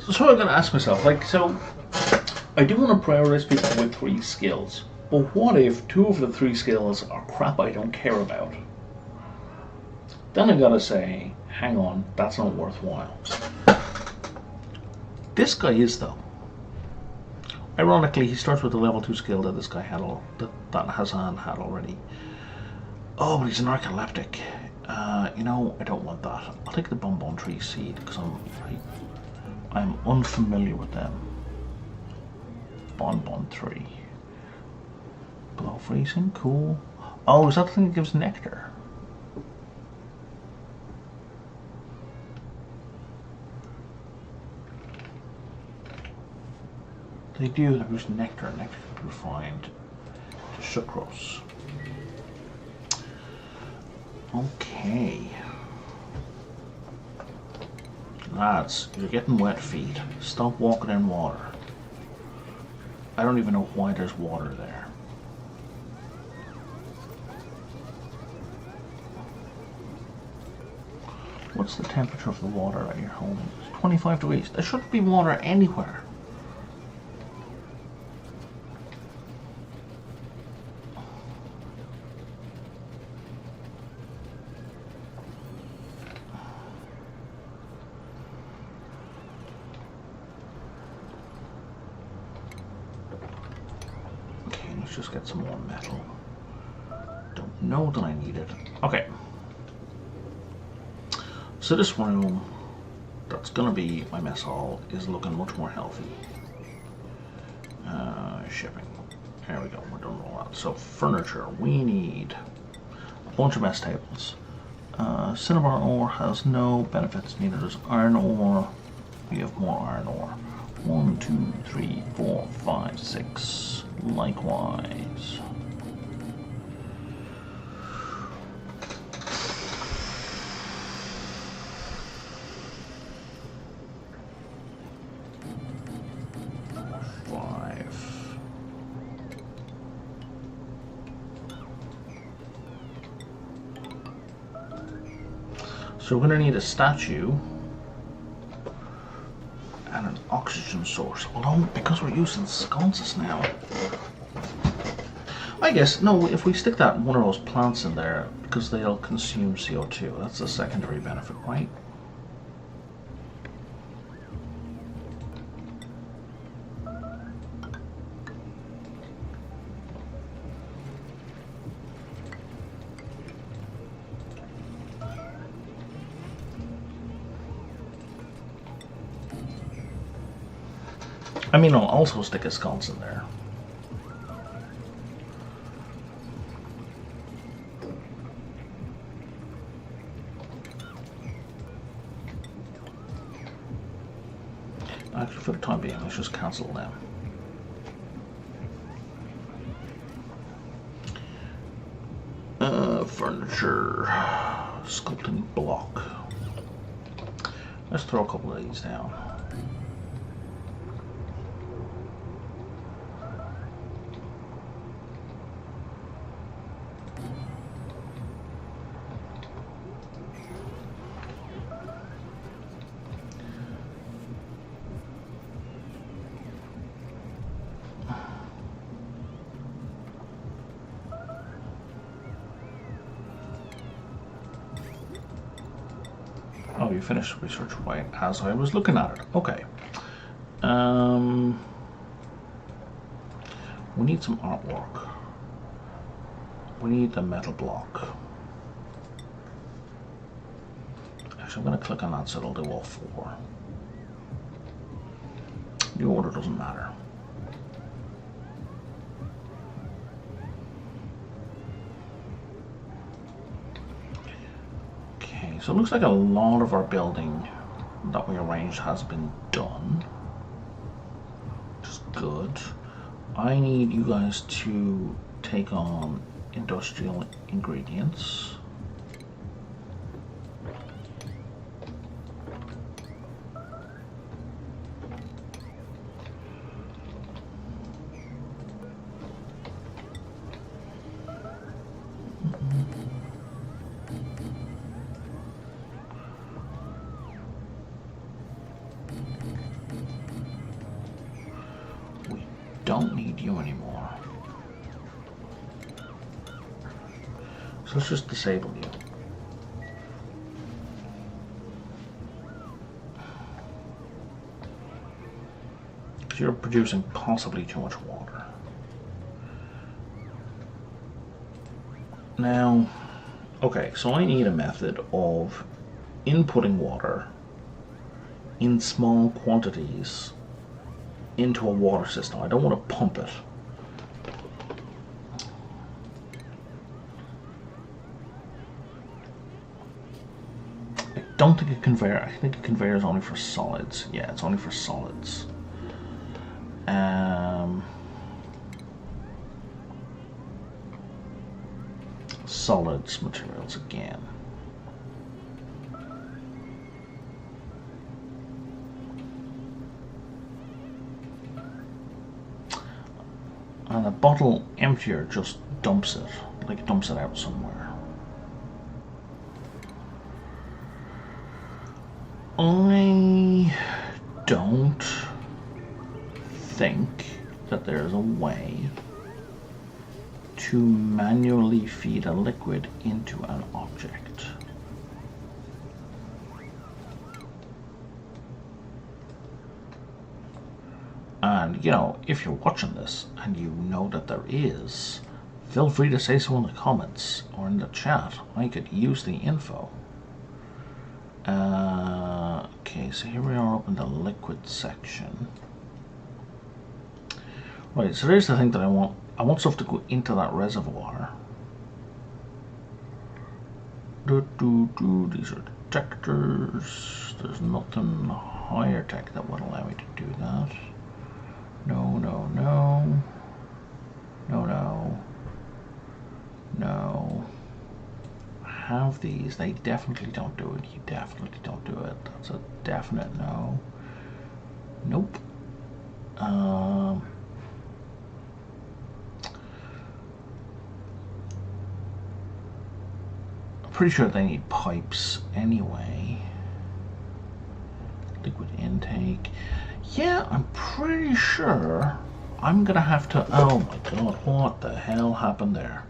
So I'm gonna ask myself, like, so I do want to prioritize people with 3 skills, but what if 2 of the 3 skills are crap I don't care about? Then I gotta say, hang on, that's not worthwhile. This guy is, though. Ironically, he starts with a level 2 skill that this guy had that Hassan had already. Oh, but he's an narcoleptic. You know, I don't want that. I'll take the bonbon tree seed because I'm unfamiliar with them. Bonbon tree. Below freezing, cool. Oh, is that the thing that gives nectar? They do, they produce nectar. Nectar can be refined to sucrose. Okay. Lads, you're getting wet feet. Stop walking in water. I don't even know why there's water there. What's the temperature of the water at your home? It's 25 degrees. There shouldn't be water anywhere. Just get some more metal. Don't know that I need it. Okay. So this room, that's gonna be my mess hall, is looking much more healthy. Shipping. There we go. We're done with all that. So furniture. We need a bunch of mess tables. Cinnabar ore has no benefits. Neither does iron ore. We have more iron ore. 1, 2, 3, 4, 5, 6. Likewise. So we're going to need a statue and an oxygen source. Although, because we're using sconces now, I guess, no, if we stick that one of those plants in there, because they'll consume CO2, that's a secondary benefit, right? I mean, I'll also stick a sconce in there. Actually, for the time being, let's just cancel them. Furniture, sculpting block. Let's throw a couple of these down. Oh, you finished research right as I was looking at it. Okay. We need some artwork. We need the metal block. Actually, I'm going to click on that so it'll do all 4. The order doesn't matter. So it looks like a lot of our building that we arranged has been done, which is good. I need you guys to take on industrial ingredients. Don't need you anymore. So let's just disable you. Because you're producing possibly too much water. Now, okay, so I need a method of inputting water in small quantities into a water system. I don't want to pump it. I don't think a conveyor, I think a conveyor is only for solids. Yeah, it's only for solids. Solids materials again. And a bottle emptier just dumps it, like dumps it out somewhere. I don't think that there's a way to manually feed a liquid into an object. And, you know, if you're watching this and you know that there is, feel free to say so in the comments or in the chat. I could use the info. Okay, so here we are up in the liquid section. Right, so here's the thing that I want. I want stuff to go into that reservoir. These are detectors. There's nothing higher tech that would allow me to do that. No, no, no. No, no. No. Have these. They definitely don't do it. You definitely don't do it. That's a definite no. Nope. I'm pretty sure they need pipes anyway. Liquid intake. Yeah, I'm pretty sure I'm gonna have to. Oh my god, what the hell happened there?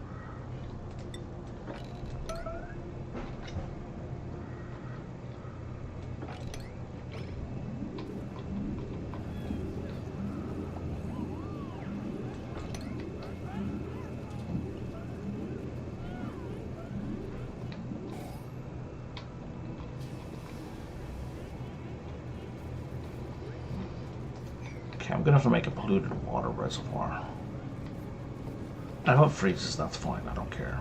I'm gonna have to make a polluted water reservoir. I hope it freezes, that's fine, I don't care.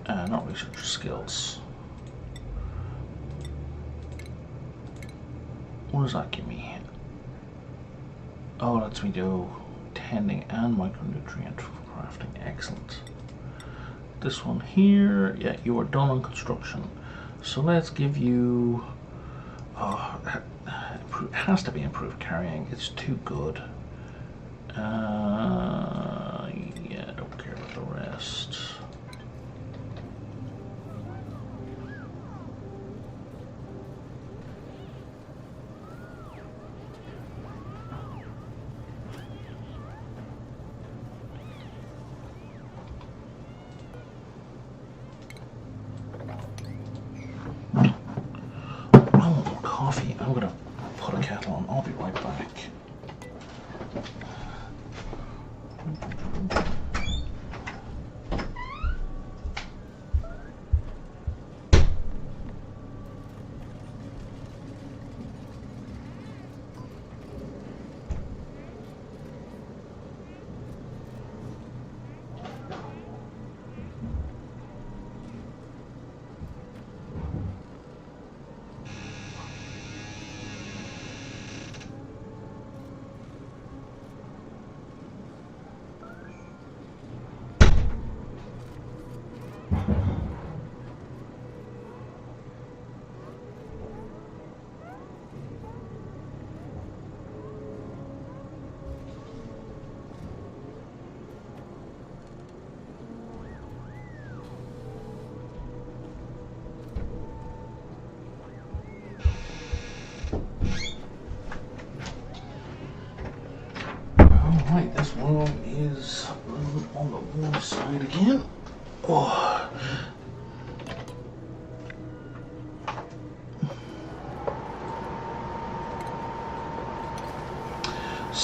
Not research skills. What does that give me? Oh, lets me do tending and micronutrient crafting. Excellent. This one here, yeah, you are done on construction. So let's give you, it has to be improved carrying, it's too good. Yeah, don't care about the rest. I'm gonna put a kettle on. I'll be right back.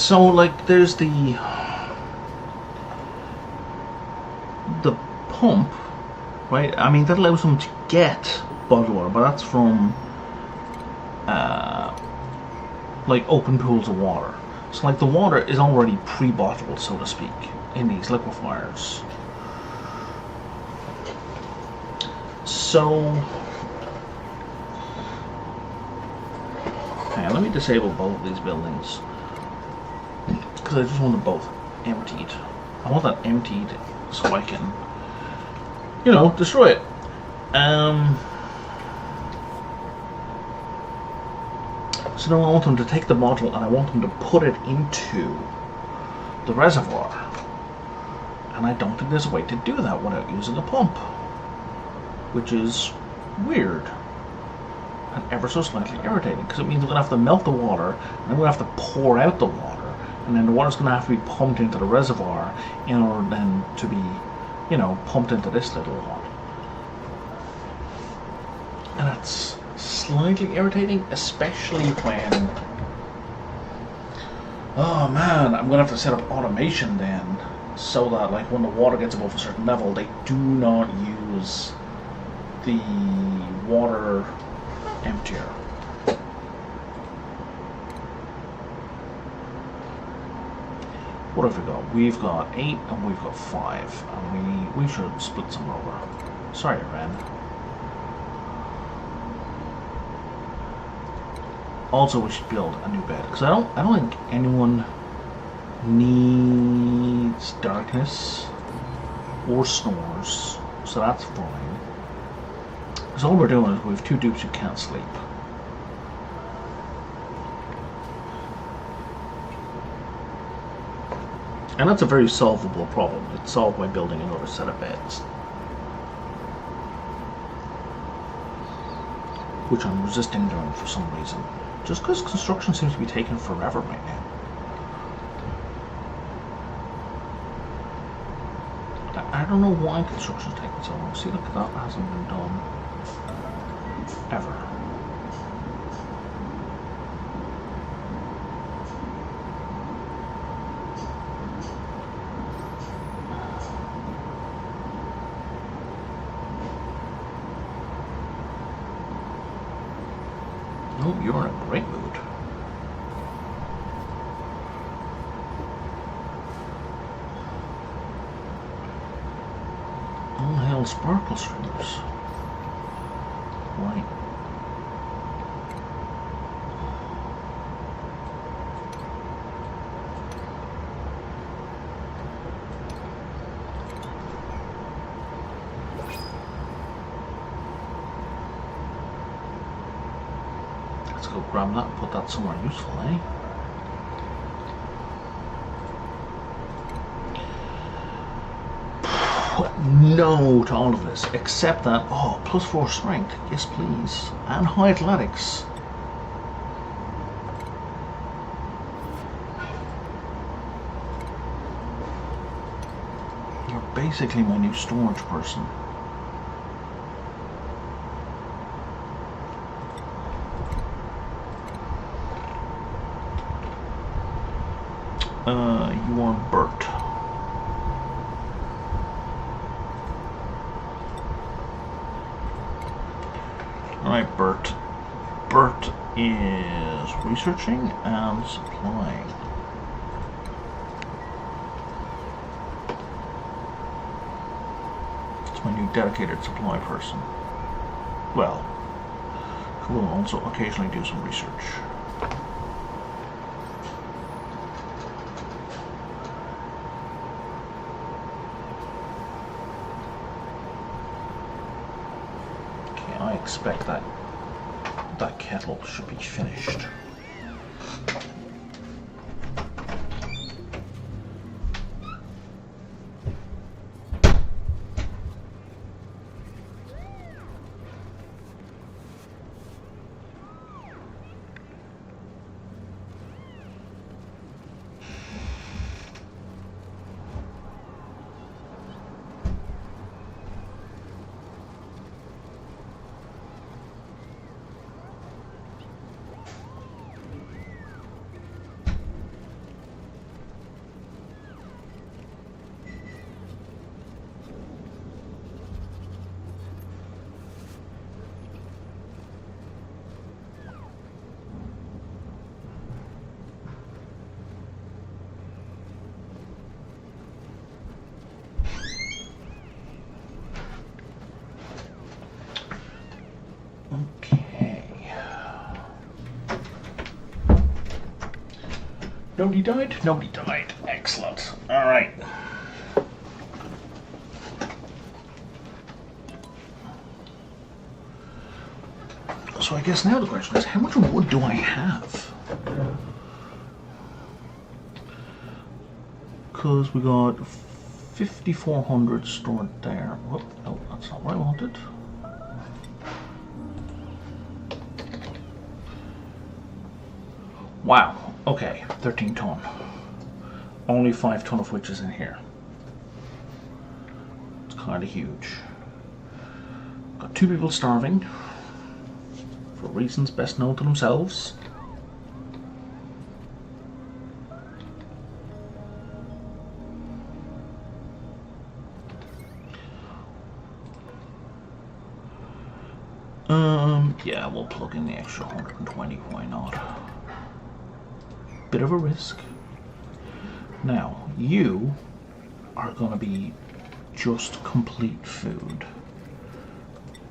So, like, there's the pump, right? I mean, that allows them to get bottled water, but that's from like open pools of water. So, like, the water is already pre-bottled, so to speak, in these liquefiers. So, hang on, let me disable both of these buildings, because I just want them both emptied. I want that emptied so I can, you know, destroy it. So now I want them to take the bottle and I want them to put it into the reservoir. And I don't think there's a way to do that without using a pump, which is weird and ever so slightly irritating, because it means I'm going to have to melt the water and I'm going to have to pour out the water, and then the water's going to have to be pumped into the reservoir in order then to be, you know, pumped into this little one. And that's slightly irritating, especially when, oh man, I'm going to have to set up automation then, so that, like, when the water gets above a certain level, they do not use the water emptier. What have we got? We've got 8 and we've got 5, and we should split some over. Sorry, Ren. Also, we should build a new bed, because I don't think anyone needs darkness or snores, so that's fine. Because all we're doing is we have 2 dupes who can't sleep. And that's a very solvable problem. It's solved by building another set of beds, which I'm resisting doing for some reason. Just because construction seems to be taking forever right now. I don't know why construction's taking so long. See, look, that hasn't been done ever. Oh, you're in a great mood. All hail sparkle streamers. Right. Let's go grab that and put that somewhere useful, eh? No to all of this, except that, oh, +4 strength, yes please, and high athletics. You're basically my new storage person. You are Bert. Alright, Bert. Bert is researching and supplying. It's my new dedicated supply person. Well, who will also occasionally do some research. I expect that kettle should be finished. Nobody died? Nobody died. Excellent. Alright. So I guess now the question is, how much wood do I have? Because we got 5,400 stored there. Whoop, no, that's not what I wanted. Wow, okay, 13 ton. Only 5 ton of which is in here. It's kind of huge. Got 2 people starving, for reasons best known to themselves. Yeah, we'll plug in the extra 120, why not? Bit of a risk. Now, you are gonna be just complete food.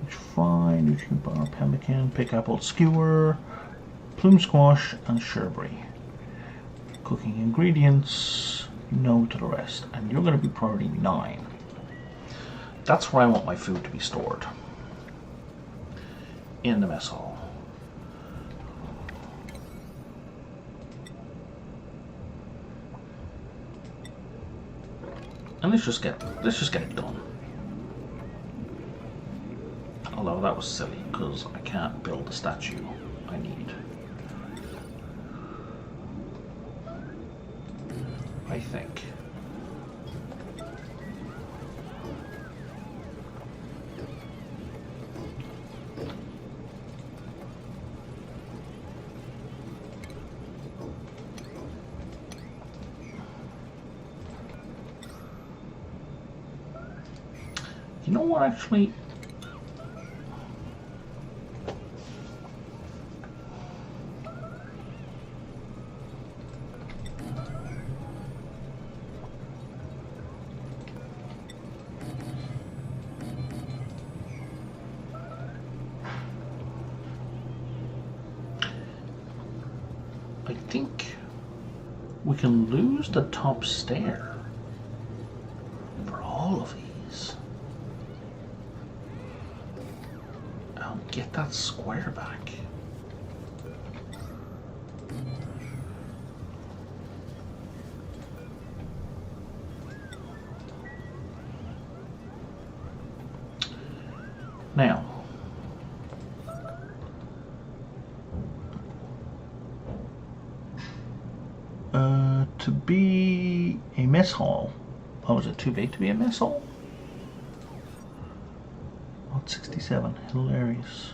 Which fine, nutrient bar, pemmican, pick apple skewer, plume squash, and sherbet. Cooking ingredients, no to the rest. And you're gonna be priority 9. That's where I want my food to be stored. In the mess hall. And let's just get it done. Although that was silly because I can't build the statue I need. I think. You know what, actually? I think we can lose the top stair for all of these. I'll get that square back. Now, to be a mess hall, oh, is it too big to be a mess hall? 67, hilarious.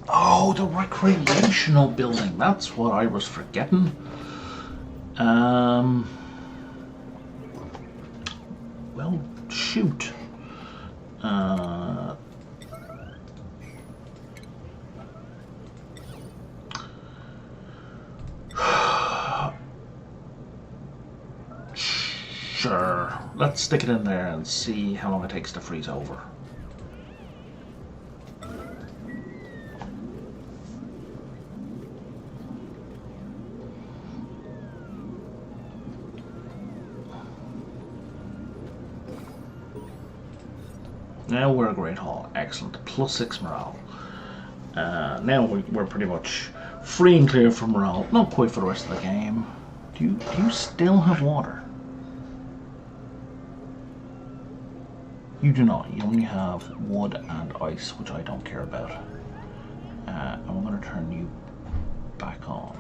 Oh, the recreational building, that's what I was forgetting. Well, shoot. Sure, let's stick it in there and see how long it takes to freeze over. Now we're a Great Hall, excellent, +6 morale. Now we're pretty much free and clear from morale, not quite for the rest of the game. Do you still have water? You do not. You only have wood and ice, which I don't care about. And I'm going to turn you back on.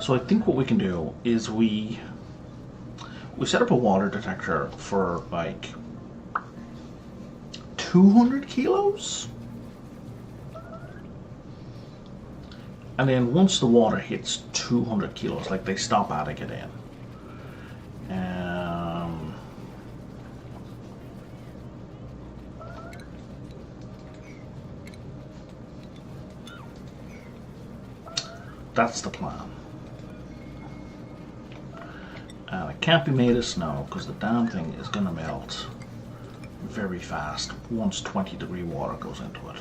So I think what we can do is we set up a water detector for like 200 kilos, and then once the water hits 200 kilos, like they stop adding it in. That's the plan. And it can't be made of snow because the damn thing is going to melt very fast once 20-degree water goes into it.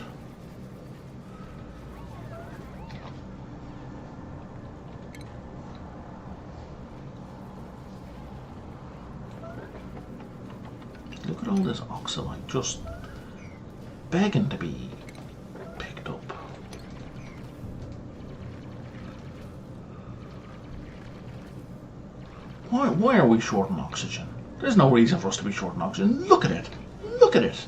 Look at all this oxalite just begging to be picked up. Why are we short on oxygen? There's no reason for us to be short on oxygen. Look at it. Look at it.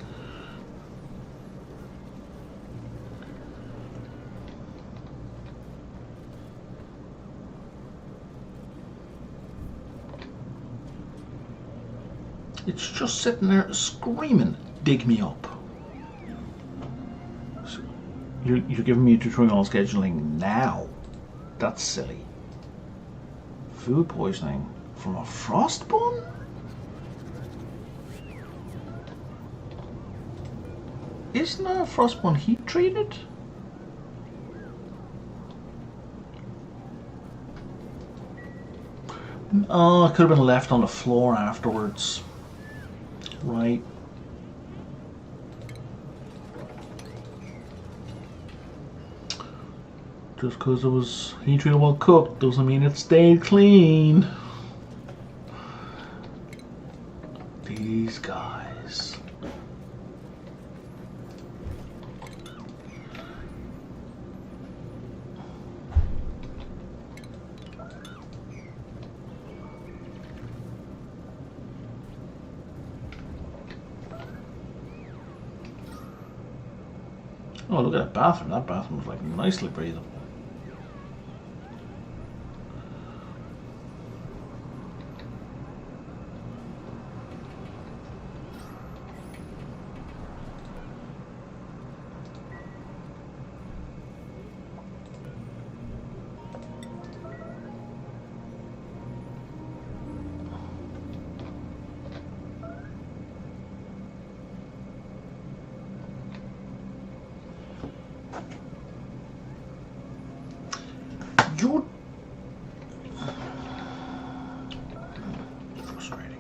It's just sitting there screaming, dig me up. So you're giving me a tutorial on scheduling now? That's silly. Food poisoning from a frost bun? Isn't a frost bun heat treated? Oh, it could have been left on the floor afterwards. Right. Just because it was heat treated well cooked doesn't mean it stayed clean. These guys. Oh, look at that bathroom. That bathroom was like nicely breathable. You're frustrating.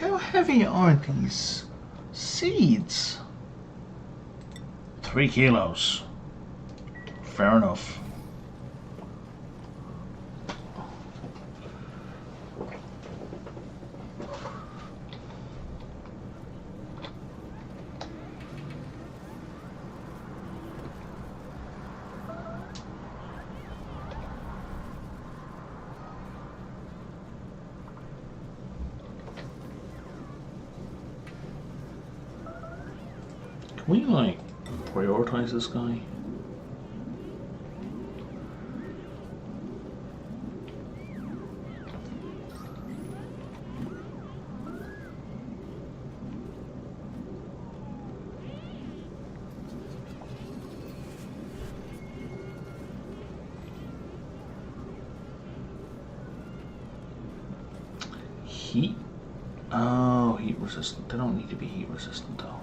How heavy are these seeds? 3 kilos. Fair enough. Can we, like, prioritize this guy? Heat? Oh, heat resistant. They don't need to be heat resistant though.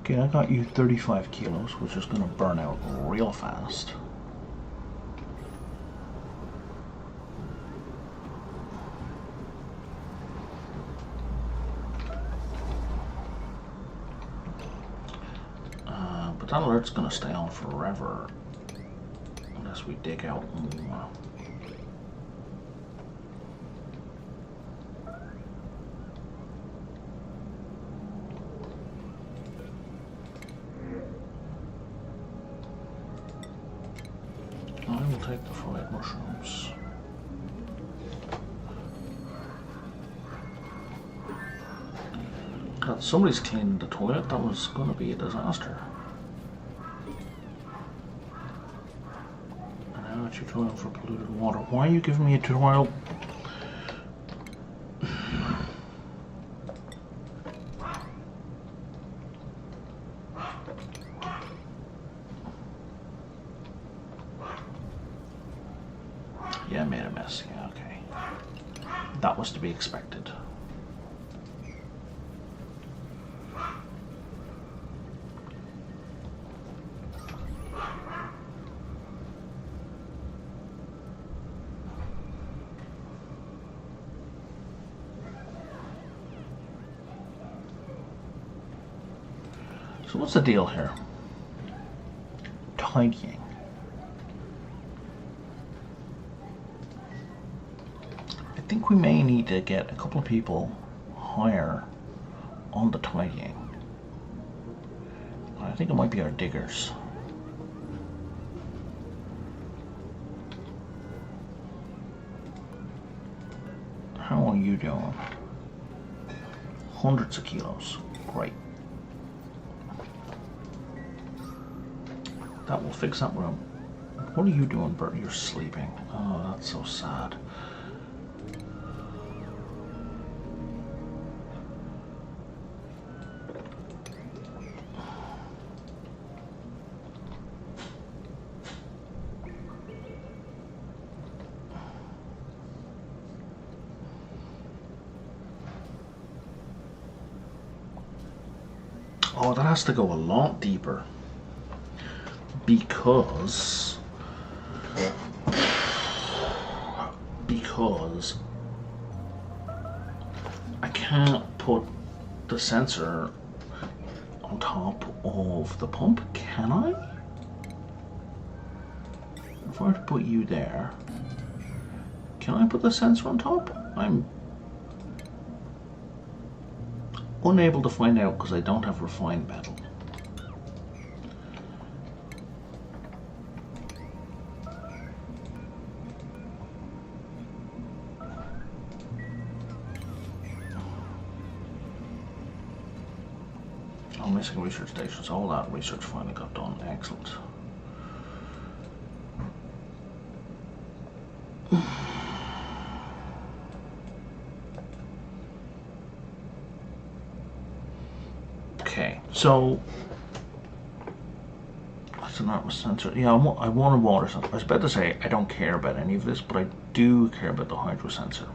Okay, I got you 35 kilos, which is going to burn out real fast. But that alert's going to stay on forever unless we dig out more. take the fried mushrooms. God, somebody's cleaning the toilet. That was going to be a disaster. And now it's your tutorial for polluted water. Why are you giving me a tutorial? Yeah, I made a mess. Yeah, okay. That was to be expected. So what's the deal here? Tidying. I think we may need to get a couple of people higher on the tidying. I think it might be our diggers. How are you doing? Hundreds of kilos. Great. That will fix that room. What are you doing, Bert? You're sleeping. Oh, that's so sad. Oh, that has to go a lot deeper. Because I can't put the sensor on top of the pump, can I? If I were to put you there, can I put the sensor on top? I'm unable to find out because I don't have refined metal. Missing research stations. All that research finally got done. Excellent. Okay, so that's an atmos sensor. Yeah, I want a water sensor. I was about to say I don't care about any of this, but I do care about the hydro sensor.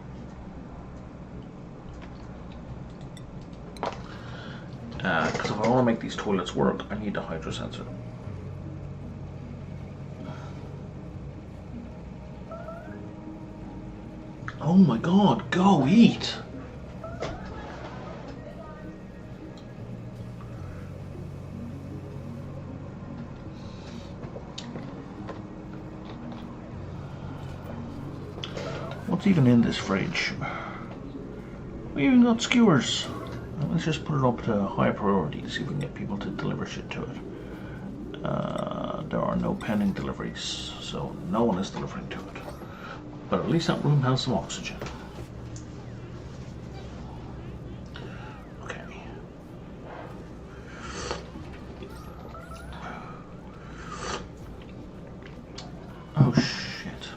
Because if I want to make these toilets work, I need a hydro sensor. Oh my god, go eat! What's even in this fridge? We even got skewers. Let's just put it up to high priority to see if we can get people to deliver shit to it. There are no pending deliveries, so no one is delivering to it. But at least that room has some oxygen. Okay. Oh shit.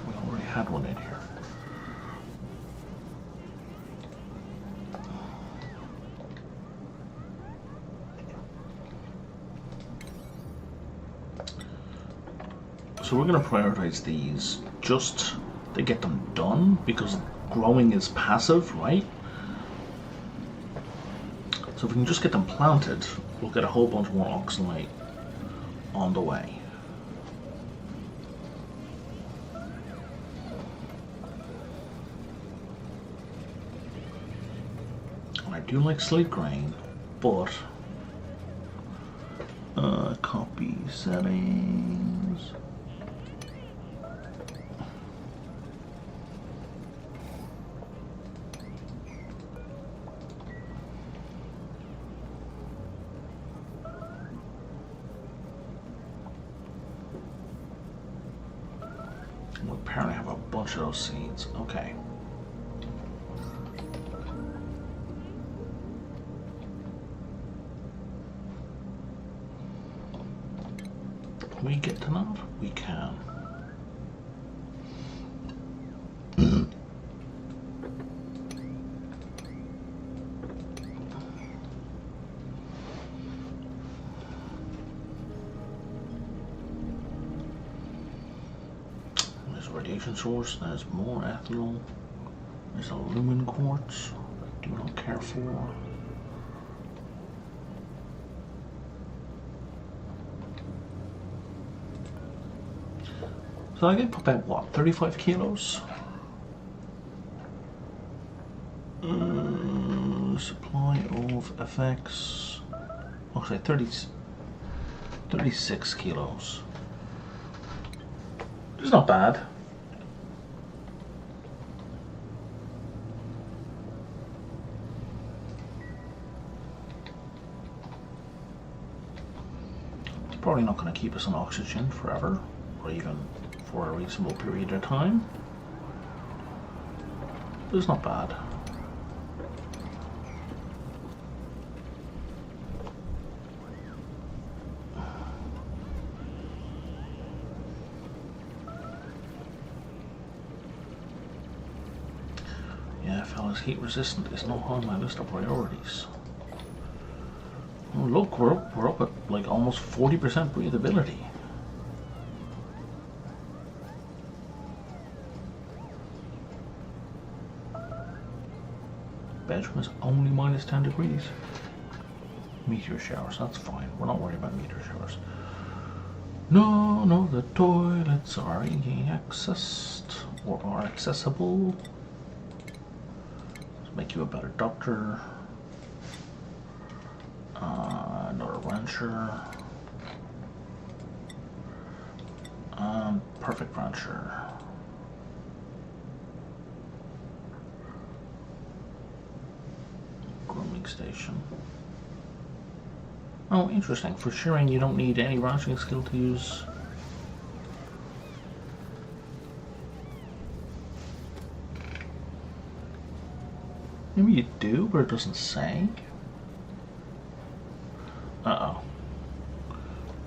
We already had one in here. So we're going to prioritize these just to get them done because growing is passive, right? So if we can just get them planted, we'll get a whole bunch more oxalate on the way. And I do like slate grain, but copy settings. We apparently have a bunch of those seeds. Okay. Can we get to that? We can. Radiation source, there's more ethanol, there's a lumen quartz, I do not care for. So I get about what, 35 kilos? Supply of effects, okay, 36 kilos. It's not bad. Probably not going to keep us on oxygen forever, or even for a reasonable period of time. But it's not bad. Yeah, fellas, heat resistant is not on my list of priorities. Oh, look, we're up at like almost 40% breathability. Bedroom is only minus 10 degrees. Meteor showers, that's fine. We're not worried about meteor showers. No, the toilets are accessed or are accessible. Let's make you a better doctor. Another rancher. Perfect rancher. Grooming station. Oh, interesting. For shearing, you don't need any ranching skill to use. Maybe you do, but it doesn't say. Uh-oh.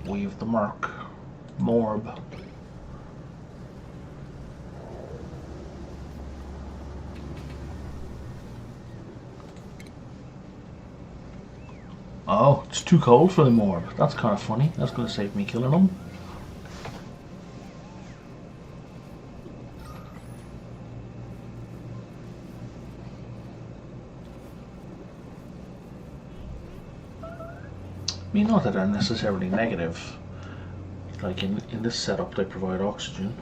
Weave the Merc. Morb. Oh, it's too cold for the Morb. That's kind of funny. That's going to save me killing him. I mean, not that they're necessarily negative. Like in this setup, they provide oxygen.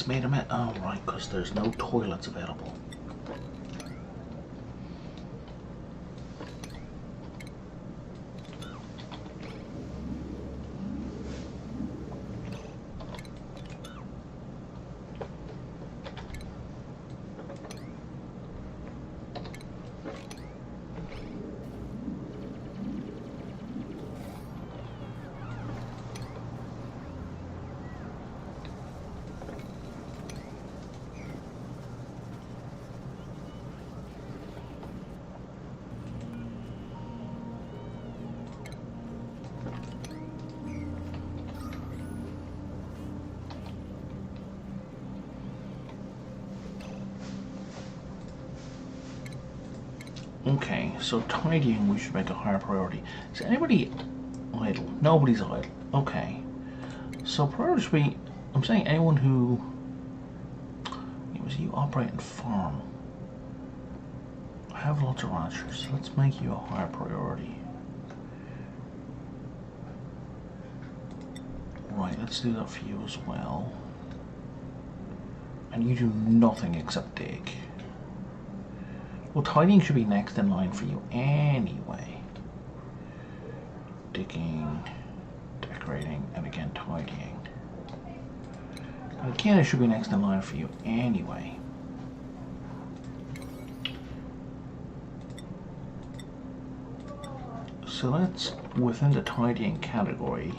Made a mess. Oh, right, because there's no toilets available. Okay, so tidying we should make a higher priority. Is anybody idle? Nobody's idle. Okay. So priority should be, I'm saying anyone who, you operate and farm. I have lots of ranchers. Let's make you a higher priority. Right, let's do that for you as well. And you do nothing except dig. Well, tidying should be next in line for you anyway. Digging, decorating, and again tidying. And again, it should be next in line for you anyway. So let's, within the tidying category,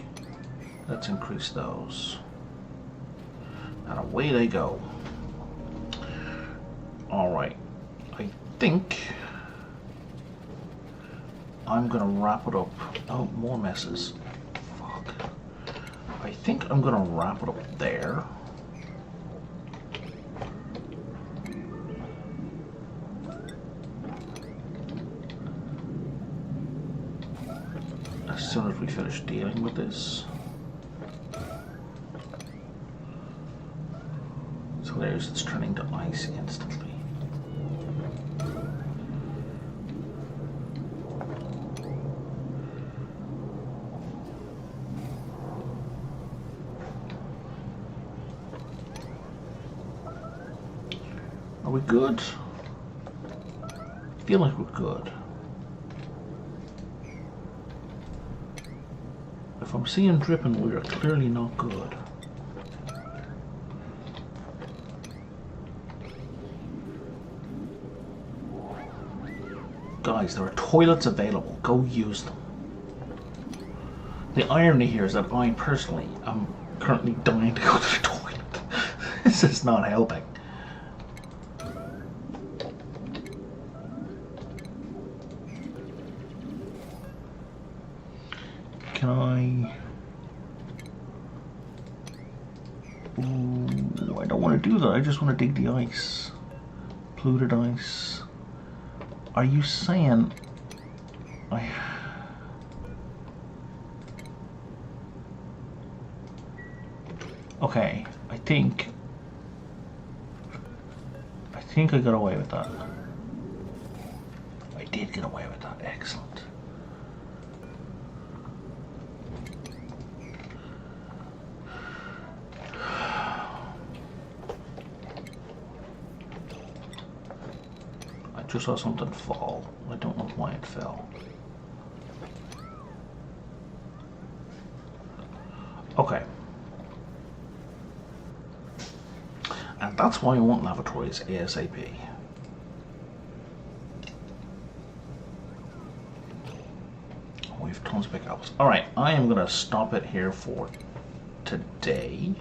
let's increase those. And away they go. Alright, I think I'm gonna wrap it up. Oh, more messes. Fuck. I think I'm gonna wrap it up there. As soon as we finish dealing with this. So there's, it's turning to ice instantly. Are we good? I feel like we're good. If I'm seeing dripping, we are clearly not good. Guys, there are toilets available. Go use them. The irony here is that I personally am currently dying to go to the toilet. This is not helping. Can I... Ooh, I don't want to do that. I just want to dig the ice. Polluted ice. Are you saying... Okay, I think I got away with that. I did get away with that. Excellent. I just saw something fall. I don't know why it fell. Okay. And that's why I want lavatories ASAP. We have tons of big apples. Alright, I am going to stop it here for today.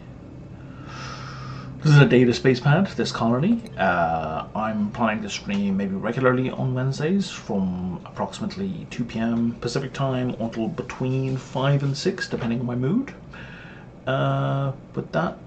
This is a day to Spacepad, this colony. I'm planning to stream maybe regularly on Wednesdays from approximately 2 PM Pacific time until between 5 and 6, depending on my mood. But that